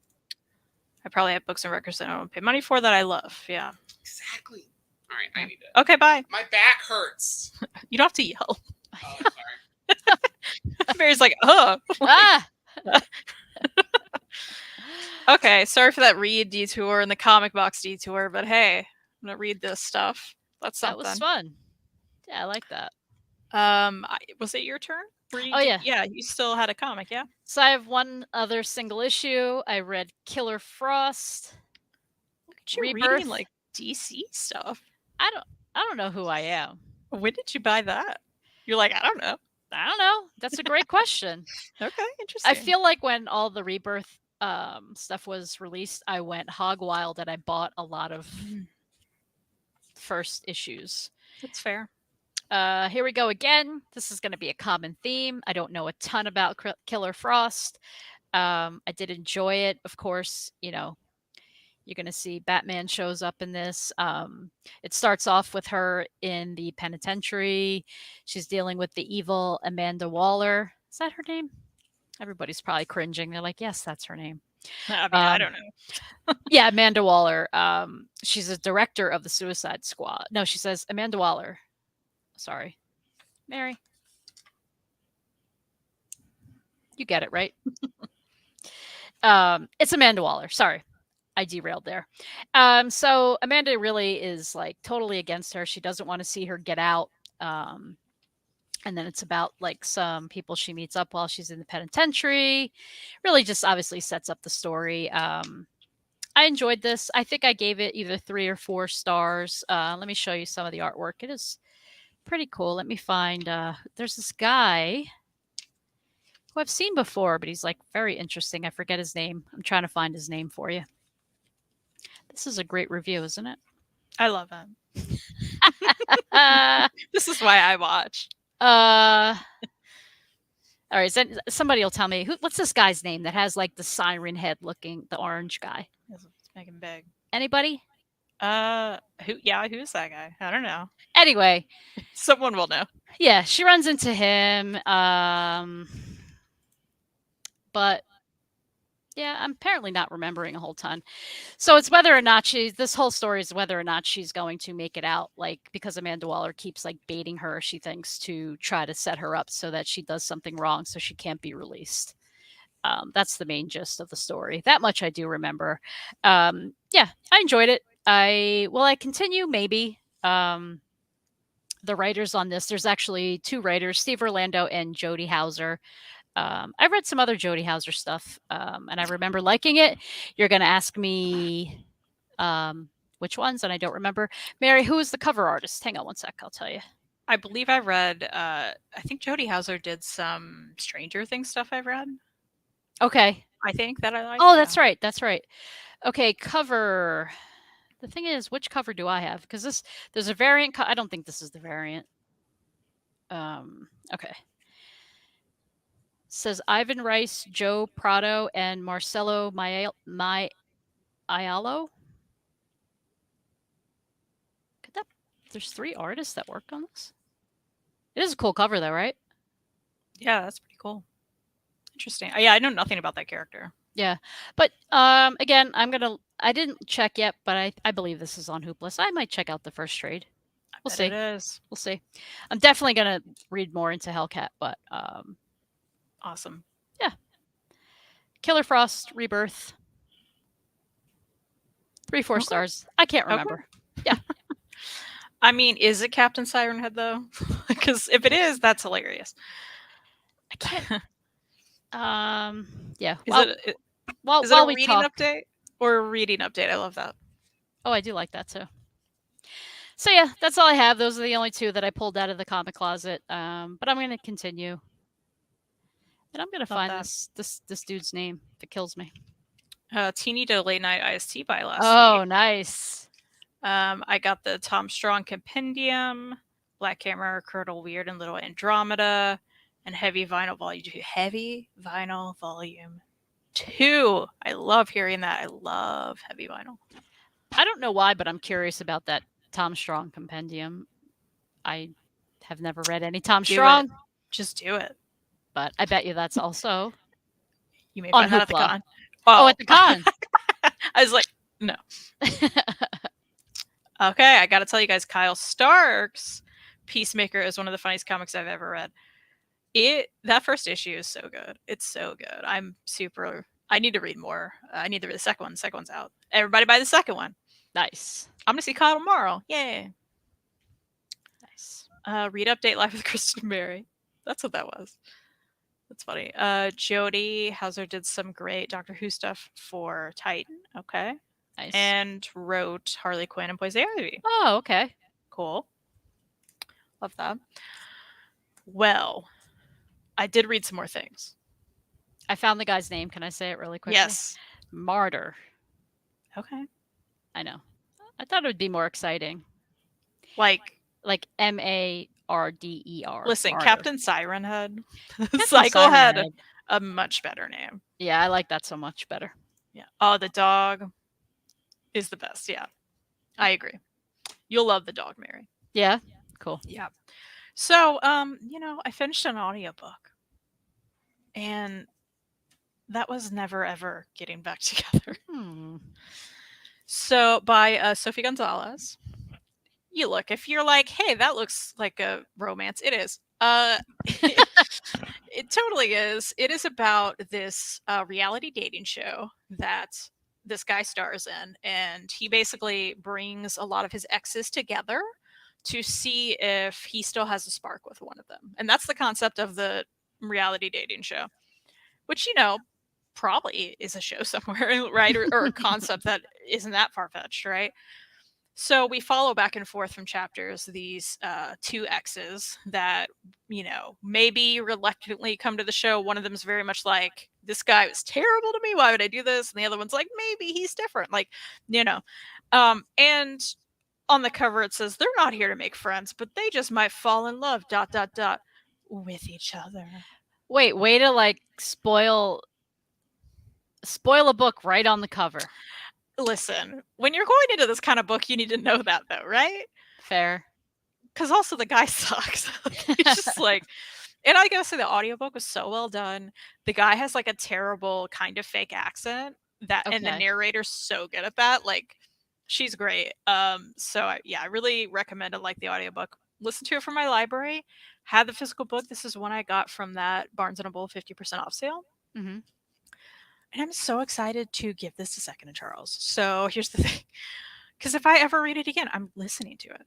[SPEAKER 1] I probably have books and records that I don't pay money for that I love. Yeah.
[SPEAKER 3] Exactly. All right, I need to.
[SPEAKER 1] Okay, bye.
[SPEAKER 3] My back hurts.
[SPEAKER 1] You don't have to yell.
[SPEAKER 3] Oh, sorry.
[SPEAKER 1] Mary's like, oh.
[SPEAKER 2] Ah.
[SPEAKER 1] Okay, sorry for that read detour and the comic box detour, but hey, I'm gonna read this stuff. That's something.
[SPEAKER 2] That was fun. Yeah, I like that.
[SPEAKER 1] Was it your turn?
[SPEAKER 2] Yeah.
[SPEAKER 1] Yeah, you still had a comic, yeah?
[SPEAKER 2] So I have one other single issue. I read Killer Frost.
[SPEAKER 1] Look at you
[SPEAKER 2] Rebirth.
[SPEAKER 1] reading like DC stuff.
[SPEAKER 2] I don't know who I am.
[SPEAKER 1] When did you buy that? You're like, I don't know.
[SPEAKER 2] I don't know. That's a great question.
[SPEAKER 1] Okay, interesting.
[SPEAKER 2] I feel like when all the Rebirth stuff was released, I went hog wild and I bought a lot of first issues.
[SPEAKER 1] That's fair.
[SPEAKER 2] Here we go again. This is going to be a common theme. I don't know a ton about Killer Frost. I did enjoy it. Of course, you're going to see Batman shows up in this. It starts off with her in the penitentiary. She's dealing with the evil Amanda Waller. Is that her name? Everybody's probably cringing. They're like, yes, that's her name.
[SPEAKER 1] I mean, I don't know.
[SPEAKER 2] Yeah, Amanda Waller. She's a director of the Suicide Squad. No, she says Amanda Waller. Sorry. Mary. You get it, right? It's Amanda Waller. Sorry. I derailed there. So Amanda really is like totally against her. She doesn't want to see her get out. And then it's about like some people she meets up while she's in the penitentiary. Really just obviously sets up the story. I enjoyed this. I think I gave it either 3 or 4 stars. Let me show you some of the artwork. It is pretty cool. Let me find, there's this guy who I've seen before, but he's like very interesting. I forget his name. I'm trying to find his name for you. This is a great review, isn't it?
[SPEAKER 1] I love him. This is why I watch.
[SPEAKER 2] All right. Somebody will tell me what's this guy's name that has like the siren head looking, the orange guy.
[SPEAKER 1] Let's make him big.
[SPEAKER 2] Anybody?
[SPEAKER 1] Who's that guy? I don't know.
[SPEAKER 2] Anyway,
[SPEAKER 1] someone will know.
[SPEAKER 2] Yeah, she runs into him. But yeah, I'm apparently not remembering a whole ton. So it's whether or not this whole story is whether or not she's going to make it out, like, because Amanda Waller keeps like baiting her, she thinks, to try to set her up so that she does something wrong so she can't be released. That's the main gist of the story. That much I do remember. Yeah, I enjoyed it. I continue maybe. The writers on this, there's actually two writers, Steve Orlando and Jody Hauser. I read some other Jody Hauser stuff, and I remember liking it. You're going to ask me which ones, and I don't remember. Mary, who is the cover artist? Hang on one sec, I'll tell you.
[SPEAKER 1] I believe I read. I think Jody Hauser did some Stranger Things stuff. I've read.
[SPEAKER 2] Okay.
[SPEAKER 1] I think that I like.
[SPEAKER 2] Oh, that's right. That's right. Okay, cover. The thing is, which cover do I have? Because there's a variant. I don't think this is the variant. Okay. Says Ivan Rice, Joe Prado, and Marcelo Ayalo. There's 3 artists that worked on this. It is a cool cover, though, right?
[SPEAKER 1] Yeah, that's pretty cool. Interesting. Yeah, I know nothing about that character.
[SPEAKER 2] Yeah, but again, I didn't check yet, but I believe this is on Hoopla, so I might check out the first trade. We'll see.
[SPEAKER 1] It is
[SPEAKER 2] We'll see. I'm definitely gonna read more into Hellcat, but
[SPEAKER 1] awesome.
[SPEAKER 2] Yeah. Killer Frost Rebirth. 3 4 stars. I can't remember. Okay. Yeah.
[SPEAKER 1] I mean, is it Captain Siren Head though? Because if it is, that's hilarious.
[SPEAKER 2] I can't. Yeah.
[SPEAKER 1] Is it a reading update or a reading update? I love that.
[SPEAKER 2] Oh, I do like that too. So yeah, that's all I have. Those are the only 2 that I pulled out of the comic closet. But I'm going to continue, and I'm going to find this dude's name if it kills me.
[SPEAKER 1] Teeny did a late night IST buy last week.
[SPEAKER 2] Oh, nice.
[SPEAKER 1] I got the Tom Strong Compendium, Black Hammer, Curdle Weird, and Little Andromeda, and Heavy Vinyl Volume 2. Heavy Vinyl Volume 2. I love hearing that. I love Heavy Vinyl.
[SPEAKER 2] I don't know why, but I'm curious about that Tom Strong Compendium. I have never read any Tom Strong.
[SPEAKER 1] Just do it.
[SPEAKER 2] But I bet you that's also
[SPEAKER 1] you may find that at the con.
[SPEAKER 2] Oh, at the con.
[SPEAKER 1] I was like, no. Okay, I got to tell you guys, Kyle Stark's Peacemaker is one of the funniest comics I've ever read. That first issue is so good. It's so good. I need to read more. I need to read the second one. The second one's out. Everybody buy the second one.
[SPEAKER 2] Nice.
[SPEAKER 1] I'm gonna see Kyle tomorrow. Yay.
[SPEAKER 2] Nice.
[SPEAKER 1] Read update live with Kristen Mary. That's what that was. That's funny. Jody Hauser did some great Doctor Who stuff for Titan. Okay.
[SPEAKER 2] Nice.
[SPEAKER 1] And wrote Harley Quinn and Poison Ivy.
[SPEAKER 2] Oh, okay.
[SPEAKER 1] Cool. Love that. Well, I did read some more things.
[SPEAKER 2] I found the guy's name. Can I say it really quickly?
[SPEAKER 1] Yes.
[SPEAKER 2] Martyr.
[SPEAKER 1] Okay.
[SPEAKER 2] I know. I thought it would be more exciting.
[SPEAKER 1] Like
[SPEAKER 2] MARDER.
[SPEAKER 1] Listen,
[SPEAKER 2] Martyr.
[SPEAKER 1] Captain Siren Head. Cycle had a much better name.
[SPEAKER 2] Yeah, I like that so much better.
[SPEAKER 1] Yeah. Oh, the dog is the best. Yeah. I agree. You'll love the dog, Mary.
[SPEAKER 2] Yeah. Cool.
[SPEAKER 1] Yeah. So, I finished an audiobook. And that was never ever getting back together. So by Sophie Gonzalez. You look, if you're like, hey, that looks like a romance, it is. It totally is. It is about this reality dating show that this guy stars in, and he basically brings a lot of his exes together to see if he still has a spark with one of them. And that's the concept of the reality dating show, which, probably is a show somewhere, right? Or a concept that isn't that far-fetched, right? So we follow back and forth from chapters these 2 exes that, maybe reluctantly come to the show. One of them is very much like, this guy was terrible to me. Why would I do this? And the other one's like, maybe he's different. Like, and on the cover it says, they're not here to make friends, but they just might fall in love, ... with each other.
[SPEAKER 2] Wait, way to spoil a book right on the cover.
[SPEAKER 1] Listen, when you're going into this kind of book, you need to know that, though, right?
[SPEAKER 2] Fair.
[SPEAKER 1] Because also the guy sucks. It's just like, and I gotta say, the audiobook was so well done. The guy has a terrible kind of fake accent and the narrator's so good at that. Like, she's great. So I really recommend it. Like the audiobook. Listen to it from my library. Had the physical book. This is one I got from that Barnes & Noble 50% off sale.
[SPEAKER 2] Mm-hmm.
[SPEAKER 1] And I'm so excited to give this to Second and Charles. So here's the thing. Because if I ever read it again, I'm listening to it.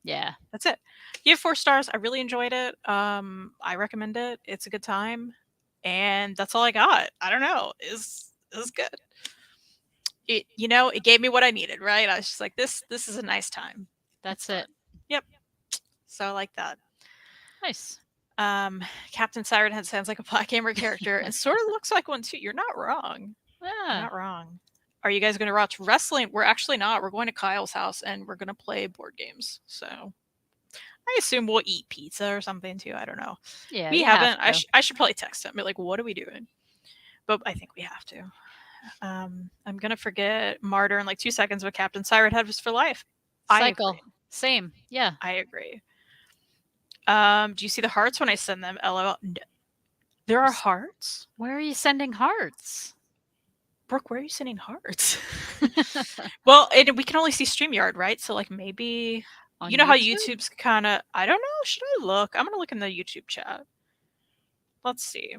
[SPEAKER 2] Yeah.
[SPEAKER 1] That's it. You have 4 stars. I really enjoyed it. I recommend it. It's a good time. And that's all I got. I don't know. It was good. It gave me what I needed, right? I was just like, this is a nice time. It's
[SPEAKER 2] That's
[SPEAKER 1] fun.
[SPEAKER 2] it.
[SPEAKER 1] Yep. So I like that.
[SPEAKER 2] Nice.
[SPEAKER 1] Um, Captain Siren Head sounds like a Black Hammer character and sort of looks like one too. You're not wrong. You're
[SPEAKER 2] Yeah.
[SPEAKER 1] not wrong. Are you guys going to watch wrestling? We're actually not. We're going to Kyle's house and we're going to play board games. So I assume we'll eat pizza or something too. I don't know.
[SPEAKER 2] Yeah,
[SPEAKER 1] We
[SPEAKER 2] you have
[SPEAKER 1] haven't. I,
[SPEAKER 2] to.
[SPEAKER 1] I should probably text him. Be like, what are we doing? But I think we have to. I'm gonna forget Martyr in like 2 seconds, but Captain Siren Head was for life. I
[SPEAKER 2] Cycle.
[SPEAKER 1] agree.
[SPEAKER 2] Same. Yeah.
[SPEAKER 1] I agree. Do you see the hearts when I send them? LOL. There are hearts.
[SPEAKER 2] Where are you sending hearts?
[SPEAKER 1] Brooke, where are you sending hearts? Well, and we can only see StreamYard, right? So like maybe
[SPEAKER 2] On
[SPEAKER 1] you know how
[SPEAKER 2] YouTube?
[SPEAKER 1] YouTube's kind of I don't know. Should I look? I'm gonna look in the YouTube chat. Let's see.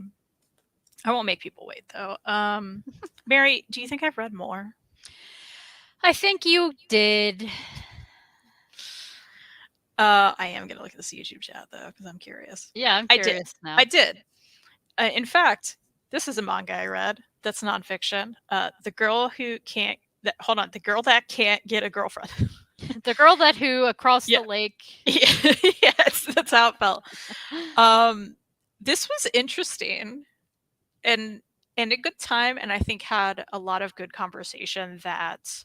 [SPEAKER 1] I won't make people wait though. Mary, do you think I've read more?
[SPEAKER 2] I think you did.
[SPEAKER 1] I am gonna look at this YouTube chat though because I'm curious.
[SPEAKER 2] Yeah, I'm
[SPEAKER 1] I did.
[SPEAKER 2] curious now.
[SPEAKER 1] I did. In fact, this is a manga I read that's nonfiction. The girl who can't. Hold on. The girl that can't get a girlfriend.
[SPEAKER 2] The girl that who across
[SPEAKER 1] Yeah.
[SPEAKER 2] the lake.
[SPEAKER 1] Yes, that's how it felt. This was interesting and a good time, and I think had a lot of good conversation that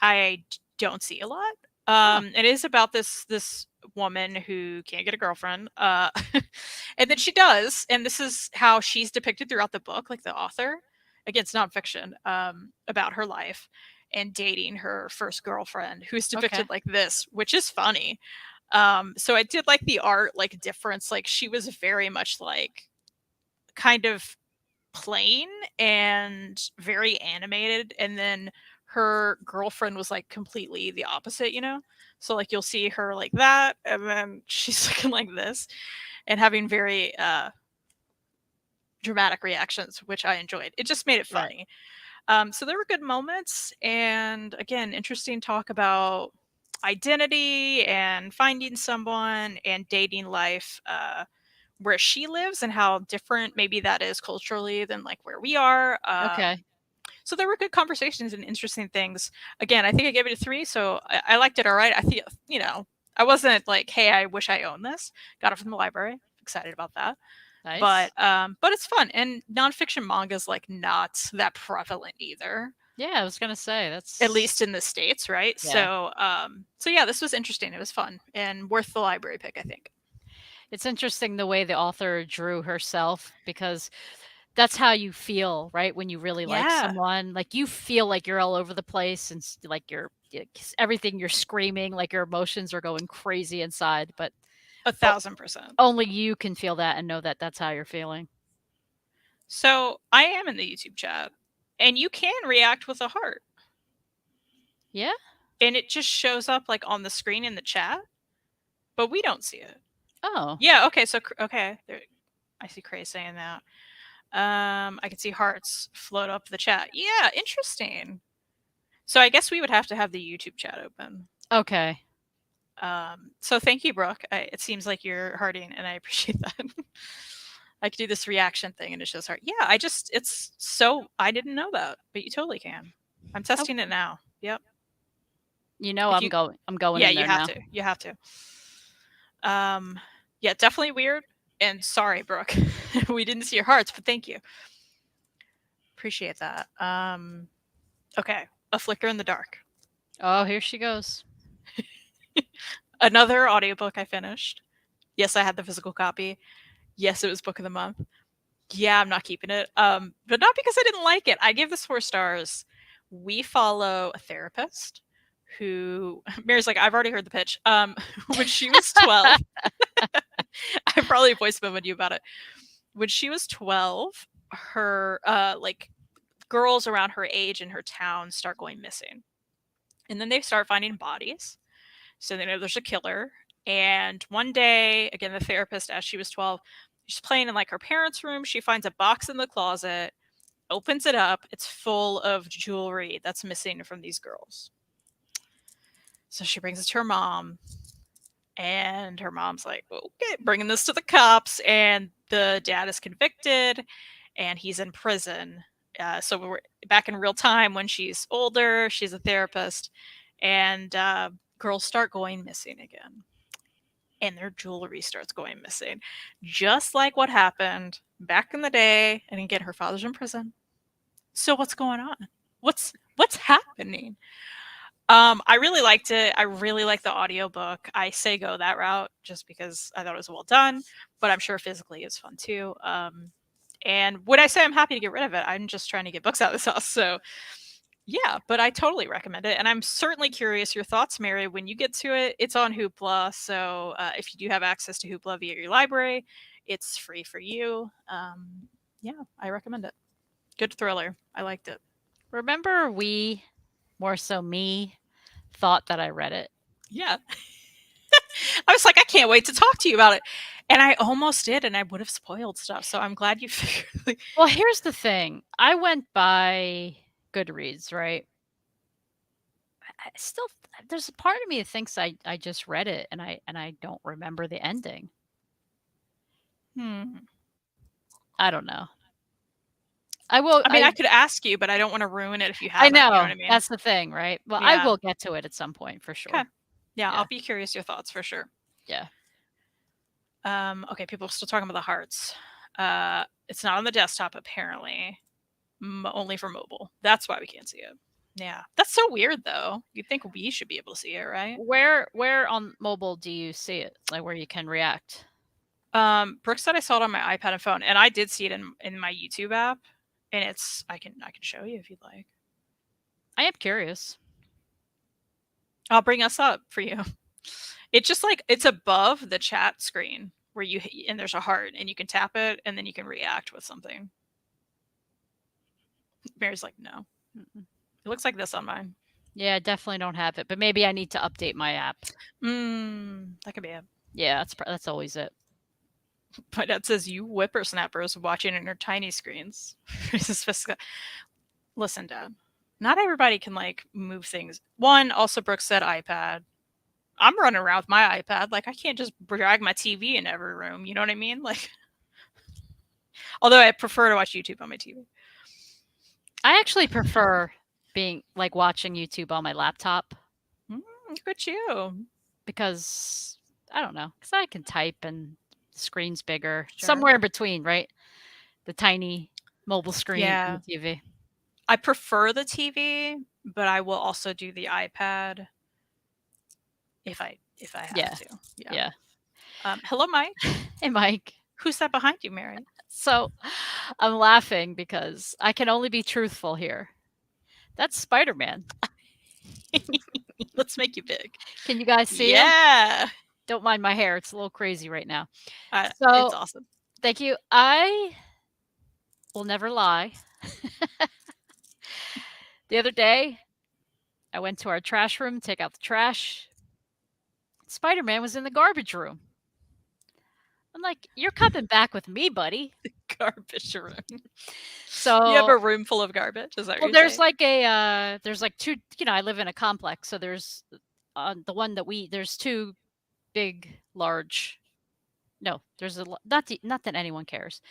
[SPEAKER 1] I don't see a lot. It is about this woman who can't get a girlfriend, and then she does, and this is how she's depicted throughout the book, like the author. Again, it's nonfiction, about her life and dating her first girlfriend, who's
[SPEAKER 2] Okay.
[SPEAKER 1] depicted like this, which is funny. So I did like the art, like difference. Like she was very much like kind of plain and very animated, and then her girlfriend was like completely the opposite. So like you'll see her like that, and then she's looking like this and having very dramatic reactions, which I enjoyed. It just made it
[SPEAKER 2] Right.
[SPEAKER 1] funny. So there were good moments, and again, interesting talk about identity and finding someone and dating life, where she lives and how different maybe that is culturally than like where we are.
[SPEAKER 2] Okay.
[SPEAKER 1] So there were good conversations and interesting things. Again, I think I gave it a 3, so I liked it all right. I think I wasn't like, hey, I wish I owned this. Got it from the library. Excited about that.
[SPEAKER 2] Nice.
[SPEAKER 1] But it's fun, and nonfiction manga is like not that prevalent either,
[SPEAKER 2] Yeah, I was gonna say that's
[SPEAKER 1] at least in the states, right?
[SPEAKER 2] Yeah.
[SPEAKER 1] So yeah, this was interesting. It was fun and worth the library pick, I think.
[SPEAKER 2] It's interesting the way the author drew herself because that's how you feel, right? When you really like
[SPEAKER 1] Yeah,
[SPEAKER 2] someone, like you feel like you're all over the place and like everything you're screaming, like your emotions are going crazy inside, but
[SPEAKER 1] 1,000%.
[SPEAKER 2] only you can feel that and know that that's how you're feeling.
[SPEAKER 1] So I am in the YouTube chat, and you can react with a heart,
[SPEAKER 2] Yeah?
[SPEAKER 1] and it just shows up like on the screen in the chat, but we don't see it.
[SPEAKER 2] Oh.
[SPEAKER 1] Yeah. Okay. So okay, there, I see Cray saying that. I can see hearts float up the chat. Yeah, interesting. So I guess we would have to have the YouTube chat open.
[SPEAKER 2] Okay.
[SPEAKER 1] So thank you, Brooke. It seems like you're hearting, and I appreciate that. I could do this reaction thing, and it shows heart. Yeah, I didn't know that, but you totally can. I'm
[SPEAKER 2] Oh,
[SPEAKER 1] testing it now. Yep.
[SPEAKER 2] you know
[SPEAKER 1] If you,
[SPEAKER 2] I'm going
[SPEAKER 1] yeah,
[SPEAKER 2] in
[SPEAKER 1] you
[SPEAKER 2] there
[SPEAKER 1] have
[SPEAKER 2] now.
[SPEAKER 1] to. You have to. Yeah, definitely weird. And sorry, Brooke, we didn't see your hearts, but thank you. Appreciate that. Okay, A Flicker in the Dark.
[SPEAKER 2] Oh, here she goes.
[SPEAKER 1] Another audiobook I finished. Yes, I had the physical copy. Yes, it was book of the month. Yeah, I'm not keeping it. But not because I didn't like it. I give this 4 stars. We follow a therapist who Mary's like, I've already heard the pitch. When she was 12, I probably voice memoed you about it. When she was 12, her like girls around her age in her town start going missing. And then they start finding bodies. So they know there's a killer. And one day, again, the therapist, as she was 12, she's playing in like her parents' room. She finds a box in the closet, opens it up. It's full of jewelry that's missing from these girls. So she brings it to her mom, and her mom's like, okay, bringing this to the cops. And the dad is convicted, and he's in prison. So we're back in real time when she's older. She's a therapist, and girls start going missing again. And their jewelry starts going missing, just like what happened back in the day. And again, her father's in prison. So what's going on? What's happening? I really liked it. I really like the audiobook. I say go that route just because I thought it was well done, but I'm sure physically it's fun too. And when I say I'm happy to get rid of it, I'm just trying to get books out of this house. So yeah, but I totally recommend it. And I'm certainly curious your thoughts, Mary, when you get to it. It's on Hoopla. So if you do have access to Hoopla via your library, it's free for you. Yeah, I recommend it. Good thriller. I liked it.
[SPEAKER 2] Remember, more so me, thought that I read it.
[SPEAKER 1] Yeah. I was like, I can't wait to talk to you about it. And I almost did, and I would have spoiled stuff. So I'm glad you figured. Like,
[SPEAKER 2] Well, here's the thing. I went by Goodreads, right? I still, there's a part of me that thinks I just read it and I don't remember the ending. I don't know. I will.
[SPEAKER 1] I mean, I could ask you, but I don't want to ruin it if you
[SPEAKER 2] I
[SPEAKER 1] haven't.
[SPEAKER 2] know.
[SPEAKER 1] You know what I mean?
[SPEAKER 2] That's the thing, right? Well, I
[SPEAKER 1] Yeah.
[SPEAKER 2] will get to it at some point for sure.
[SPEAKER 1] Okay. Yeah,
[SPEAKER 2] Yeah.
[SPEAKER 1] I'll be curious your thoughts for sure.
[SPEAKER 2] Yeah.
[SPEAKER 1] Okay, people are still talking about the hearts. It's not on the desktop apparently, only for mobile. That's why we can't see it. Yeah, that's so weird though. You'd think we should be able to see it, right?
[SPEAKER 2] Where on mobile do you see it? Like where you can react?
[SPEAKER 1] Brooke said I saw it on my iPad and phone, and I did see it in my YouTube app, and it's I can show you if you'd like.
[SPEAKER 2] I am curious.
[SPEAKER 1] I'll bring us up for you. It's just like it's above the chat screen where you and there's a heart, and you can tap it, and then you can react with something. Mary's like, no. It looks like this on mine.
[SPEAKER 2] Yeah, I definitely don't have it, but maybe I need to update my app.
[SPEAKER 1] That could be it.
[SPEAKER 2] Yeah, that's always it.
[SPEAKER 1] My dad says, you whippersnappers watching in your tiny screens. Listen, Dad, not everybody can like move things. One, also Brooke said iPad. I'm running around with my iPad. Like I can't just drag my TV in every room. You know what I mean? Like, although I prefer to watch YouTube on my TV.
[SPEAKER 2] I actually prefer being like watching YouTube on my laptop.
[SPEAKER 1] Look at you.
[SPEAKER 2] Because I don't know, because I can type and the screen's bigger.
[SPEAKER 1] Sure.
[SPEAKER 2] Somewhere in between, right? The tiny mobile screen and the TV.
[SPEAKER 1] I prefer the TV, but I will also do the iPad if I have to.
[SPEAKER 2] Yeah.
[SPEAKER 1] Hello, Mike.
[SPEAKER 2] Hey, Mike.
[SPEAKER 1] Who's that behind you, Mary?
[SPEAKER 2] So I'm laughing because I can only be truthful here. That's Spider-Man.
[SPEAKER 1] Let's make you big.
[SPEAKER 2] Can you guys see him?
[SPEAKER 1] Yeah.
[SPEAKER 2] Don't mind my hair. It's a little crazy right now.
[SPEAKER 1] It's awesome.
[SPEAKER 2] Thank you. I will never lie. The other day, I went to our trash room to take out the trash. Spider-Man was in the garbage room. I'm like, you're coming back with me, buddy.
[SPEAKER 1] The garbage room.
[SPEAKER 2] So
[SPEAKER 1] you have a room full of garbage? Is that what you're
[SPEAKER 2] there's
[SPEAKER 1] saying?
[SPEAKER 2] There's like two, I live in a complex. So there's the one that there's two big, large, no, there's not that anyone cares.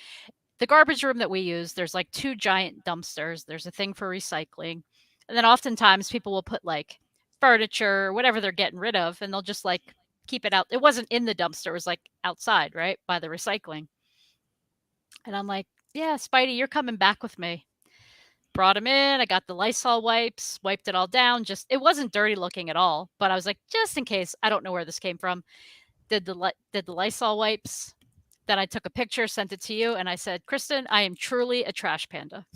[SPEAKER 2] The garbage room that we use, there's like two giant dumpsters. There's a thing for recycling. And then oftentimes people will put like furniture or whatever they're getting rid of, and they'll just like keep it out. It wasn't in the dumpster. It was like outside, right? By the recycling. And I'm like, yeah, Spidey, you're coming back with me. Brought him in. I got the Lysol wipes, wiped it all down. It wasn't dirty looking at all, but I was like, just in case, I don't know where this came from. Did the Lysol wipes. Then I took a picture, sent it to you, and I said, Kristen, I am truly a trash panda.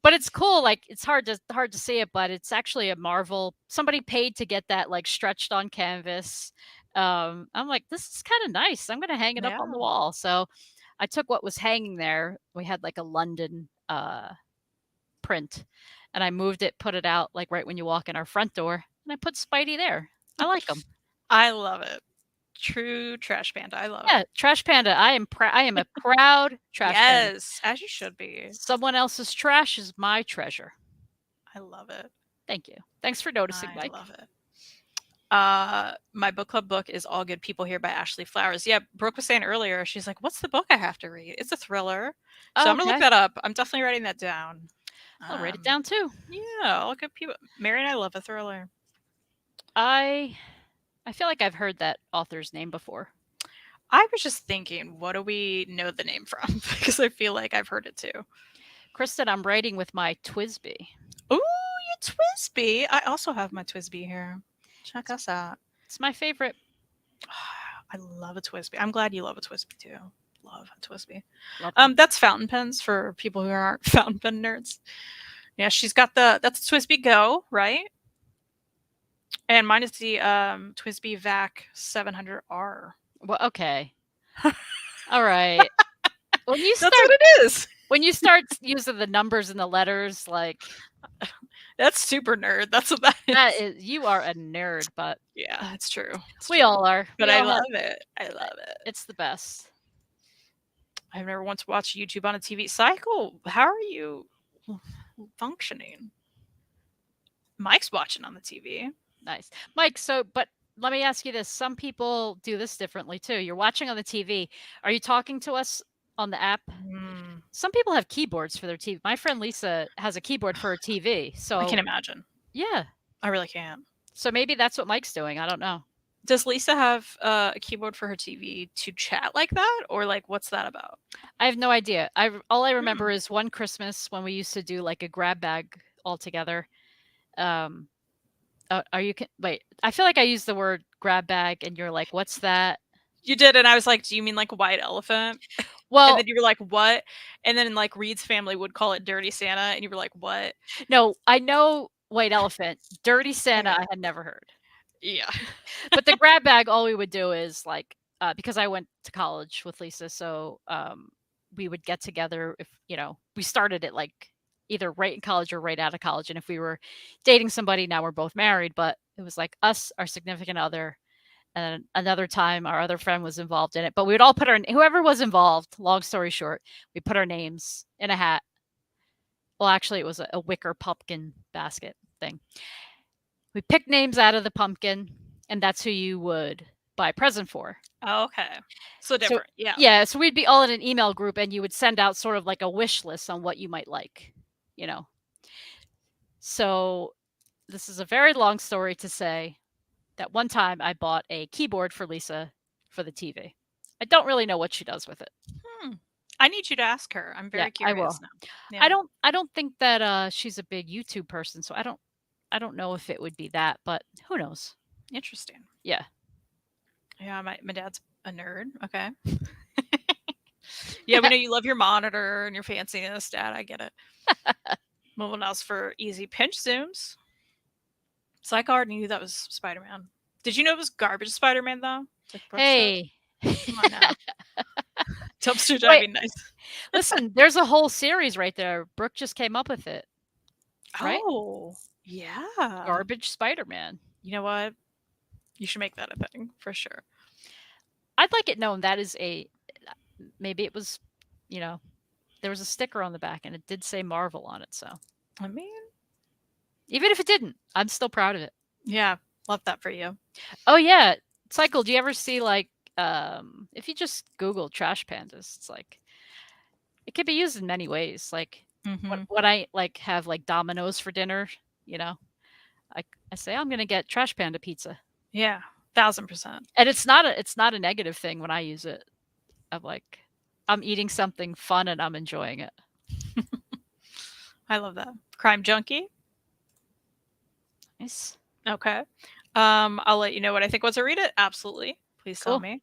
[SPEAKER 2] But it's cool. Like it's hard to see it, but it's actually a Marvel. Somebody paid to get that like stretched on canvas. I'm like, this is kind of nice. I'm gonna hang it up on the wall. So I took what was hanging there. We had like a London print, and I moved it, put it out like right when you walk in our front door, and I put Spidey there. I like him.
[SPEAKER 1] I love it. True trash panda. I love it.
[SPEAKER 2] Yeah, trash panda. I am a proud trash panda.
[SPEAKER 1] Yes, as you should be.
[SPEAKER 2] Someone else's trash is my treasure.
[SPEAKER 1] I love it.
[SPEAKER 2] Thank you. Thanks for noticing,
[SPEAKER 1] I
[SPEAKER 2] Mike.
[SPEAKER 1] love it. My book club book is All Good People Here by Ashley Flowers. Yeah, Brooke was saying earlier, she's like, "What's the book I have to read?" It's a thriller, so
[SPEAKER 2] Oh,
[SPEAKER 1] I'm gonna look
[SPEAKER 2] okay.
[SPEAKER 1] that up. I'm definitely writing that down.
[SPEAKER 2] I'll write it down too.
[SPEAKER 1] Yeah, All Good People. Mary and I love a thriller.
[SPEAKER 2] I feel like I've heard that author's name before.
[SPEAKER 1] I was just thinking, what do we know the name from? Because I feel like I've heard it too.
[SPEAKER 2] Kristen, I'm writing with my Twisby.
[SPEAKER 1] Ooh, your Twisby. I also have my Twisby here. Check us out.
[SPEAKER 2] It's my favorite.
[SPEAKER 1] I love a Twisby. I'm glad you love a Twisby too. Love a Twisby.
[SPEAKER 2] Love them.
[SPEAKER 1] That's fountain pens for people who aren't fountain pen nerds. Yeah, she's got that's Twisby Go, right? And mine is the Twisby Vac 700R.
[SPEAKER 2] Well, okay. All right. When you
[SPEAKER 1] That's what it is.
[SPEAKER 2] when you start using the numbers and the letters, like
[SPEAKER 1] That's super nerd. That's what that is.
[SPEAKER 2] that is, you are a nerd, but
[SPEAKER 1] Yeah, it's true. It's
[SPEAKER 2] we
[SPEAKER 1] true.
[SPEAKER 2] all are.
[SPEAKER 1] But
[SPEAKER 2] We
[SPEAKER 1] I
[SPEAKER 2] all
[SPEAKER 1] love
[SPEAKER 2] have-
[SPEAKER 1] it. I love it.
[SPEAKER 2] It's the best.
[SPEAKER 1] I've never once watched YouTube on a TV. Cycle, how are you functioning? Mike's watching on the TV.
[SPEAKER 2] Nice. Mike, but let me ask you this. Some people do this differently too. You're watching on the TV. Are you talking to us on the app? Some people have keyboards for their TV. My friend Lisa has a keyboard for her TV. So
[SPEAKER 1] I can imagine.
[SPEAKER 2] yeah.
[SPEAKER 1] I really can't.
[SPEAKER 2] So maybe that's what Mike's doing. I don't know.
[SPEAKER 1] Does Lisa have a keyboard for her TV to chat like that, or like what's that about?
[SPEAKER 2] I have no idea. All I remember is one Christmas when we used to do like a grab bag all together. Wait? I feel like I used the word grab bag, and you're like, "What's that?"
[SPEAKER 1] You did, and I was like, "Do you mean like white elephant?"
[SPEAKER 2] Well,
[SPEAKER 1] and then you were like, "What?" And then like Reed's family would call it Dirty Santa, and you were like, "What?"
[SPEAKER 2] no, I know white elephant. Dirty Santa,
[SPEAKER 1] Okay.
[SPEAKER 2] I had never heard.
[SPEAKER 1] Yeah.
[SPEAKER 2] But the grab bag, all we would do is like, because I went to college with Lisa, so we would get together if we started it like either right in college or right out of college, and if we were dating somebody, now we're both married, but it was like us, our significant other, and another time our other friend was involved in it. But we would all put whoever was involved. Long story short, we put our names in a hat. Well, actually, it was a wicker pumpkin basket thing. We picked names out of the pumpkin, and that's who you would buy a present for.
[SPEAKER 1] Oh, okay. So different. Yeah.
[SPEAKER 2] Yeah. So we'd be all in an email group, and you would send out sort of like a wish list on what you might like, So this is a very long story to say that one time I bought a keyboard for Lisa for the TV. I don't really know what she does with it.
[SPEAKER 1] I need you to ask her. I'm very curious
[SPEAKER 2] I will.
[SPEAKER 1] now. Yeah.
[SPEAKER 2] I don't think that she's a big YouTube person, so I don't know if it would be that, but who knows?
[SPEAKER 1] Interesting.
[SPEAKER 2] Yeah.
[SPEAKER 1] Yeah, my dad's a nerd. Okay. Yeah, we know you love your monitor and your fanciness, Dad. I get it. Moving else for easy pinch zooms. Psycho already knew that was Spider-Man. Did you know it was garbage Spider-Man though? Like Brooke said?
[SPEAKER 2] Hey.
[SPEAKER 1] Come on now. Dumpster diving, nice.
[SPEAKER 2] Listen, there's a whole series right there. Brooke just came up with it. Right?
[SPEAKER 1] Oh, yeah.
[SPEAKER 2] Garbage Spider-Man.
[SPEAKER 1] You know what? You should make that a thing for sure.
[SPEAKER 2] I'd like it known that is maybe it was, there was a sticker on the back and it did say Marvel on it. So,
[SPEAKER 1] I mean,
[SPEAKER 2] even if it didn't, I'm still proud of it.
[SPEAKER 1] yeah, love that for you.
[SPEAKER 2] Oh yeah, Cycle. Do you ever see like if you just Google trash pandas, it's like it could be used in many ways. Like when I like have like Domino's for dinner, I say I'm gonna get trash panda pizza.
[SPEAKER 1] Yeah, 1000%.
[SPEAKER 2] And it's not a negative thing when I use it. I'm like, I'm eating something fun and I'm enjoying it.
[SPEAKER 1] I love that. Crime junkie.
[SPEAKER 2] Nice.
[SPEAKER 1] Okay. I'll let you know what I think once I read it. Absolutely. Please tell me.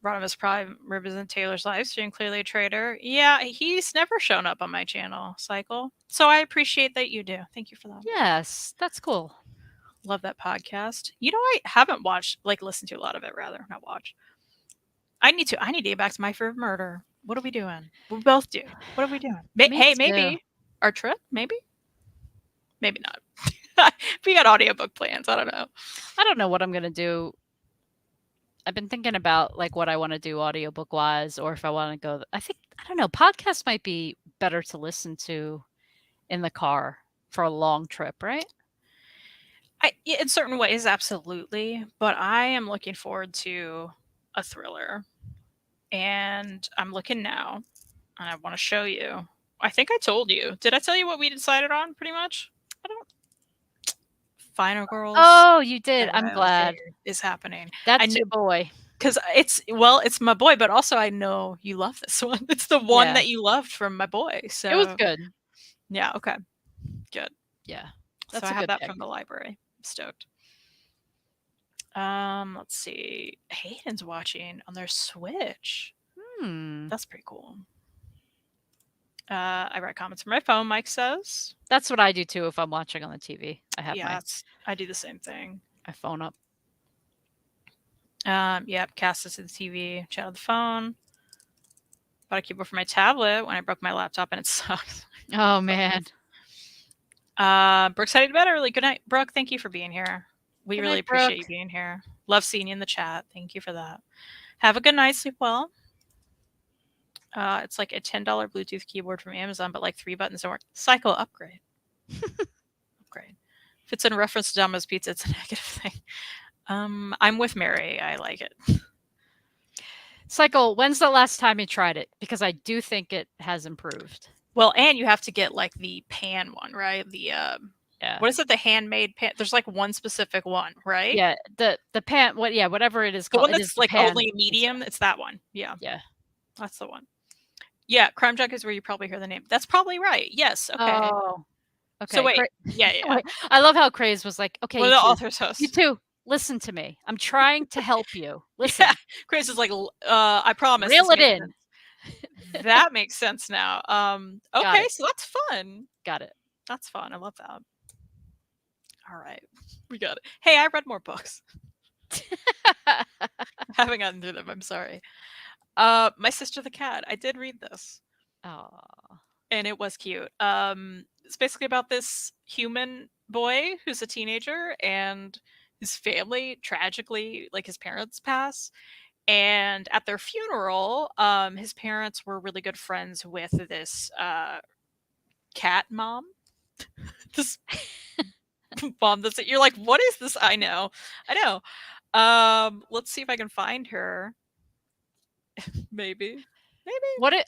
[SPEAKER 1] Rodimus Prime represent Taylor's live stream. Clearly a traitor. Yeah, he's never shown up on my channel, Cycle. So I appreciate that you do. Thank you for that.
[SPEAKER 2] Yes, that's cool.
[SPEAKER 1] Love that podcast. I haven't listened to a lot of it rather, not watched. I need to get back to My Favorite Murder. What are we doing? We both do. What are we doing? Maybe our trip, maybe not. We got audiobook plans. I don't know.
[SPEAKER 2] I don't know what I'm gonna do. I've been thinking about like what I want to do audiobook wise, or if I want to go. I don't know. Podcasts might be better to listen to in the car for a long trip, right?
[SPEAKER 1] Yeah, in certain ways, absolutely. But I am looking forward to a thriller, and I'm looking now, and I want to show you. I think I told you. Did I tell you what we decided on? Pretty much.
[SPEAKER 2] I don't.
[SPEAKER 1] Final Girls
[SPEAKER 2] Oh, you did.
[SPEAKER 1] and
[SPEAKER 2] I'm
[SPEAKER 1] Riley Fair
[SPEAKER 2] glad.
[SPEAKER 1] is happening. I
[SPEAKER 2] That's
[SPEAKER 1] know
[SPEAKER 2] your boy.
[SPEAKER 1] because it's my boy, but also I know you love this one. It's the one
[SPEAKER 2] Yeah.
[SPEAKER 1] that you loved from my boy.
[SPEAKER 2] It was
[SPEAKER 1] So
[SPEAKER 2] good.
[SPEAKER 1] yeah, okay, good.
[SPEAKER 2] Yeah.
[SPEAKER 1] So
[SPEAKER 2] That's
[SPEAKER 1] I
[SPEAKER 2] a
[SPEAKER 1] have
[SPEAKER 2] good
[SPEAKER 1] that
[SPEAKER 2] pick.
[SPEAKER 1] from the library. I'm stoked. Let's see. Hayden's watching on their Switch.
[SPEAKER 2] Hmm.
[SPEAKER 1] That's pretty cool. I write comments from my phone, Mike says.
[SPEAKER 2] That's what I do too if I'm watching on the TV. I have
[SPEAKER 1] Yeah, I do the same thing.
[SPEAKER 2] my phone up.
[SPEAKER 1] Yep, cast this to the TV, chat on the phone. Bought a keyboard for my tablet when I broke my laptop and it sucks.
[SPEAKER 2] Oh man.
[SPEAKER 1] Brooke's heading to bed early. Good night, Brooke. Thank you for being here. We
[SPEAKER 2] Good
[SPEAKER 1] really
[SPEAKER 2] night,
[SPEAKER 1] appreciate
[SPEAKER 2] Brooke.
[SPEAKER 1] you being here. Love seeing you in the chat. Thank you for that. Have a good night. Sleep well. It's like a $10 Bluetooth keyboard from Amazon, but like 3 buttons don't work. Cycle upgrade. Upgrade. If it's in reference to Domino's Pizza, it's a negative thing. I'm with Mary. I like it.
[SPEAKER 2] Cycle, when's the last time you tried it? Because I do think it has improved.
[SPEAKER 1] Well, and you have to get like the pan one, right? The
[SPEAKER 2] Yeah.
[SPEAKER 1] what is it? The handmade pan. There's like one specific one, right?
[SPEAKER 2] Yeah. The pan. Whatever it is
[SPEAKER 1] The
[SPEAKER 2] called.
[SPEAKER 1] one
[SPEAKER 2] It is
[SPEAKER 1] that's
[SPEAKER 2] the
[SPEAKER 1] like
[SPEAKER 2] pan
[SPEAKER 1] only
[SPEAKER 2] pizza.
[SPEAKER 1] medium. It's that one. Yeah,
[SPEAKER 2] Yeah.
[SPEAKER 1] that's the one. Yeah, Crime Junk is where you probably hear the name. That's probably right. Yes. Okay.
[SPEAKER 2] Oh. Okay.
[SPEAKER 1] So wait. Yeah.
[SPEAKER 2] Wait, I love how Craze was like, okay,
[SPEAKER 1] One of the author's
[SPEAKER 2] you
[SPEAKER 1] hosts.
[SPEAKER 2] two, listen to me. I'm trying to help you. Listen.
[SPEAKER 1] Yeah. Chris is like, I promise.
[SPEAKER 2] Reel
[SPEAKER 1] this
[SPEAKER 2] it
[SPEAKER 1] makes
[SPEAKER 2] in.
[SPEAKER 1] sense. That makes sense now. Okay,
[SPEAKER 2] it.
[SPEAKER 1] so that's fun.
[SPEAKER 2] Got it.
[SPEAKER 1] That's fun. I love that. All right, we got it. Hey, I read more books. I haven't gotten through them. I'm sorry. My Sister the Cat. I did read this.
[SPEAKER 2] Oh.
[SPEAKER 1] And it was cute. It's basically about this human boy who's a teenager and his family tragically, like his parents pass. And at their funeral, his parents were really good friends with this cat mom. This mom that's you're like, what is this? I know. Let's see if I can find her. Maybe.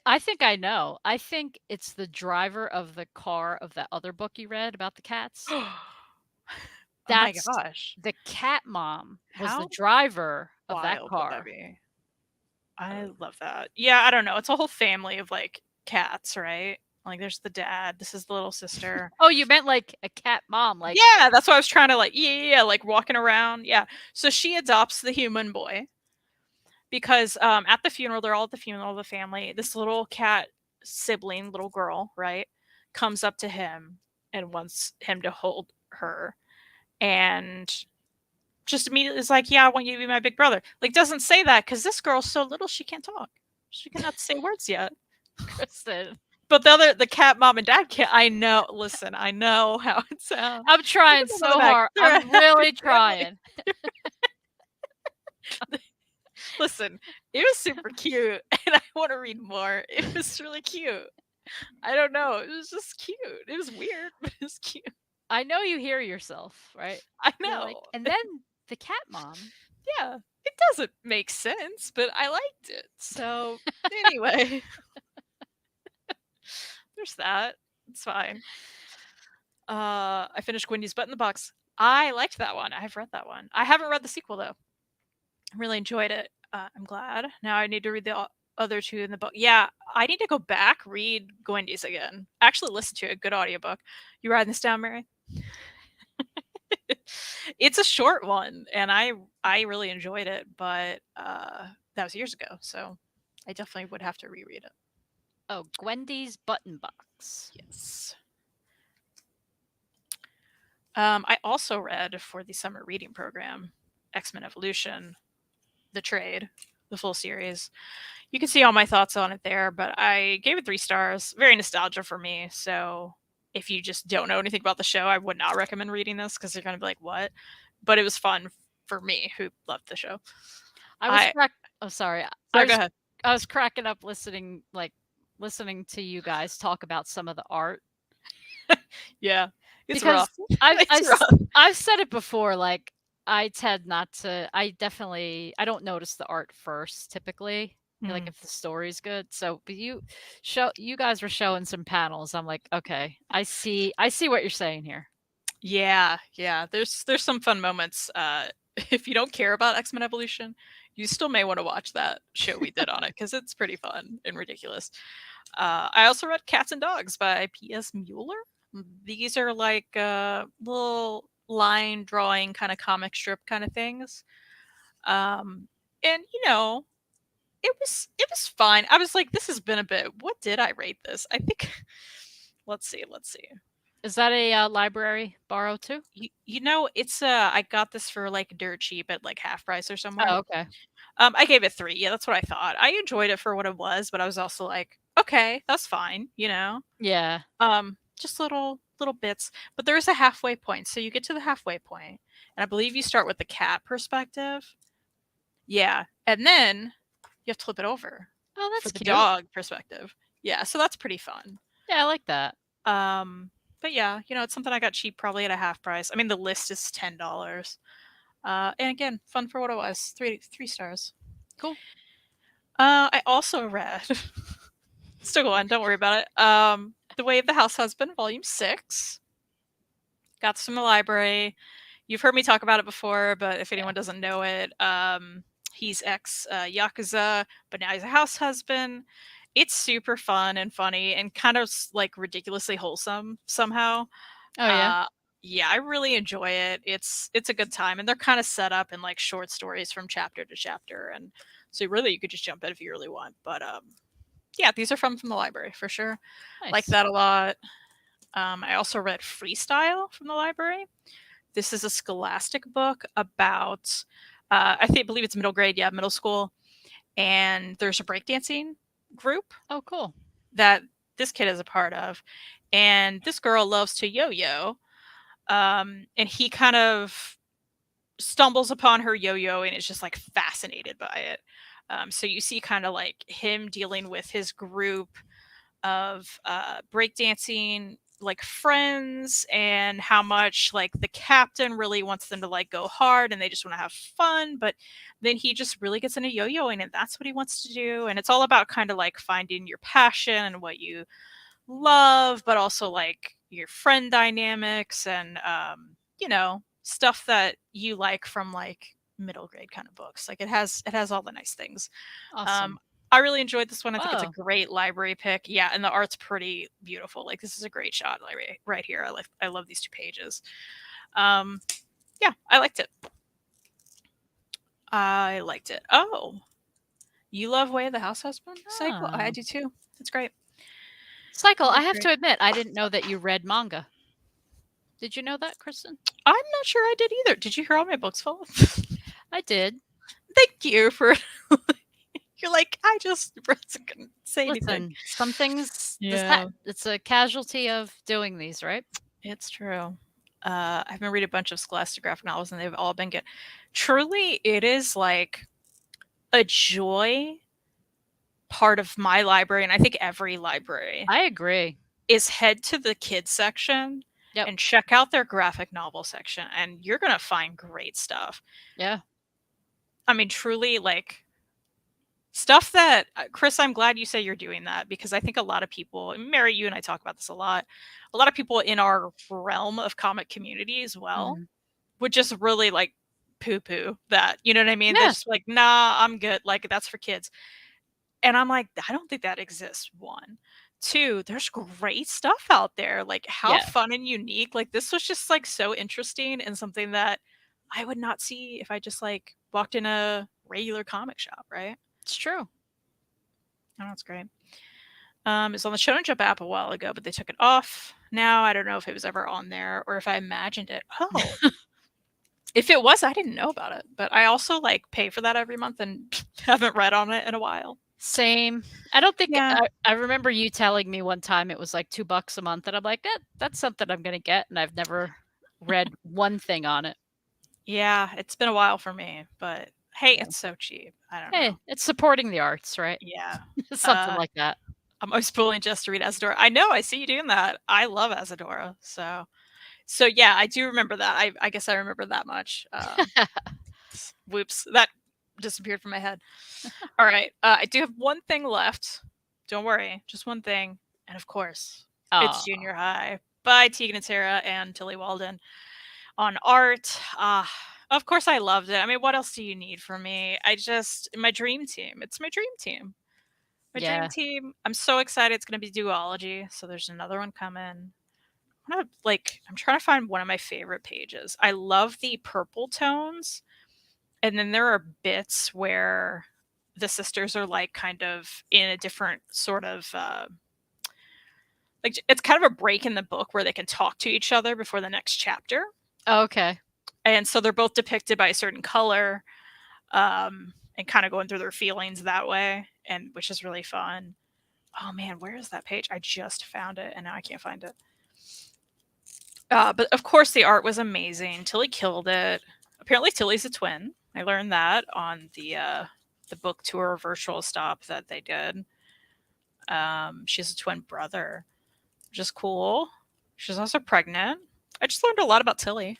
[SPEAKER 2] I think I know. I think it's the driver of the car of that other book you read about the cats.
[SPEAKER 1] Oh my
[SPEAKER 2] That's
[SPEAKER 1] gosh.
[SPEAKER 2] the cat mom was the
[SPEAKER 1] How
[SPEAKER 2] driver of that
[SPEAKER 1] wild would
[SPEAKER 2] car.
[SPEAKER 1] that be? I love that. Yeah, I don't know. It's a whole family of like cats, right? Like there's the dad. This is the little sister.
[SPEAKER 2] Oh, you meant like a cat mom, like
[SPEAKER 1] Yeah, that's what I was trying to like. Yeah, like walking around. Yeah. So she adopts the human boy because at the funeral, they're all at the funeral of the family. This little cat sibling, little girl, right, comes up to him and wants him to hold her, and just immediately is like, "Yeah, I want you to be my big brother." Like, doesn't say that because this girl's so little she can't talk. She cannot say words yet.
[SPEAKER 2] Kristen.
[SPEAKER 1] But the cat mom and dad can't. I know. Listen, I know how it sounds.
[SPEAKER 2] I'm trying so hard. I'm really trying.
[SPEAKER 1] Listen, it was super cute, and I want to read more. It was really cute. I don't know. It was just cute. It was weird, but it was cute.
[SPEAKER 2] I know you hear yourself, right?
[SPEAKER 1] I
[SPEAKER 2] You're
[SPEAKER 1] know.
[SPEAKER 2] like, and then the cat mom.
[SPEAKER 1] Yeah, it doesn't make sense, but I liked it. So anyway, there's that. It's fine. I finished Gwendy's Butt in the Box. I liked that one. I've read that one. I haven't read the sequel though. I really enjoyed it. I'm glad. Now I need to read the other two in the book. Yeah, I need to go back read Gwendy's again. Actually, listen to it. Good audiobook. You writing this down, Mary? It's a short one, and I really enjoyed it, but that was years ago, so I definitely would have to reread it.
[SPEAKER 2] Oh, Gwendy's Button Box.
[SPEAKER 1] Yes. I also read for the summer reading program X-Men Evolution, the trade, the full series. You can see all my thoughts on it there, but I gave it 3 stars. Very nostalgia for me. So if you just don't know anything about the show, I would not recommend reading this because you're going to be like, what? But it was fun for me who loved the show.
[SPEAKER 2] Oh, sorry.
[SPEAKER 1] Go ahead.
[SPEAKER 2] I was cracking up listening to you guys talk about some of the art.
[SPEAKER 1] Yeah, it's
[SPEAKER 2] Because
[SPEAKER 1] rough.
[SPEAKER 2] I've I've
[SPEAKER 1] It's
[SPEAKER 2] s
[SPEAKER 1] rough.
[SPEAKER 2] I've said it before, like, I tend not to I don't notice the art first typically, like,
[SPEAKER 1] Mm.
[SPEAKER 2] if the story's good, so but you guys were showing some panels, I'm like, "Okay, I see what you're saying here."
[SPEAKER 1] Yeah, yeah. There's some fun moments. If you don't care about X-Men Evolution, you still may want to watch that show we did on it because it's pretty fun and ridiculous. I also read Cats and Dogs by P.S. Mueller. These are like little line drawing kind of comic strip kind of things. And it was fine. I was like, this has been a bit. What did I rate this? I think. Let's see.
[SPEAKER 2] Is that a, library borrow too?
[SPEAKER 1] It's I got this for like dirt cheap at like half price or somewhere.
[SPEAKER 2] Oh, okay.
[SPEAKER 1] I gave it 3. Yeah, that's what I thought. I enjoyed it for what it was, but I was also like, okay, that's fine.
[SPEAKER 2] Yeah.
[SPEAKER 1] Just little bits, but there is a halfway point. So you get to the halfway point, and I believe you start with the cat perspective. Yeah, and then you have to flip it over
[SPEAKER 2] Oh,
[SPEAKER 1] for
[SPEAKER 2] that's
[SPEAKER 1] the
[SPEAKER 2] cute.
[SPEAKER 1] dog perspective. Yeah, so that's pretty fun.
[SPEAKER 2] Yeah, I like that.
[SPEAKER 1] Um, but yeah, it's something I got cheap, probably at a half price. I mean, the list is $10. And again, fun for what it was. Three stars.
[SPEAKER 2] Cool.
[SPEAKER 1] I also read. Still going. Don't worry about it. The Way of the House Husband, Volume 6. Got this from the library. You've heard me talk about it before, but if
[SPEAKER 2] Yeah.
[SPEAKER 1] anyone doesn't know it, he's ex Yakuza, but now he's a house husband. It's super fun and funny and kind of like ridiculously wholesome somehow.
[SPEAKER 2] Oh, yeah?
[SPEAKER 1] Uh, yeah, I really enjoy it. It's a good time, and they're kind of set up in like short stories from chapter to chapter, and so really you could just jump in if you really want. But yeah, these are from the library for sure. Like
[SPEAKER 2] Nice.
[SPEAKER 1] that a lot. I also read Freestyle from the library. This is a scholastic book about, believe it's middle grade, yeah, middle school, and there's a breakdancing group
[SPEAKER 2] Oh, cool.
[SPEAKER 1] that this kid is a part of, and this girl loves to yo-yo, and he kind of stumbles upon her yo-yo and is just like fascinated by it. So you see kind of like him dealing with his group of breakdancing like friends and how much like the captain really wants them to like go hard and they just want to have fun, but then he just really gets into yo-yoing and that's what he wants to do, and it's all about kind of like finding your passion and what you love, but also like your friend dynamics and stuff that you like from like middle grade kind of books. Like it has all the nice things. um
[SPEAKER 2] Awesome.
[SPEAKER 1] I really enjoyed this one. I think it's a
[SPEAKER 2] Wow.
[SPEAKER 1] great library pick. Yeah, and the art's pretty beautiful. Like this is a great shot right here. I love these 2 pages. um yeah, I liked it. Oh, you love Way of the House Husband cycle? I
[SPEAKER 2] Oh.
[SPEAKER 1] do too. It's great.
[SPEAKER 2] Cycle, I
[SPEAKER 1] It's
[SPEAKER 2] have
[SPEAKER 1] great.
[SPEAKER 2] to admit, I didn't know that you read manga. Did you know that, Kristen?
[SPEAKER 1] I'm not sure I did either. Did you hear all my books full?
[SPEAKER 2] I did.
[SPEAKER 1] Thank you for. You're like, I just wasn't gonna say anything.
[SPEAKER 2] Listen, some things
[SPEAKER 1] Yeah,
[SPEAKER 2] it's a casualty of doing these, right?
[SPEAKER 1] it's true. I've been reading a bunch of Scholastic graphic novels, and they've all been good. Truly, it is like a joy part of my library, and I think every library
[SPEAKER 2] I agree.
[SPEAKER 1] is head to the kids section
[SPEAKER 2] Yep.
[SPEAKER 1] and check out their graphic novel section, and you're gonna find great stuff.
[SPEAKER 2] Yeah.
[SPEAKER 1] I mean, truly, like stuff that Chris, I'm glad you say you're doing that because I think a lot of people, and Mary, you and I talk about this a lot. A lot of people in our realm of comic community as well
[SPEAKER 2] Mhm.
[SPEAKER 1] would just really like poo poo that. You know what I mean? They're
[SPEAKER 2] Yeah.
[SPEAKER 1] just like, nah, I'm good. Like that's for kids. And I'm like, I don't think that exists. One. Two, there's great stuff out there. Like how
[SPEAKER 2] Yeah.
[SPEAKER 1] fun and unique. Like this was just like so interesting and something that I would not see if I just like walked in a regular comic shop, right?
[SPEAKER 2] It's true.
[SPEAKER 1] Oh, that's great. It's on the Shonen Jump app a while ago, but they took it off. Now I don't know if it was ever on there or if I imagined it. Oh, if it was, I didn't know about it. But I also like pay for that every month and haven't read on it in a while.
[SPEAKER 2] Same. I don't think
[SPEAKER 1] Yeah,
[SPEAKER 2] I remember you telling me one time it was like $2 a month, and I'm like, that's something I'm gonna get, and I've never read one thing on it.
[SPEAKER 1] yeah, it's been a while for me, but hey,
[SPEAKER 2] Yeah.
[SPEAKER 1] it's so cheap. I don't know.
[SPEAKER 2] Hey, it's supporting the arts, right?
[SPEAKER 1] Yeah.
[SPEAKER 2] Something
[SPEAKER 1] Uh,
[SPEAKER 2] like that.
[SPEAKER 1] I'm always pulling just to read Asadora. I know, I see you doing that. I love Asadora. So yeah, I do remember that. I guess I remember that much. Whoops, that disappeared from my head. All right, I do have one thing left. Don't worry, just one thing, and of course, it's
[SPEAKER 2] Oh,
[SPEAKER 1] Junior High by Tegan and Sarah and Tilly Walden on art. Of course, I loved it. I mean, what else do you need from me? My dream team. It's my dream team. My dream
[SPEAKER 2] yeah.
[SPEAKER 1] team. I'm so excited. It's going to be duology. So there's another one coming. I'm trying to find one of my favorite pages. I love the purple tones, and then there are bits where the sisters are like kind of in a different sort of like it's kind of a break in the book where they can talk to each other before the next chapter.
[SPEAKER 2] Oh, okay.
[SPEAKER 1] And so they're both depicted by a certain color, and kind of going through their feelings that way, and which is really fun. Oh man, where is that page? I just found it and now I can't find it. But of course, the art was amazing. Tilly killed it. Apparently, Tilly's a twin. I learned that on the book tour virtual stop that they did. She has a twin brother, which is cool. She's also pregnant. I just learned a lot about Tilly.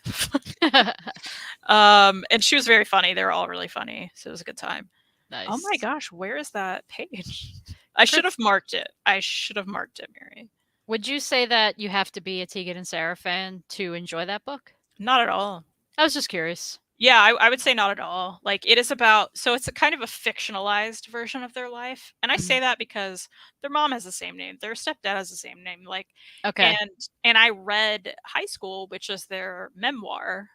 [SPEAKER 1] And she was very funny. They were all really funny, so it was a good time.
[SPEAKER 2] Nice.
[SPEAKER 1] Oh my gosh, where is that page? I should have marked it. Mary.
[SPEAKER 2] Would you say that you have to be a Tegan and Sarah fan to enjoy that book?
[SPEAKER 1] Not at all.
[SPEAKER 2] I was just curious.
[SPEAKER 1] Yeah, I would say not at all. Like it is about so it's a kind of a fictionalized version of their life. And I say that because their mom has the same name, their stepdad has the same name. Like
[SPEAKER 2] Okay.
[SPEAKER 1] and I read High School, which is their memoir,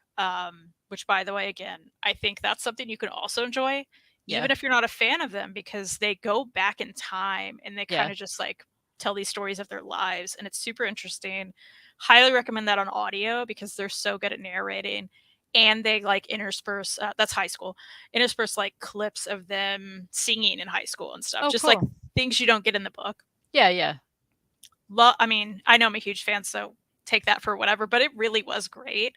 [SPEAKER 1] which by the way, again, I think that's something you can also enjoy,
[SPEAKER 2] Yeah.
[SPEAKER 1] even if you're not a fan of them, because they go back in time and they kind
[SPEAKER 2] Yeah.
[SPEAKER 1] of just like tell these stories of their lives, and it's super interesting. Highly recommend that on audio because they're so good at narrating, and they like intersperse that's High School, intersperse like clips of them singing in high school and stuff,
[SPEAKER 2] Oh,
[SPEAKER 1] just like
[SPEAKER 2] cool.
[SPEAKER 1] things you don't get in the book.
[SPEAKER 2] Yeah, yeah.
[SPEAKER 1] I mean, I know I'm a huge fan, so take that for whatever, but it really was great.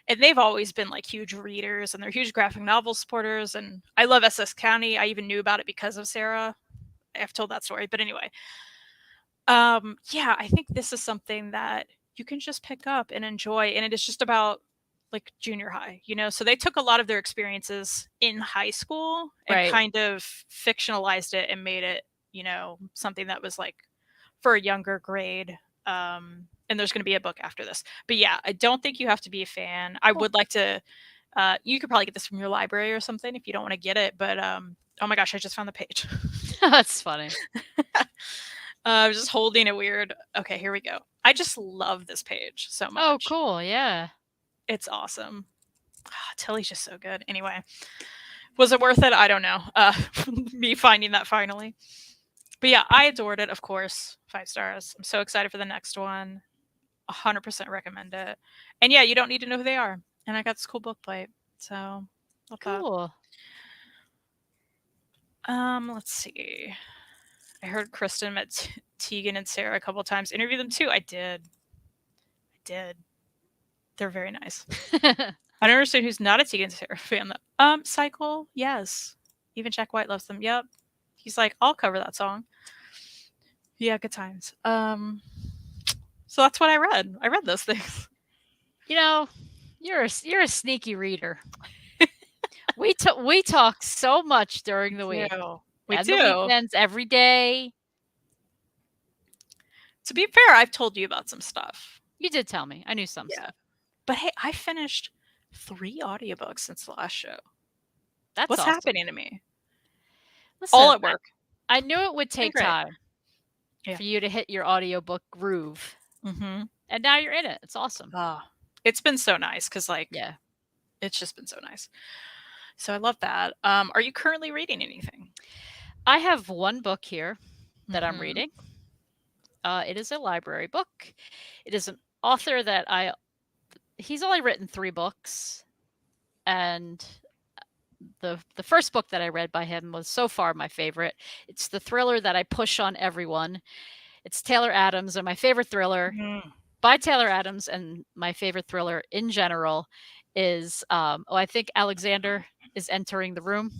[SPEAKER 1] And they've always been like huge readers, and they're huge graphic novel supporters, and I love SS County. I even knew about it because of Sarah. I've told that story, but anyway, yeah, I think this is something that you can just pick up and enjoy, and it is just about like junior high, you know. So they took a lot of their experiences in high school and
[SPEAKER 2] Right.
[SPEAKER 1] kind of fictionalized it and made it, you know, something that was like for a younger grade. And there's going to be a book after this, but yeah, I don't think you have to be a fan. I would like to. You could probably get this from your library or something if you don't want to get it, but oh my gosh, I just found the page.
[SPEAKER 2] That's funny.
[SPEAKER 1] I was just holding it weird. Okay, here we go. I just love this page so much.
[SPEAKER 2] Oh, cool. Yeah.
[SPEAKER 1] It's awesome. Tilly's just so good. Anyway, was it worth it? I don't know. Me finding that finally. But yeah, I adored it, of course. 5 stars. I'm so excited for the next one. 100% recommend it. And yeah, you don't need to know who they are. And I got this cool book plate. So, love that.
[SPEAKER 2] Cool.
[SPEAKER 1] Let's see. I heard Kristen met Tegan and Sarah a couple times. Interview them too. I did. They're very nice. I don't understand who's not a Tegan and Sarah fan though. Cycle, yes. Even Jack White loves them. Yep. He's like, I'll cover that song. Yeah, good times. So that's what I read. I read those things.
[SPEAKER 2] You know, you're a sneaky reader. we talk so much during the week.
[SPEAKER 1] We
[SPEAKER 2] and
[SPEAKER 1] do.
[SPEAKER 2] The weekends every day.
[SPEAKER 1] To be fair, I've told you about some stuff.
[SPEAKER 2] You did tell me. I knew some stuff.
[SPEAKER 1] But hey, I finished 3 audiobooks since the last show.
[SPEAKER 2] That's
[SPEAKER 1] What's
[SPEAKER 2] awesome.
[SPEAKER 1] happening to me?
[SPEAKER 2] Listen,
[SPEAKER 1] All at work.
[SPEAKER 2] I knew it would take
[SPEAKER 1] great.
[SPEAKER 2] time
[SPEAKER 1] Yeah.
[SPEAKER 2] for you to hit your audiobook groove.
[SPEAKER 1] Mm-hmm.
[SPEAKER 2] And now you're in it. It's awesome.
[SPEAKER 1] It's been so nice because, like,
[SPEAKER 2] yeah,
[SPEAKER 1] it's just been so nice. So I love that. Are you currently reading anything?
[SPEAKER 2] I have one book here that I'm reading. It is a library book. It is an author that he's only written 3 books, and the first book that I read by him was so far my favorite. It's the thriller that I push on everyone. It's Taylor Adams, and my favorite thriller by Taylor Adams, and my favorite thriller in general is I think Alexander is entering the room.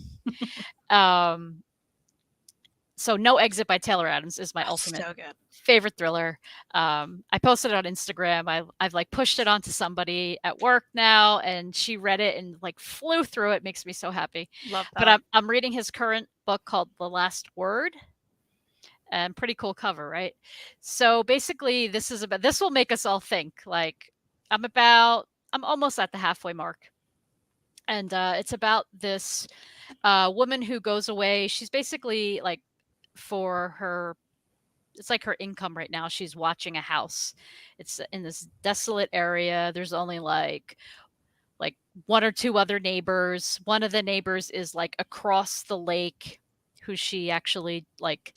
[SPEAKER 2] so No Exit by Taylor Adams is my
[SPEAKER 1] Oh,
[SPEAKER 2] ultimate
[SPEAKER 1] so good.
[SPEAKER 2] favorite thriller. I posted it on Instagram. I've like pushed it onto somebody at work now, and she read it and like flew through it. Makes me so happy.
[SPEAKER 1] Love
[SPEAKER 2] But
[SPEAKER 1] that.
[SPEAKER 2] I'm reading his current book called The Last Word, and pretty cool cover, right? So basically, this will make us all think. Like I'm almost at the halfway mark, and it's about this woman who goes away. She's basically like for her it's like her income right now. She's watching a house. It's in this desolate area. There's only like one or two other neighbors. One of the neighbors is like across the lake, who she actually like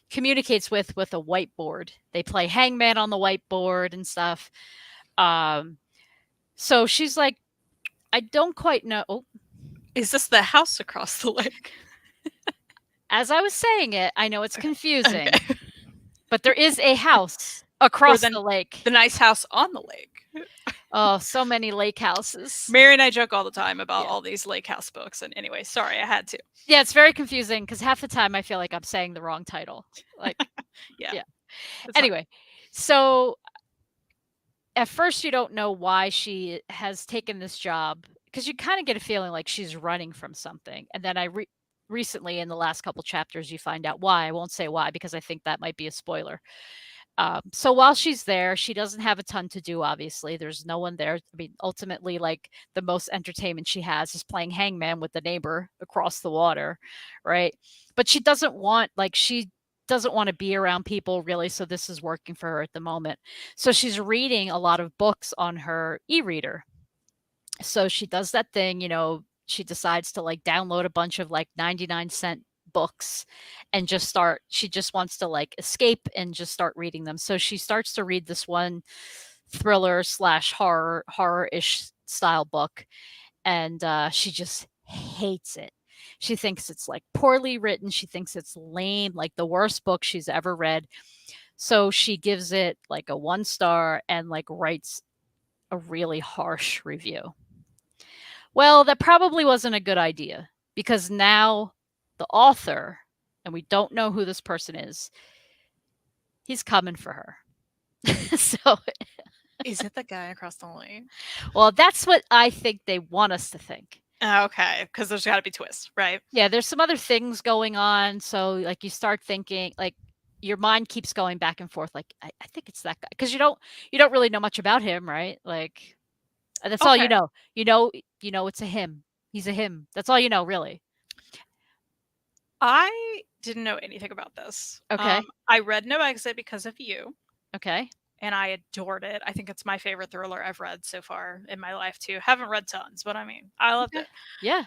[SPEAKER 2] communicates with a whiteboard. They play hangman on the whiteboard and stuff. Um so she's like, I don't quite know. Oh,
[SPEAKER 1] Is this the house across the lake?
[SPEAKER 2] as I was saying it, I know it's confusing,
[SPEAKER 1] Okay.
[SPEAKER 2] but there is a house
[SPEAKER 1] Or
[SPEAKER 2] across
[SPEAKER 1] then
[SPEAKER 2] the lake.
[SPEAKER 1] the nice house on the lake.
[SPEAKER 2] Oh, so many lake houses.
[SPEAKER 1] Mary and I joke all the time about
[SPEAKER 2] Yeah.
[SPEAKER 1] all these lake house books. And anyway, sorry, I had to.
[SPEAKER 2] Yeah, it's very confusing because half the time I feel like I'm saying the wrong title. Like,
[SPEAKER 1] Yeah.
[SPEAKER 2] yeah.
[SPEAKER 1] It's fine.
[SPEAKER 2] Anyway, so at first you don't know why she has taken this job because you kind of get a feeling like she's running from something. And then recently in the last couple chapters you find out why. I won't say why because I think that might be a spoiler. So while she's there, she doesn't have a ton to do, obviously. There's no one there. I mean, ultimately, like the most entertainment she has is playing hangman with the neighbor across the water, right? But she doesn't want to be around people really. So this is working for her at the moment. So she's reading a lot of books on her e reader. So she does that thing, she decides to like download a bunch of like 99-cent books and she just wants to like escape and just start reading them. So she starts to read this one thriller slash horror-ish style book, and she just hates it. She thinks it's like poorly written. She thinks it's lame, like the worst book she's ever read. So she gives it like a 1 star and like writes a really harsh review. Well, that probably wasn't a good idea because now the author, and we don't know who this person is, he's coming for her. So,
[SPEAKER 1] Is it the guy across the lake?
[SPEAKER 2] well, that's what I think they want us to think.
[SPEAKER 1] Okay, because there's got to be twists, right?
[SPEAKER 2] Yeah, there's some other things going on. So, like, you start thinking, like, your mind keeps going back and forth. Like, I think it's that guy because you don't really know much about him, right? Like, that's all you
[SPEAKER 1] Okay.
[SPEAKER 2] know. It's a him. He's a him. That's all you know, really.
[SPEAKER 1] I didn't know anything about this.
[SPEAKER 2] Okay.
[SPEAKER 1] I read No Exit because of you,
[SPEAKER 2] Okay.
[SPEAKER 1] and I adored it. I think it's my favorite thriller I've read so far in my life too. Haven't read tons, but I mean, I loved
[SPEAKER 2] Okay.
[SPEAKER 1] it.
[SPEAKER 2] Yeah.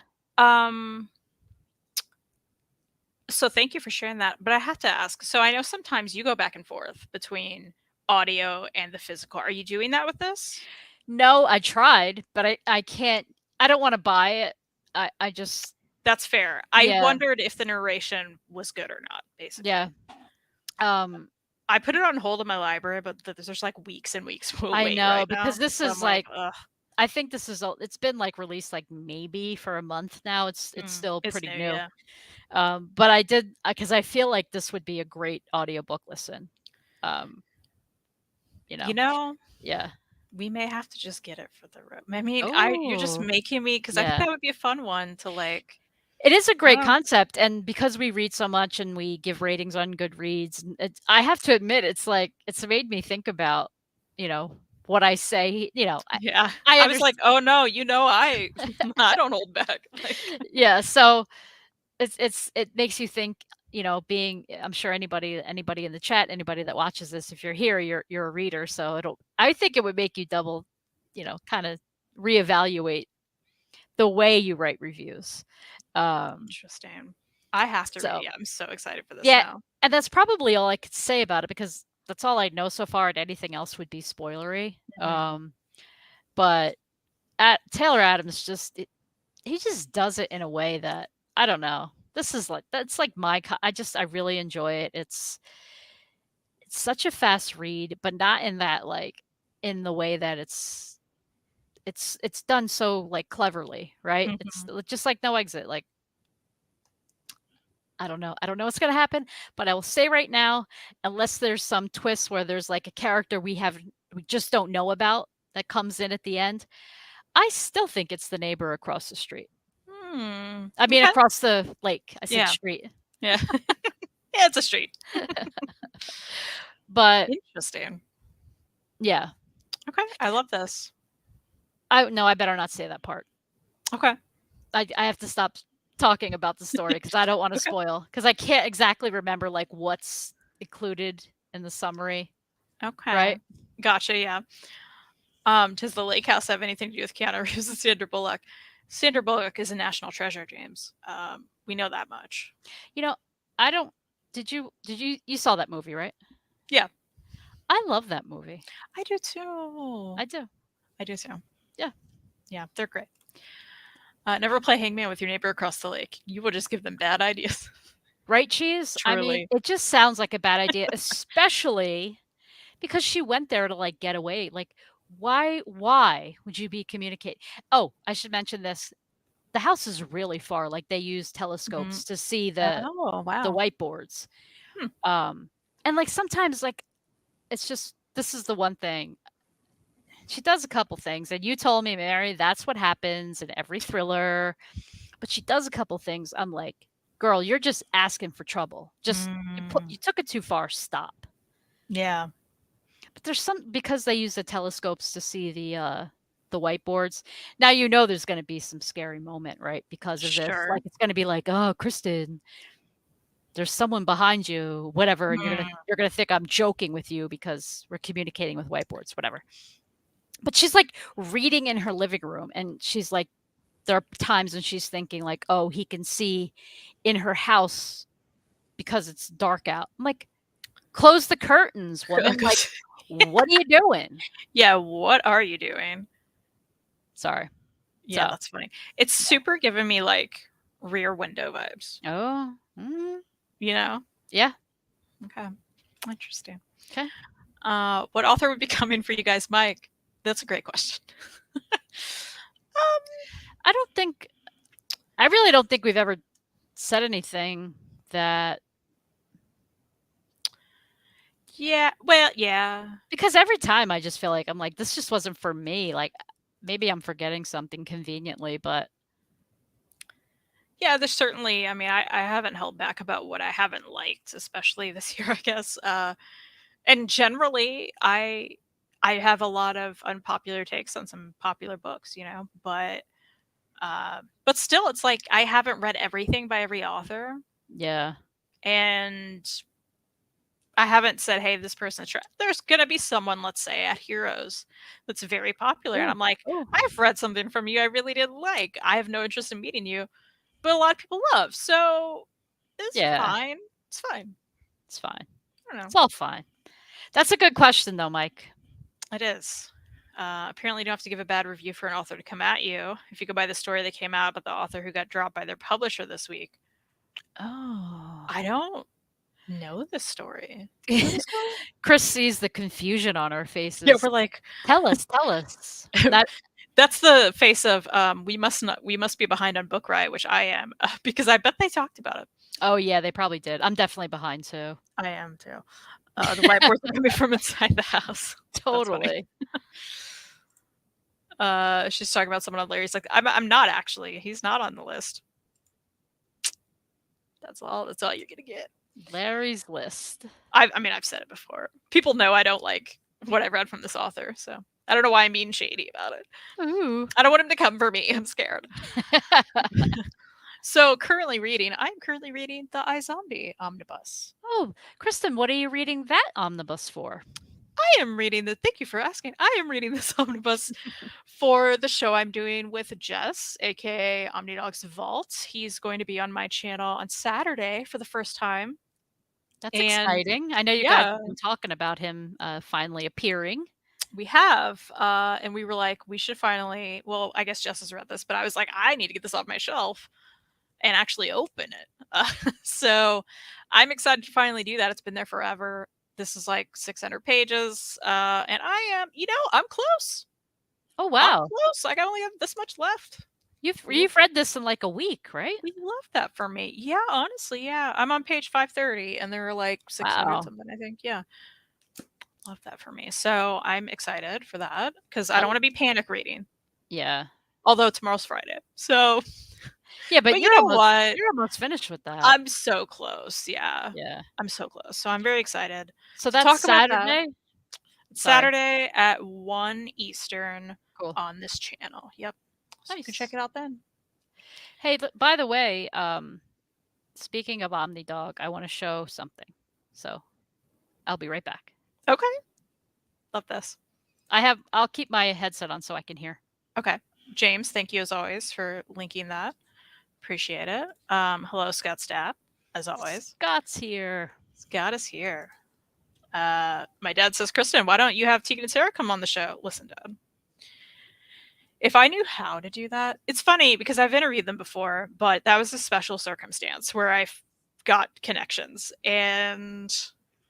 [SPEAKER 1] So thank you for sharing that. But I have to ask, so I know sometimes you go back and forth between audio and the physical. Are you doing that with this?
[SPEAKER 2] No, I tried, but I can't. I don't want to buy it. I just
[SPEAKER 1] That's fair. I
[SPEAKER 2] yeah,
[SPEAKER 1] wondered if the narration was good or not, basically.
[SPEAKER 2] yeah.
[SPEAKER 1] I put it on hold in my library, but there's like weeks and weeks of
[SPEAKER 2] I
[SPEAKER 1] wait
[SPEAKER 2] know
[SPEAKER 1] right
[SPEAKER 2] because
[SPEAKER 1] now.
[SPEAKER 2] this
[SPEAKER 1] So
[SPEAKER 2] is
[SPEAKER 1] I'm like,
[SPEAKER 2] like
[SPEAKER 1] ugh,
[SPEAKER 2] I think this is it's been like released like maybe for a month now. It's still
[SPEAKER 1] it's
[SPEAKER 2] pretty
[SPEAKER 1] new,
[SPEAKER 2] new.
[SPEAKER 1] yeah.
[SPEAKER 2] But I did because I feel like this would be a great audiobook listen. Um,
[SPEAKER 1] You know,
[SPEAKER 2] yeah.
[SPEAKER 1] we may have to just get it for the road. I mean, you're just
[SPEAKER 2] Oh,
[SPEAKER 1] making me because I think
[SPEAKER 2] yeah.
[SPEAKER 1] that would be a fun one to like.
[SPEAKER 2] It is a
[SPEAKER 1] I
[SPEAKER 2] great
[SPEAKER 1] don't know.
[SPEAKER 2] concept, and because we read so much and we give ratings on Goodreads, I have to admit, it's like it's made me think about, what I say.
[SPEAKER 1] Yeah,
[SPEAKER 2] I
[SPEAKER 1] I was like,
[SPEAKER 2] understand.
[SPEAKER 1] oh no, I I don't hold back. Like,
[SPEAKER 2] Yeah, so it makes you think. I'm sure anybody in the chat, anybody that watches this, if you're here, you're a reader, so I think it would make you double, kind of reevaluate the way you write reviews. Um,
[SPEAKER 1] interesting. I have to read.
[SPEAKER 2] so
[SPEAKER 1] Yeah, I'm so excited for this
[SPEAKER 2] Yeah,
[SPEAKER 1] now.
[SPEAKER 2] and that's probably all I could say about it because that's all I know so far, and anything else would be spoilery.
[SPEAKER 1] Mhm.
[SPEAKER 2] But at Taylor Adams he just does it in a way that I don't know. That's like I really enjoy it. It's such a fast read, but not in that like in the way that it's done so like cleverly, right? It's
[SPEAKER 1] Mhm.
[SPEAKER 2] just like No Exit. Like I don't know. I don't know what's gonna happen, but I will say right now, unless there's some twist where there's like a character we just don't know about that comes in at the end, I still think it's the neighbor across the street. I mean,
[SPEAKER 1] Okay.
[SPEAKER 2] across the lake. I said
[SPEAKER 1] Yeah.
[SPEAKER 2] street.
[SPEAKER 1] Yeah. Yeah, it's a street.
[SPEAKER 2] But
[SPEAKER 1] Interesting.
[SPEAKER 2] yeah,
[SPEAKER 1] Okay, I love this.
[SPEAKER 2] I better not say that part.
[SPEAKER 1] Okay.
[SPEAKER 2] I have to stop talking about the story because I don't want to
[SPEAKER 1] Okay.
[SPEAKER 2] spoil because I can't exactly remember like what's included in the summary,
[SPEAKER 1] Okay.
[SPEAKER 2] right?
[SPEAKER 1] Gotcha, yeah. Does the lake house have anything to do with Keanu Reeves and Sandra Bullock? Sandra Bullock is a national treasure, James. We know that much.
[SPEAKER 2] You know, I don't. You saw that movie, right?
[SPEAKER 1] Yeah.
[SPEAKER 2] I love that movie.
[SPEAKER 1] I do too.
[SPEAKER 2] I do.
[SPEAKER 1] I do too.
[SPEAKER 2] Yeah.
[SPEAKER 1] Yeah, they're great. Never play hangman with your neighbor across the lake. You will just give them bad ideas.
[SPEAKER 2] Right, Cheese? I mean,
[SPEAKER 1] Truly.
[SPEAKER 2] it just sounds like a bad idea, especially because she went there to like get away. Like, why would you be communicating? Oh, I should mention this. The house is really far. Like they use telescopes to see
[SPEAKER 1] Oh,
[SPEAKER 2] the
[SPEAKER 1] wow.
[SPEAKER 2] whiteboards.
[SPEAKER 1] Hmm.
[SPEAKER 2] And like sometimes like it's just this is the one thing. She does a couple things, and you told me, Mary, that's what happens in every thriller. But she does a couple things. I'm like, girl, you're just asking for trouble. Just you took it too far. Stop.
[SPEAKER 1] Yeah.
[SPEAKER 2] But there's some because they use the telescopes to see the whiteboards. Now you know there's going to be some scary moment, right? Because of this,
[SPEAKER 1] Sure.
[SPEAKER 2] like it's going to be like, oh, Kristen, there's someone behind you, whatever, and you're gonna think I'm joking with you because we're communicating with whiteboards, whatever. But she's like reading in her living room, and she's like, there are times when she's thinking like, oh, he can see in her house because it's dark out. I'm like, close the curtains, woman. Like, what are you doing?
[SPEAKER 1] Yeah, what are you doing?
[SPEAKER 2] Sorry.
[SPEAKER 1] Yeah,
[SPEAKER 2] So.
[SPEAKER 1] that's funny. It's super giving me like Rear Window vibes.
[SPEAKER 2] Oh.
[SPEAKER 1] You know?
[SPEAKER 2] Yeah.
[SPEAKER 1] Okay. Interesting.
[SPEAKER 2] Okay.
[SPEAKER 1] What author would be coming for you guys, Mike? That's a great question.
[SPEAKER 2] I really don't think we've ever said anything that.
[SPEAKER 1] Yeah, well, yeah.
[SPEAKER 2] Because every time I just feel like I'm like, this just wasn't for me. Like maybe I'm forgetting something conveniently, but
[SPEAKER 1] Yeah, there's certainly, I mean, I haven't held back about what I haven't liked, especially this year, I guess. And generally, I have a lot of unpopular takes on some popular books, you know, but still, it's like I haven't read everything by every author,
[SPEAKER 2] yeah.
[SPEAKER 1] and I haven't said, "Hey, this person's there's gonna be someone, let's say, at Heroes that's very popular," and
[SPEAKER 2] Ooh,
[SPEAKER 1] I'm like,
[SPEAKER 2] ooh.
[SPEAKER 1] "I've read something from you I really didn't like. I have no interest in meeting you, but a lot of people love, so it's
[SPEAKER 2] Yeah.
[SPEAKER 1] fine. It's fine."
[SPEAKER 2] It's fine.
[SPEAKER 1] I don't know.
[SPEAKER 2] It's all fine. That's a good question though, Mike.
[SPEAKER 1] It is. Apparently, you don't have to give a bad review for an author to come at you. If you go by the story that came out about the author who got dropped by their publisher this week,
[SPEAKER 2] Oh.
[SPEAKER 1] I don't know this story. Do you know this story?
[SPEAKER 2] Chris sees the confusion on our faces.
[SPEAKER 1] Yeah, we're like,
[SPEAKER 2] Tell us. That
[SPEAKER 1] that's the face of we must be behind on Book Riot, which I am because I bet they talked about it.
[SPEAKER 2] Oh yeah, they probably did. I'm definitely behind too.
[SPEAKER 1] I am too. The whiteboards are coming from inside the house.
[SPEAKER 2] Totally.
[SPEAKER 1] She's talking about someone on Larry's like, I'm not actually. He's not on the list. That's all you're gonna get.
[SPEAKER 2] Larry's list.
[SPEAKER 1] I mean, I've said it before. People know I don't like what I read from this author, so I don't know why I'm being shady about it.
[SPEAKER 2] Ooh.
[SPEAKER 1] I don't want him to come for me. I'm scared. So I'm currently reading the iZombie omnibus.
[SPEAKER 2] Oh, Kristen, what are you reading that omnibus for?
[SPEAKER 1] Thank you for asking. I am reading this omnibus for the show I'm doing with Jess, aka OmniDog's Vault. He's going to be on my channel on Saturday for the first time.
[SPEAKER 2] That's exciting. I know you guys have been talking about him finally appearing.
[SPEAKER 1] We have, and we were like, we should finally. Well, I guess Jess has read this, but I was like, I need to get this off my shelf and actually open it. So I'm excited to finally do that. It's been there forever. This is like 600 pages, and I am, I'm close.
[SPEAKER 2] Oh wow!
[SPEAKER 1] I'm close. Like I only have this much left.
[SPEAKER 2] You've read this in like a week, right?
[SPEAKER 1] We love that for me. Yeah, honestly, yeah. I'm on page 530 and there are like 600
[SPEAKER 2] Wow.
[SPEAKER 1] something, I think. Yeah. Love that for me. So I'm excited for that because I don't
[SPEAKER 2] Oh,
[SPEAKER 1] want to be panic reading.
[SPEAKER 2] yeah.
[SPEAKER 1] Although tomorrow's Friday. So,
[SPEAKER 2] Yeah, but
[SPEAKER 1] but you know what?
[SPEAKER 2] you're almost finished with that.
[SPEAKER 1] I'm so close. Yeah.
[SPEAKER 2] Yeah.
[SPEAKER 1] I'm so close. So I'm very excited
[SPEAKER 2] So
[SPEAKER 1] to
[SPEAKER 2] that's
[SPEAKER 1] talk about that.
[SPEAKER 2] Saturday? Sorry.
[SPEAKER 1] Saturday at 1 Eastern
[SPEAKER 2] Cool.
[SPEAKER 1] on this channel. Yep. So you can check
[SPEAKER 2] Nice.
[SPEAKER 1] it out then.
[SPEAKER 2] Hey, by the way, speaking of OmniDog, I want to show something. So I'll be right back.
[SPEAKER 1] Okay. Love this.
[SPEAKER 2] I'll keep my headset on so I can hear.
[SPEAKER 1] Okay. James, thank you as always for linking that. Appreciate it. Hello, Scott Stapp, as always.
[SPEAKER 2] Scott's here.
[SPEAKER 1] Scott is here. My dad says, Kristen, why don't you have Tegan and Sarah come on the show? Listen, Dad. If I knew how to do that, it's funny because I've interviewed them before, but that was a special circumstance where I got connections and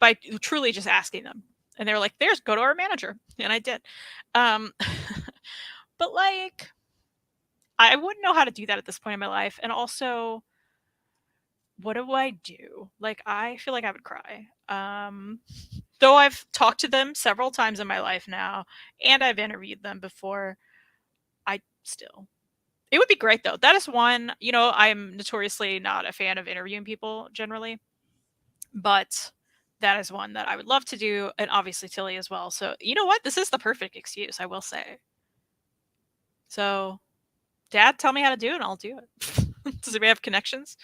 [SPEAKER 1] by truly just asking them. And they were like, there's go to our manager. And I did. But like, I wouldn't know how to do that at this point in my life. And also, what do I do? Like, I feel like I would cry. Though I've talked to them several times in my life now, and I've interviewed them before, it would be great though. That is one, I'm notoriously not a fan of interviewing people generally, but that is one that I would love to do, and obviously Tilly as well. So, you know what? This is the perfect excuse, I will say. So, Dad, tell me how to do it, and I'll do it. Does anybody have connections?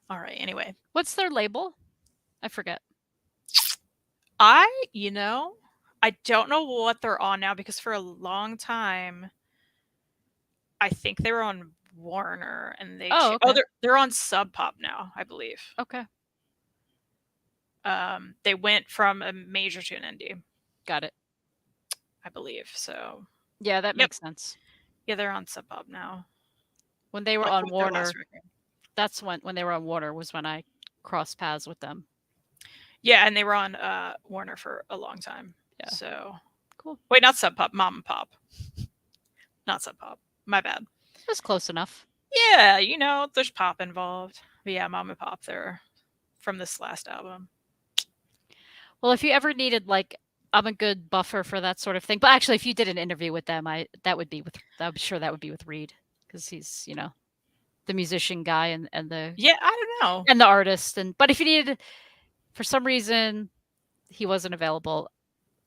[SPEAKER 1] All right, anyway.
[SPEAKER 2] What's their label? I forget.
[SPEAKER 1] I don't know what they're on now because for a long time, I think they were on Warner and
[SPEAKER 2] okay.
[SPEAKER 1] they're on Sub Pop now, I believe.
[SPEAKER 2] Okay.
[SPEAKER 1] They went from a major to an indie.
[SPEAKER 2] Got it.
[SPEAKER 1] I believe. So
[SPEAKER 2] yeah, that makes sense.
[SPEAKER 1] Yeah, they're on Sub Pop now.
[SPEAKER 2] When they were on Warner, that's when they were on Warner was when I crossed paths with them.
[SPEAKER 1] Yeah, and they were on Warner for a long time.
[SPEAKER 2] Yeah.
[SPEAKER 1] So
[SPEAKER 2] cool.
[SPEAKER 1] Wait, not Sub Pop, Mom and Pop. Not Sub Pop. My bad.
[SPEAKER 2] It was close enough.
[SPEAKER 1] Yeah, there's pop involved. But yeah, Mom and Pop, they're from this last album.
[SPEAKER 2] Well, if you ever needed I'm a good buffer for that sort of thing. But actually, if you did an interview with them, I'm sure that would be with Reed because he's, the musician guy and the
[SPEAKER 1] I don't know,
[SPEAKER 2] and the artist. But if you needed, for some reason, he wasn't available,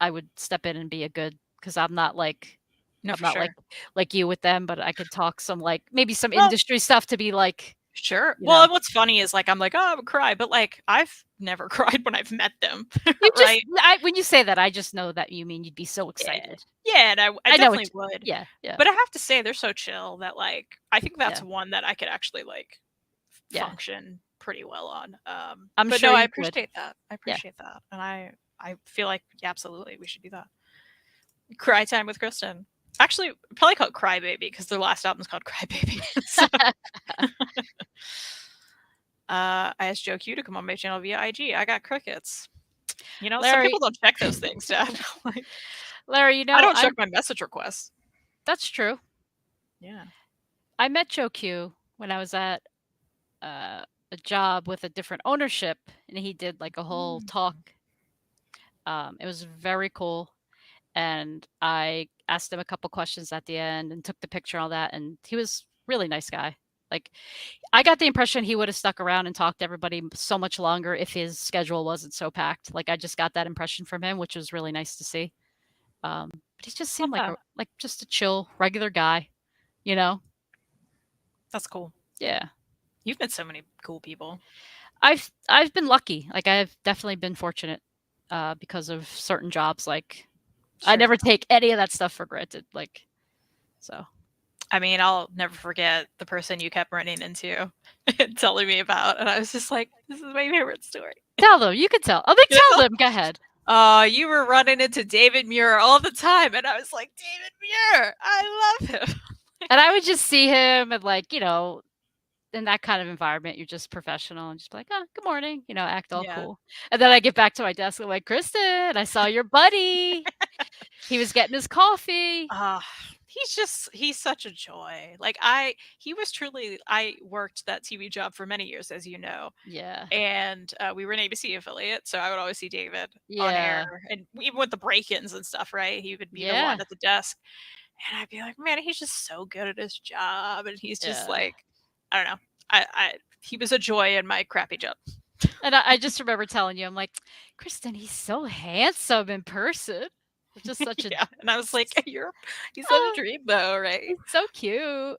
[SPEAKER 2] I would step in and be a good because I'm not like.
[SPEAKER 1] No,
[SPEAKER 2] I'm
[SPEAKER 1] for
[SPEAKER 2] not
[SPEAKER 1] sure.
[SPEAKER 2] like you with them, but I could talk some maybe some industry stuff to be like.
[SPEAKER 1] Sure. Well, what's funny is I'm like, oh, I would cry, but I've never cried when I've met them. Right?
[SPEAKER 2] When you say that, I just know that you mean you'd be so excited.
[SPEAKER 1] Yeah, and I definitely would.
[SPEAKER 2] Yeah.
[SPEAKER 1] But I have to say they're so chill that I think that's one that I could actually function pretty well on.
[SPEAKER 2] I'm
[SPEAKER 1] but
[SPEAKER 2] sure
[SPEAKER 1] no,
[SPEAKER 2] you
[SPEAKER 1] I appreciate that. I appreciate that, and I feel like absolutely we should do that. Cry time with Kristen. Actually, probably called Crybaby because their last album is called Crybaby. So. I asked Joe Q to come on my channel via IG. I got crickets. Larry, some people don't check those things, Dad.
[SPEAKER 2] Larry,
[SPEAKER 1] I don't check my message requests.
[SPEAKER 2] That's true.
[SPEAKER 1] Yeah.
[SPEAKER 2] I met Joe Q when I was at a job with a different ownership, and he did a whole talk. It was very cool. And I asked him a couple questions at the end and took the picture and all that. And he was a really nice guy. I got the impression he would have stuck around and talked to everybody so much longer if his schedule wasn't so packed. I just got that impression from him, which was really nice to see. But he just seemed like just a chill, regular guy,
[SPEAKER 1] That's cool.
[SPEAKER 2] Yeah.
[SPEAKER 1] You've met so many cool people.
[SPEAKER 2] I've been lucky. I've definitely been fortunate because of certain jobs. Sure. I never take any of that stuff for granted. So.
[SPEAKER 1] I mean, I'll never forget the person you kept running into and telling me about. And I was just like, this is my favorite story.
[SPEAKER 2] Tell them. You can tell. Oh, tell them. Go ahead.
[SPEAKER 1] You were running into David Muir all the time. And I was like, David Muir, I love him.
[SPEAKER 2] And I would just see him and in that kind of environment, you're just professional and just be like, oh, good morning, act all cool. And then I get back to my desk. I'm like, Kristen, I saw your buddy. He was getting his coffee.
[SPEAKER 1] he's such a joy. Like he was truly, I worked that TV job for many years, as you know.
[SPEAKER 2] Yeah.
[SPEAKER 1] And we were an ABC affiliate, so I would always see David on
[SPEAKER 2] Yeah.
[SPEAKER 1] air, and even with the break-ins and stuff, right? He would be the
[SPEAKER 2] Yeah.
[SPEAKER 1] one at the desk, and I'd be like, man, he's just so good at his job, and he's just
[SPEAKER 2] Yeah.
[SPEAKER 1] like, I don't know, I he was a joy in my crappy job.
[SPEAKER 2] And I just remember telling you, I'm like, Kristen, he's so handsome in person. Just such a
[SPEAKER 1] Yeah, and I was like, he's such a
[SPEAKER 2] oh,
[SPEAKER 1] dream, though, right?
[SPEAKER 2] he's so cute.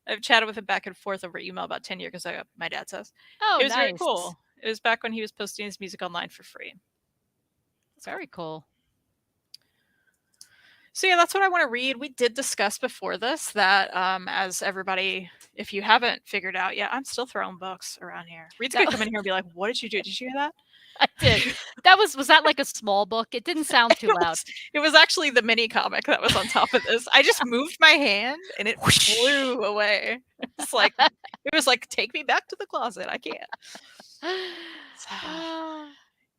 [SPEAKER 1] I've chatted with him back and forth over email about 10 years ago, my dad's house.
[SPEAKER 2] Oh,
[SPEAKER 1] It was very
[SPEAKER 2] nice.
[SPEAKER 1] cool. It was back when he was posting his music online for free.
[SPEAKER 2] Very cool.
[SPEAKER 1] So yeah, that's what I want to read. We did discuss before this that as everybody, if you haven't figured out yet, I'm still throwing books around here. Reed's gonna come in here and be like, "What did you do? Did you hear that?"
[SPEAKER 2] I did. Was that like a small book? It didn't sound too loud.
[SPEAKER 1] It was actually the mini comic that was on top of this. I just moved my hand and it flew away. It's like it was like, take me back to the closet. I can't.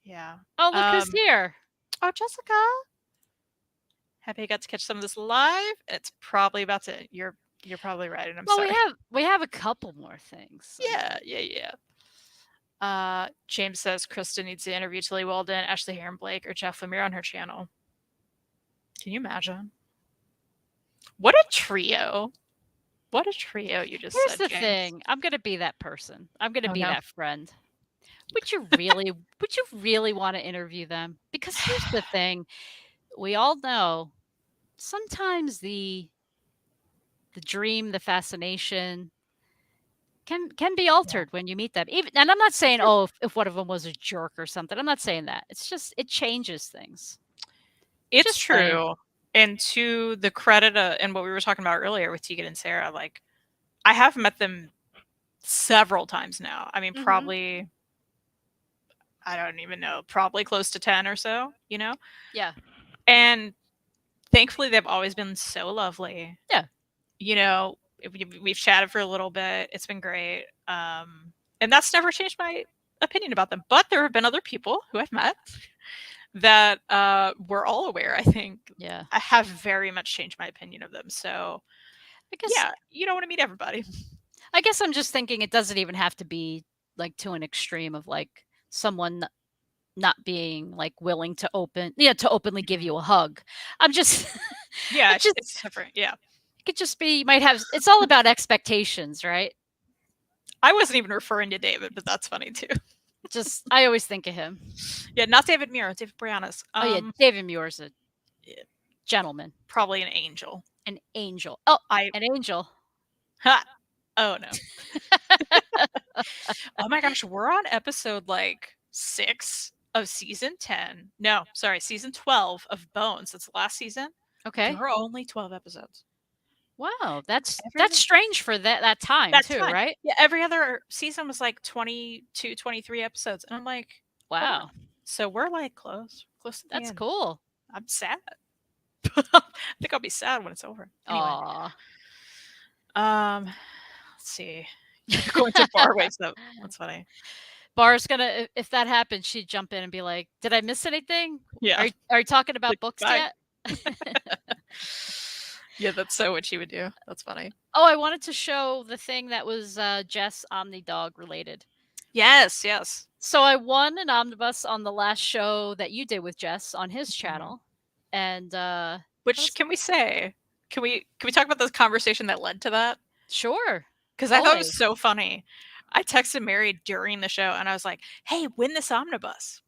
[SPEAKER 1] Yeah.
[SPEAKER 2] Oh, look who's here.
[SPEAKER 1] Oh, Jessica. Happy you got to catch some of this live. It's probably about to. You're probably right, and I'm
[SPEAKER 2] Well,
[SPEAKER 1] sorry.
[SPEAKER 2] we have a couple more things. So.
[SPEAKER 1] Yeah. James says Kristen needs to interview Tilly Walden, Ashley Heron Blake, or Jeff Lemire on her channel. Can you imagine? What a trio! What a trio you just
[SPEAKER 2] Here's
[SPEAKER 1] said.
[SPEAKER 2] the
[SPEAKER 1] James.
[SPEAKER 2] thing. I'm gonna be that person. I'm gonna be
[SPEAKER 1] no.
[SPEAKER 2] that friend. Would you really want to interview them? Because here's the thing. We all know sometimes the dream, the fascination can be altered when you meet them. And I'm not saying, if one of them was a jerk or something. I'm not saying that. It's just it changes things.
[SPEAKER 1] It's
[SPEAKER 2] just
[SPEAKER 1] true.
[SPEAKER 2] saying.
[SPEAKER 1] And to the credit and what we were talking about earlier with Tegan and Sarah, like I have met them several times now. I mean, probably I don't even know, probably close to 10 or so, you know?
[SPEAKER 2] Yeah.
[SPEAKER 1] And thankfully they've always been so lovely.
[SPEAKER 2] Yeah.
[SPEAKER 1] You know, we've chatted for a little bit. It's been great. And that's never changed my opinion about them. But there have been other people who I've met that we're all aware, I think.
[SPEAKER 2] Yeah.
[SPEAKER 1] I have very much changed my opinion of them. So
[SPEAKER 2] I guess
[SPEAKER 1] you don't want to meet everybody.
[SPEAKER 2] I guess I'm just thinking it doesn't even have to be like to an extreme of like someone not being like willing to openly give you a hug. I'm just
[SPEAKER 1] it's different. Yeah.
[SPEAKER 2] It could just be it's all about expectations, right?
[SPEAKER 1] I wasn't even referring to David, but that's funny too.
[SPEAKER 2] I always think of him.
[SPEAKER 1] Yeah, not David Muir, David Brianna's.
[SPEAKER 2] David Muir's a gentleman.
[SPEAKER 1] Probably an angel.
[SPEAKER 2] An angel. Oh, an angel.
[SPEAKER 1] Ha! Oh no. Oh my gosh, we're on episode like 6 of season 10. No, sorry, season 12 of Bones. It's the last season.
[SPEAKER 2] Okay.
[SPEAKER 1] There are only 12 episodes.
[SPEAKER 2] Wow, that's strange for that time too, right?
[SPEAKER 1] Yeah, every other season was like 22, 23 episodes. And I'm like,
[SPEAKER 2] wow.
[SPEAKER 1] So we're like close to the
[SPEAKER 2] That's
[SPEAKER 1] end.
[SPEAKER 2] cool.
[SPEAKER 1] I'm sad. I think I'll be sad when it's over. Anyway.
[SPEAKER 2] Aww.
[SPEAKER 1] Let's see. Going to Bar wakes up. That's funny.
[SPEAKER 2] Bar's gonna, if that happens, she'd jump in and be like, "Did I miss anything?
[SPEAKER 1] Yeah.
[SPEAKER 2] Are you talking about books yet?"
[SPEAKER 1] Yeah, that's so what she would do. That's funny.
[SPEAKER 2] Oh, I wanted to show the thing that was Jess Omnidog related.
[SPEAKER 1] Yes.
[SPEAKER 2] So I won an omnibus on the last show that you did with Jess on his channel, and
[SPEAKER 1] which can we say? Can we talk about the conversation that led to that?
[SPEAKER 2] Sure.
[SPEAKER 1] Because I thought it was so funny. I texted Mary during the show and I was like, "Hey, win this omnibus."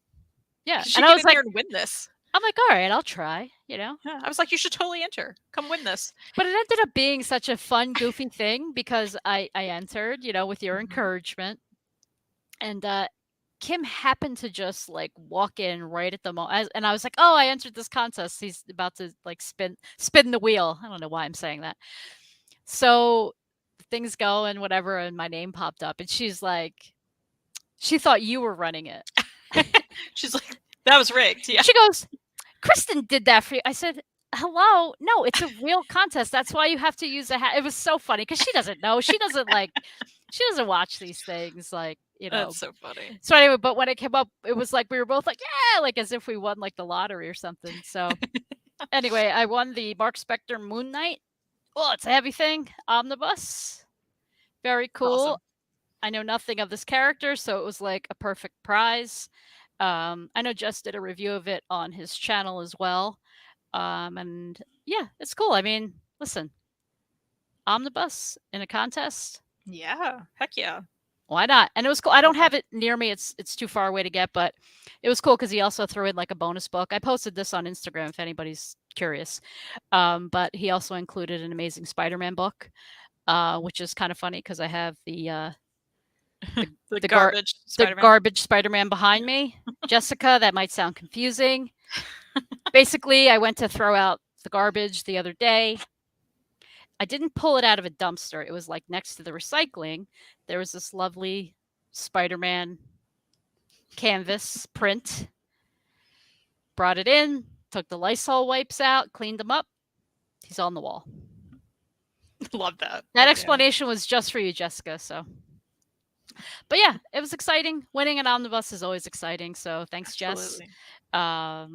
[SPEAKER 2] Yeah,
[SPEAKER 1] and I was like, "And win this."
[SPEAKER 2] I'm like, "All right, I'll try." You know.
[SPEAKER 1] Yeah, I was like, "You should totally enter. Come win this."
[SPEAKER 2] But it ended up being such a fun, goofy thing because I entered, with your encouragement, and Kim happened to just like walk in right at the moment, and I was like, "Oh, I entered this contest." He's about to like spin the wheel. I don't know why I'm saying that. So things go and whatever, and my name popped up, and she's like, she thought you were running it.
[SPEAKER 1] She's like, "That was rigged." Yeah.
[SPEAKER 2] She goes, "Kristen did that for you." I said, "Hello, no, it's a real contest. That's why you have to use a hat." It was so funny because she doesn't know. She doesn't watch these things, like,
[SPEAKER 1] That's so funny.
[SPEAKER 2] So anyway, but when it came up, it was like we were both like, "Yeah," like as if we won like the lottery or something. So Anyway, I won the Mark Spector Moon Knight. Well, it's a heavy thing. Omnibus. Very cool.
[SPEAKER 1] Awesome.
[SPEAKER 2] I know nothing of this character, so it was like a perfect prize. I know Jess did a review of it on his channel as well. And yeah, it's cool. I mean, listen, Omnibus in a contest.
[SPEAKER 1] Yeah. Heck yeah.
[SPEAKER 2] Why not? And it was cool. I don't
[SPEAKER 1] Love
[SPEAKER 2] have it near me. It's too far away to get, but it was cool because he also threw in like a bonus book. I posted this on Instagram if anybody's curious. But he also included an Amazing Spider-Man book, which is kind of funny because I have the
[SPEAKER 1] the garbage
[SPEAKER 2] the
[SPEAKER 1] Spider-Man.
[SPEAKER 2] garbage Spider-Man behind me. Jessica, that might sound confusing. Basically, I went to throw out the garbage the other day. I didn't pull it out of a dumpster. It was like next to the recycling. There was this lovely Spider-Man canvas print. Brought it in, took the Lysol wipes out, cleaned them up. He's on the wall.
[SPEAKER 1] Love that.
[SPEAKER 2] That explanation was just for you, Jessica. So, but yeah, it was exciting. Winning an omnibus is always exciting. So thanks, Jess. Yeah,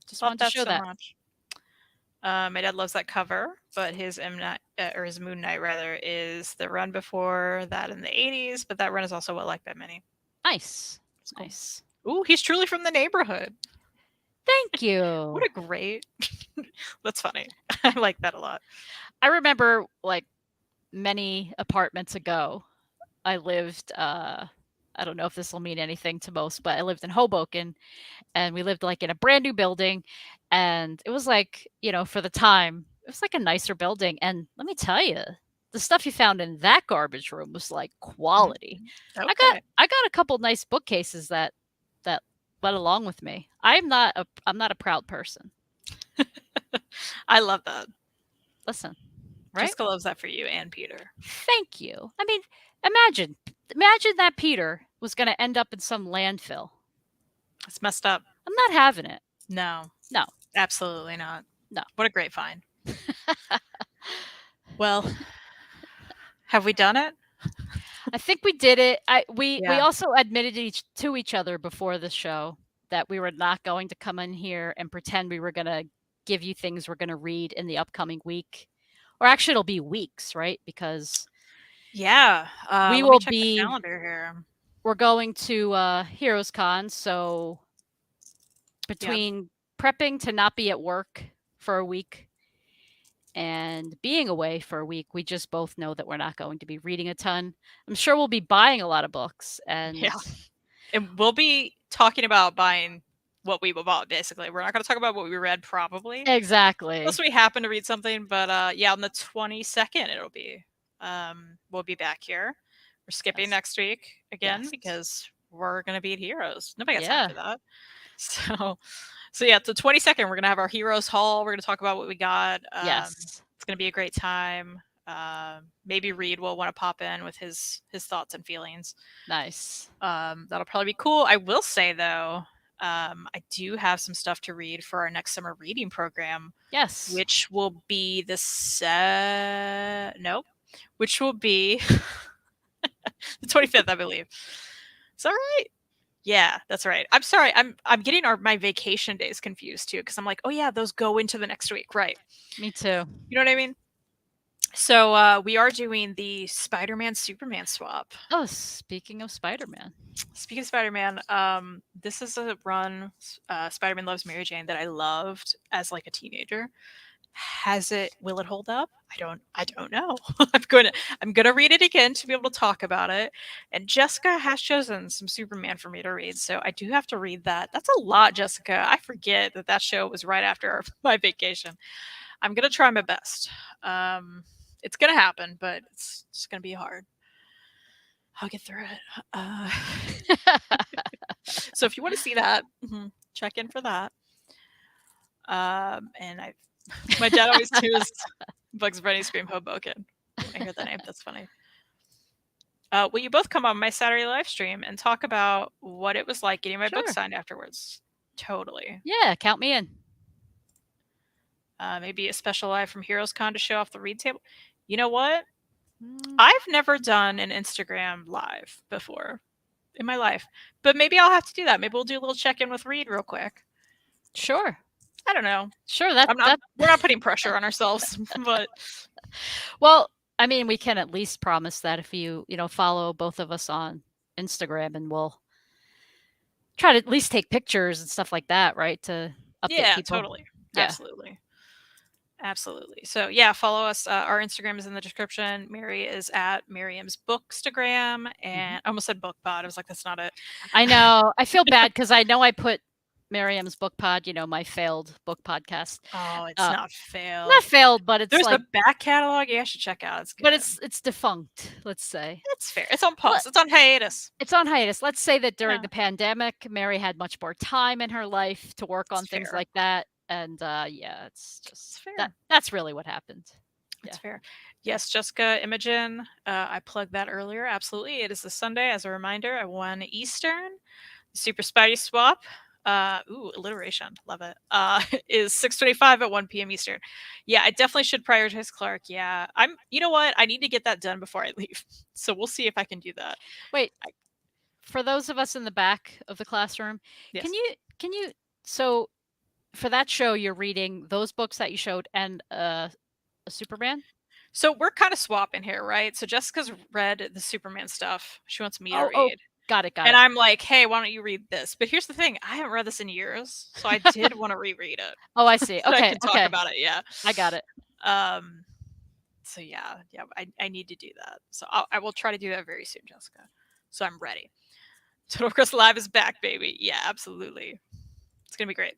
[SPEAKER 2] just
[SPEAKER 1] Love
[SPEAKER 2] wanted to
[SPEAKER 1] that
[SPEAKER 2] show
[SPEAKER 1] so
[SPEAKER 2] that.
[SPEAKER 1] much. My dad loves that cover, but his his Moon Knight rather is the run before that in the 80s, but that run is also well liked by many.
[SPEAKER 2] Nice.
[SPEAKER 1] Cool.
[SPEAKER 2] Nice.
[SPEAKER 1] Ooh, he's truly from the neighborhood.
[SPEAKER 2] Thank you.
[SPEAKER 1] What a great. That's funny. I like that a lot.
[SPEAKER 2] I remember like many apartments ago, I lived I don't know if this will mean anything to most, but I lived in Hoboken, and we lived like in a brand new building, and it was like, you know, for the time, it was like a nicer building. And let me tell you, the stuff you found in that garbage room was like quality.
[SPEAKER 1] Okay.
[SPEAKER 2] I got a couple nice bookcases that went along with me. I'm not a proud person.
[SPEAKER 1] I love that.
[SPEAKER 2] Listen, right?
[SPEAKER 1] Jessica loves that for you and Peter.
[SPEAKER 2] Thank you. I mean, imagine that Peter was going to end up in some landfill.
[SPEAKER 1] It's messed up.
[SPEAKER 2] I'm not having it.
[SPEAKER 1] No.
[SPEAKER 2] No.
[SPEAKER 1] Absolutely not.
[SPEAKER 2] No.
[SPEAKER 1] What a great find. Well, have we done it?
[SPEAKER 2] I think we did it. We
[SPEAKER 1] Yeah.
[SPEAKER 2] also admitted to each other before the show that we were not going to come in here and pretend we were going to give you things we're going to read in the upcoming week. Or actually, it'll be weeks, right? Because
[SPEAKER 1] yeah,
[SPEAKER 2] we
[SPEAKER 1] let
[SPEAKER 2] will
[SPEAKER 1] me check
[SPEAKER 2] be.
[SPEAKER 1] the calendar here.
[SPEAKER 2] We're going to Heroes Con, so between prepping to not be at work for a week and being away for a week, we just both know that we're not going to be reading a ton. I'm sure we'll be buying a lot of books, and
[SPEAKER 1] we'll be talking about buying what we bought. Basically, we're not going to talk about what we read, probably.
[SPEAKER 2] Exactly.
[SPEAKER 1] Unless we happen to read something, but yeah, on the 22nd, it'll be. We'll be back here. We're skipping next week again because we're going to be at Heroes. Nobody got time for that. So yeah, the 22nd, we're going to have our Heroes Haul. We're going to talk about what we got. It's going to be a great time. Maybe Reed will want to pop in with his thoughts and feelings.
[SPEAKER 2] Nice.
[SPEAKER 1] That'll probably be cool. I will say, though, I do have some stuff to read for our next summer reading program.
[SPEAKER 2] Yes.
[SPEAKER 1] Which will be which will be the 25th, I believe. Is that right? Yeah, that's right. I'm sorry. I'm getting my vacation days confused too, because I'm like, oh yeah, those go into the next week, right?
[SPEAKER 2] Me too.
[SPEAKER 1] You know what I mean? So we are doing the Spider-Man Superman swap.
[SPEAKER 2] Oh, speaking of Spider-Man.
[SPEAKER 1] Speaking of Spider-Man, this is a run, Spider-Man Loves Mary Jane, that I loved as like a teenager. Will it hold up? I don't know. I'm gonna read it again to be able to talk about it. And Jessica has chosen some Superman for me to read, so I do have to read that. That's a lot, Jessica. I forget that show was right after my vacation. I'm gonna try my best. It's gonna happen, but it's just gonna be hard. I'll get through it. So if you want to see that, check in for that. And my dad always chooses Bugs Bunny Scream Hoboken. I hear that name. That's funny. Will you both come on my Saturday live stream and talk about what it was like getting my book signed afterwards? Totally.
[SPEAKER 2] Yeah, count me in.
[SPEAKER 1] Maybe a special live from Heroes Con to show off the read table. You know what? I've never done an Instagram live before in my life, but maybe I'll have to do that. Maybe we'll do a little check-in with Reed real quick.
[SPEAKER 2] Sure.
[SPEAKER 1] I don't know.
[SPEAKER 2] Sure,
[SPEAKER 1] We're not putting pressure on ourselves, but
[SPEAKER 2] well, I mean, we can at least promise that if you follow both of us on Instagram, and we'll try to at least take pictures and stuff like that, right? To update
[SPEAKER 1] yeah,
[SPEAKER 2] people.
[SPEAKER 1] totally.
[SPEAKER 2] Yeah.
[SPEAKER 1] Absolutely. Absolutely. So yeah, follow us. Our Instagram is in the description. Mary is at MaryMsBookstagram, and I almost said book pod. I was like, that's not it.
[SPEAKER 2] I know. I feel bad because I know I put Miriam's book pod, my failed book podcast.
[SPEAKER 1] Oh, it's
[SPEAKER 2] Uh,
[SPEAKER 1] not failed.
[SPEAKER 2] Not failed, but it's
[SPEAKER 1] There's
[SPEAKER 2] like,
[SPEAKER 1] the back catalog. You should check out. It's good.
[SPEAKER 2] but it's defunct. Let's say
[SPEAKER 1] It's fair. It's on pause. It's on hiatus.
[SPEAKER 2] it's on hiatus. Let's say that during
[SPEAKER 1] Yeah.
[SPEAKER 2] the pandemic, Mary had much more time in her life to work on
[SPEAKER 1] It's
[SPEAKER 2] things
[SPEAKER 1] fair.
[SPEAKER 2] like that, and yeah, it's
[SPEAKER 1] It's
[SPEAKER 2] just
[SPEAKER 1] fair.
[SPEAKER 2] that's really what happened.
[SPEAKER 1] It's fair. Yes, Jessica Imogen. I plugged that earlier. Absolutely. It is this Sunday. As a reminder, at 1 Eastern. Super Spidey Swap. Alliteration. Love it. Is 6:25 at 1 p.m. Eastern. Yeah, I definitely should prioritize Clark. Yeah. You know what? I need to get that done before I leave. So we'll see if I can do that.
[SPEAKER 2] Wait, for those of us in the back of the classroom,
[SPEAKER 1] Yes.
[SPEAKER 2] can you so for that show you're reading those books that you showed and a Superman?
[SPEAKER 1] So we're kind of swapping here, right? So Jessica's read the Superman stuff. She wants me to
[SPEAKER 2] Oh,
[SPEAKER 1] read.
[SPEAKER 2] got it.
[SPEAKER 1] And I'm like, hey, why don't you read this? But here's the thing, I haven't read this in years, so I did want to reread it.
[SPEAKER 2] Oh, I see.
[SPEAKER 1] So I
[SPEAKER 2] Okay,
[SPEAKER 1] can talk
[SPEAKER 2] okay.
[SPEAKER 1] about it. Yeah,
[SPEAKER 2] I got it.
[SPEAKER 1] So yeah, I need to do that. So I will try to do that very soon, Jessica. So I'm ready. Total Crystal Live is back, baby. Yeah, absolutely. It's gonna be great.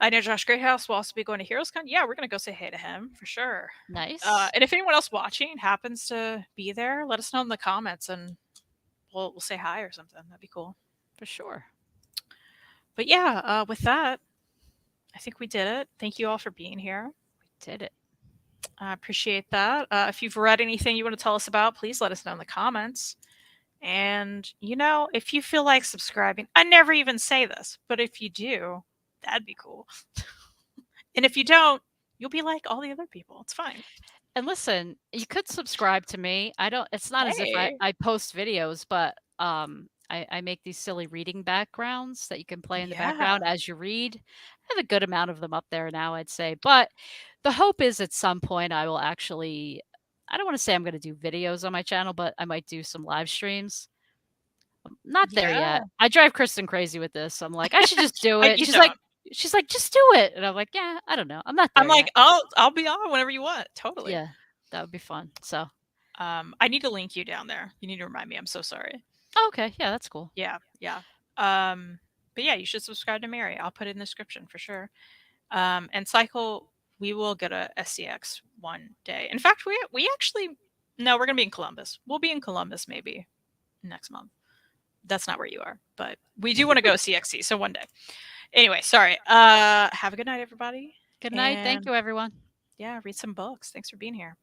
[SPEAKER 1] I know Josh Greathouse will also be going to HeroesCon. Yeah, we're gonna go say hey to him for sure.
[SPEAKER 2] Nice.
[SPEAKER 1] And if anyone else watching happens to be there, let us know in the comments and we'll say hi or something. That'd be cool.
[SPEAKER 2] For sure.
[SPEAKER 1] But yeah, with that, I think we did it. Thank you all for being here.
[SPEAKER 2] We did it.
[SPEAKER 1] I appreciate that. If you've read anything you want to tell us about, please let us know in the comments. And, if you feel like subscribing, I never even say this, but if you do, that'd be cool. And if you don't, you'll be like all the other people. It's fine.
[SPEAKER 2] And listen, you could subscribe to me. It's not as if
[SPEAKER 1] Hey.
[SPEAKER 2] I post videos, but I make these silly reading backgrounds that you can play in the background as you read. I have a good amount of them up there now, I'd say. But the hope is at some point I will actually, I don't want to say I'm going to do videos on my channel, but I might do some live streams. I'm not there yet. I drive Kristen crazy with this. I'm like, I should just do it. She's like, just do it. And I'm like, yeah, I don't know. I'm not there
[SPEAKER 1] I'm like,
[SPEAKER 2] yet.
[SPEAKER 1] I'll be on whenever you want. Totally.
[SPEAKER 2] Yeah, that would be fun. So
[SPEAKER 1] I need to link you down there. You need to remind me. I'm so sorry.
[SPEAKER 2] Oh, okay. Yeah, that's cool.
[SPEAKER 1] Yeah. But yeah, you should subscribe to Mary. I'll put it in the description for sure. And Cycle, we will get a SCX one day. In fact, we actually no, we're gonna be in Columbus. We'll be in Columbus maybe next month. That's not where you are, but we do want to go CXC, so one day. Anyway, sorry. Have a good night, everybody.
[SPEAKER 2] Good night. Thank you, everyone.
[SPEAKER 1] Yeah, read some books. Thanks for being here.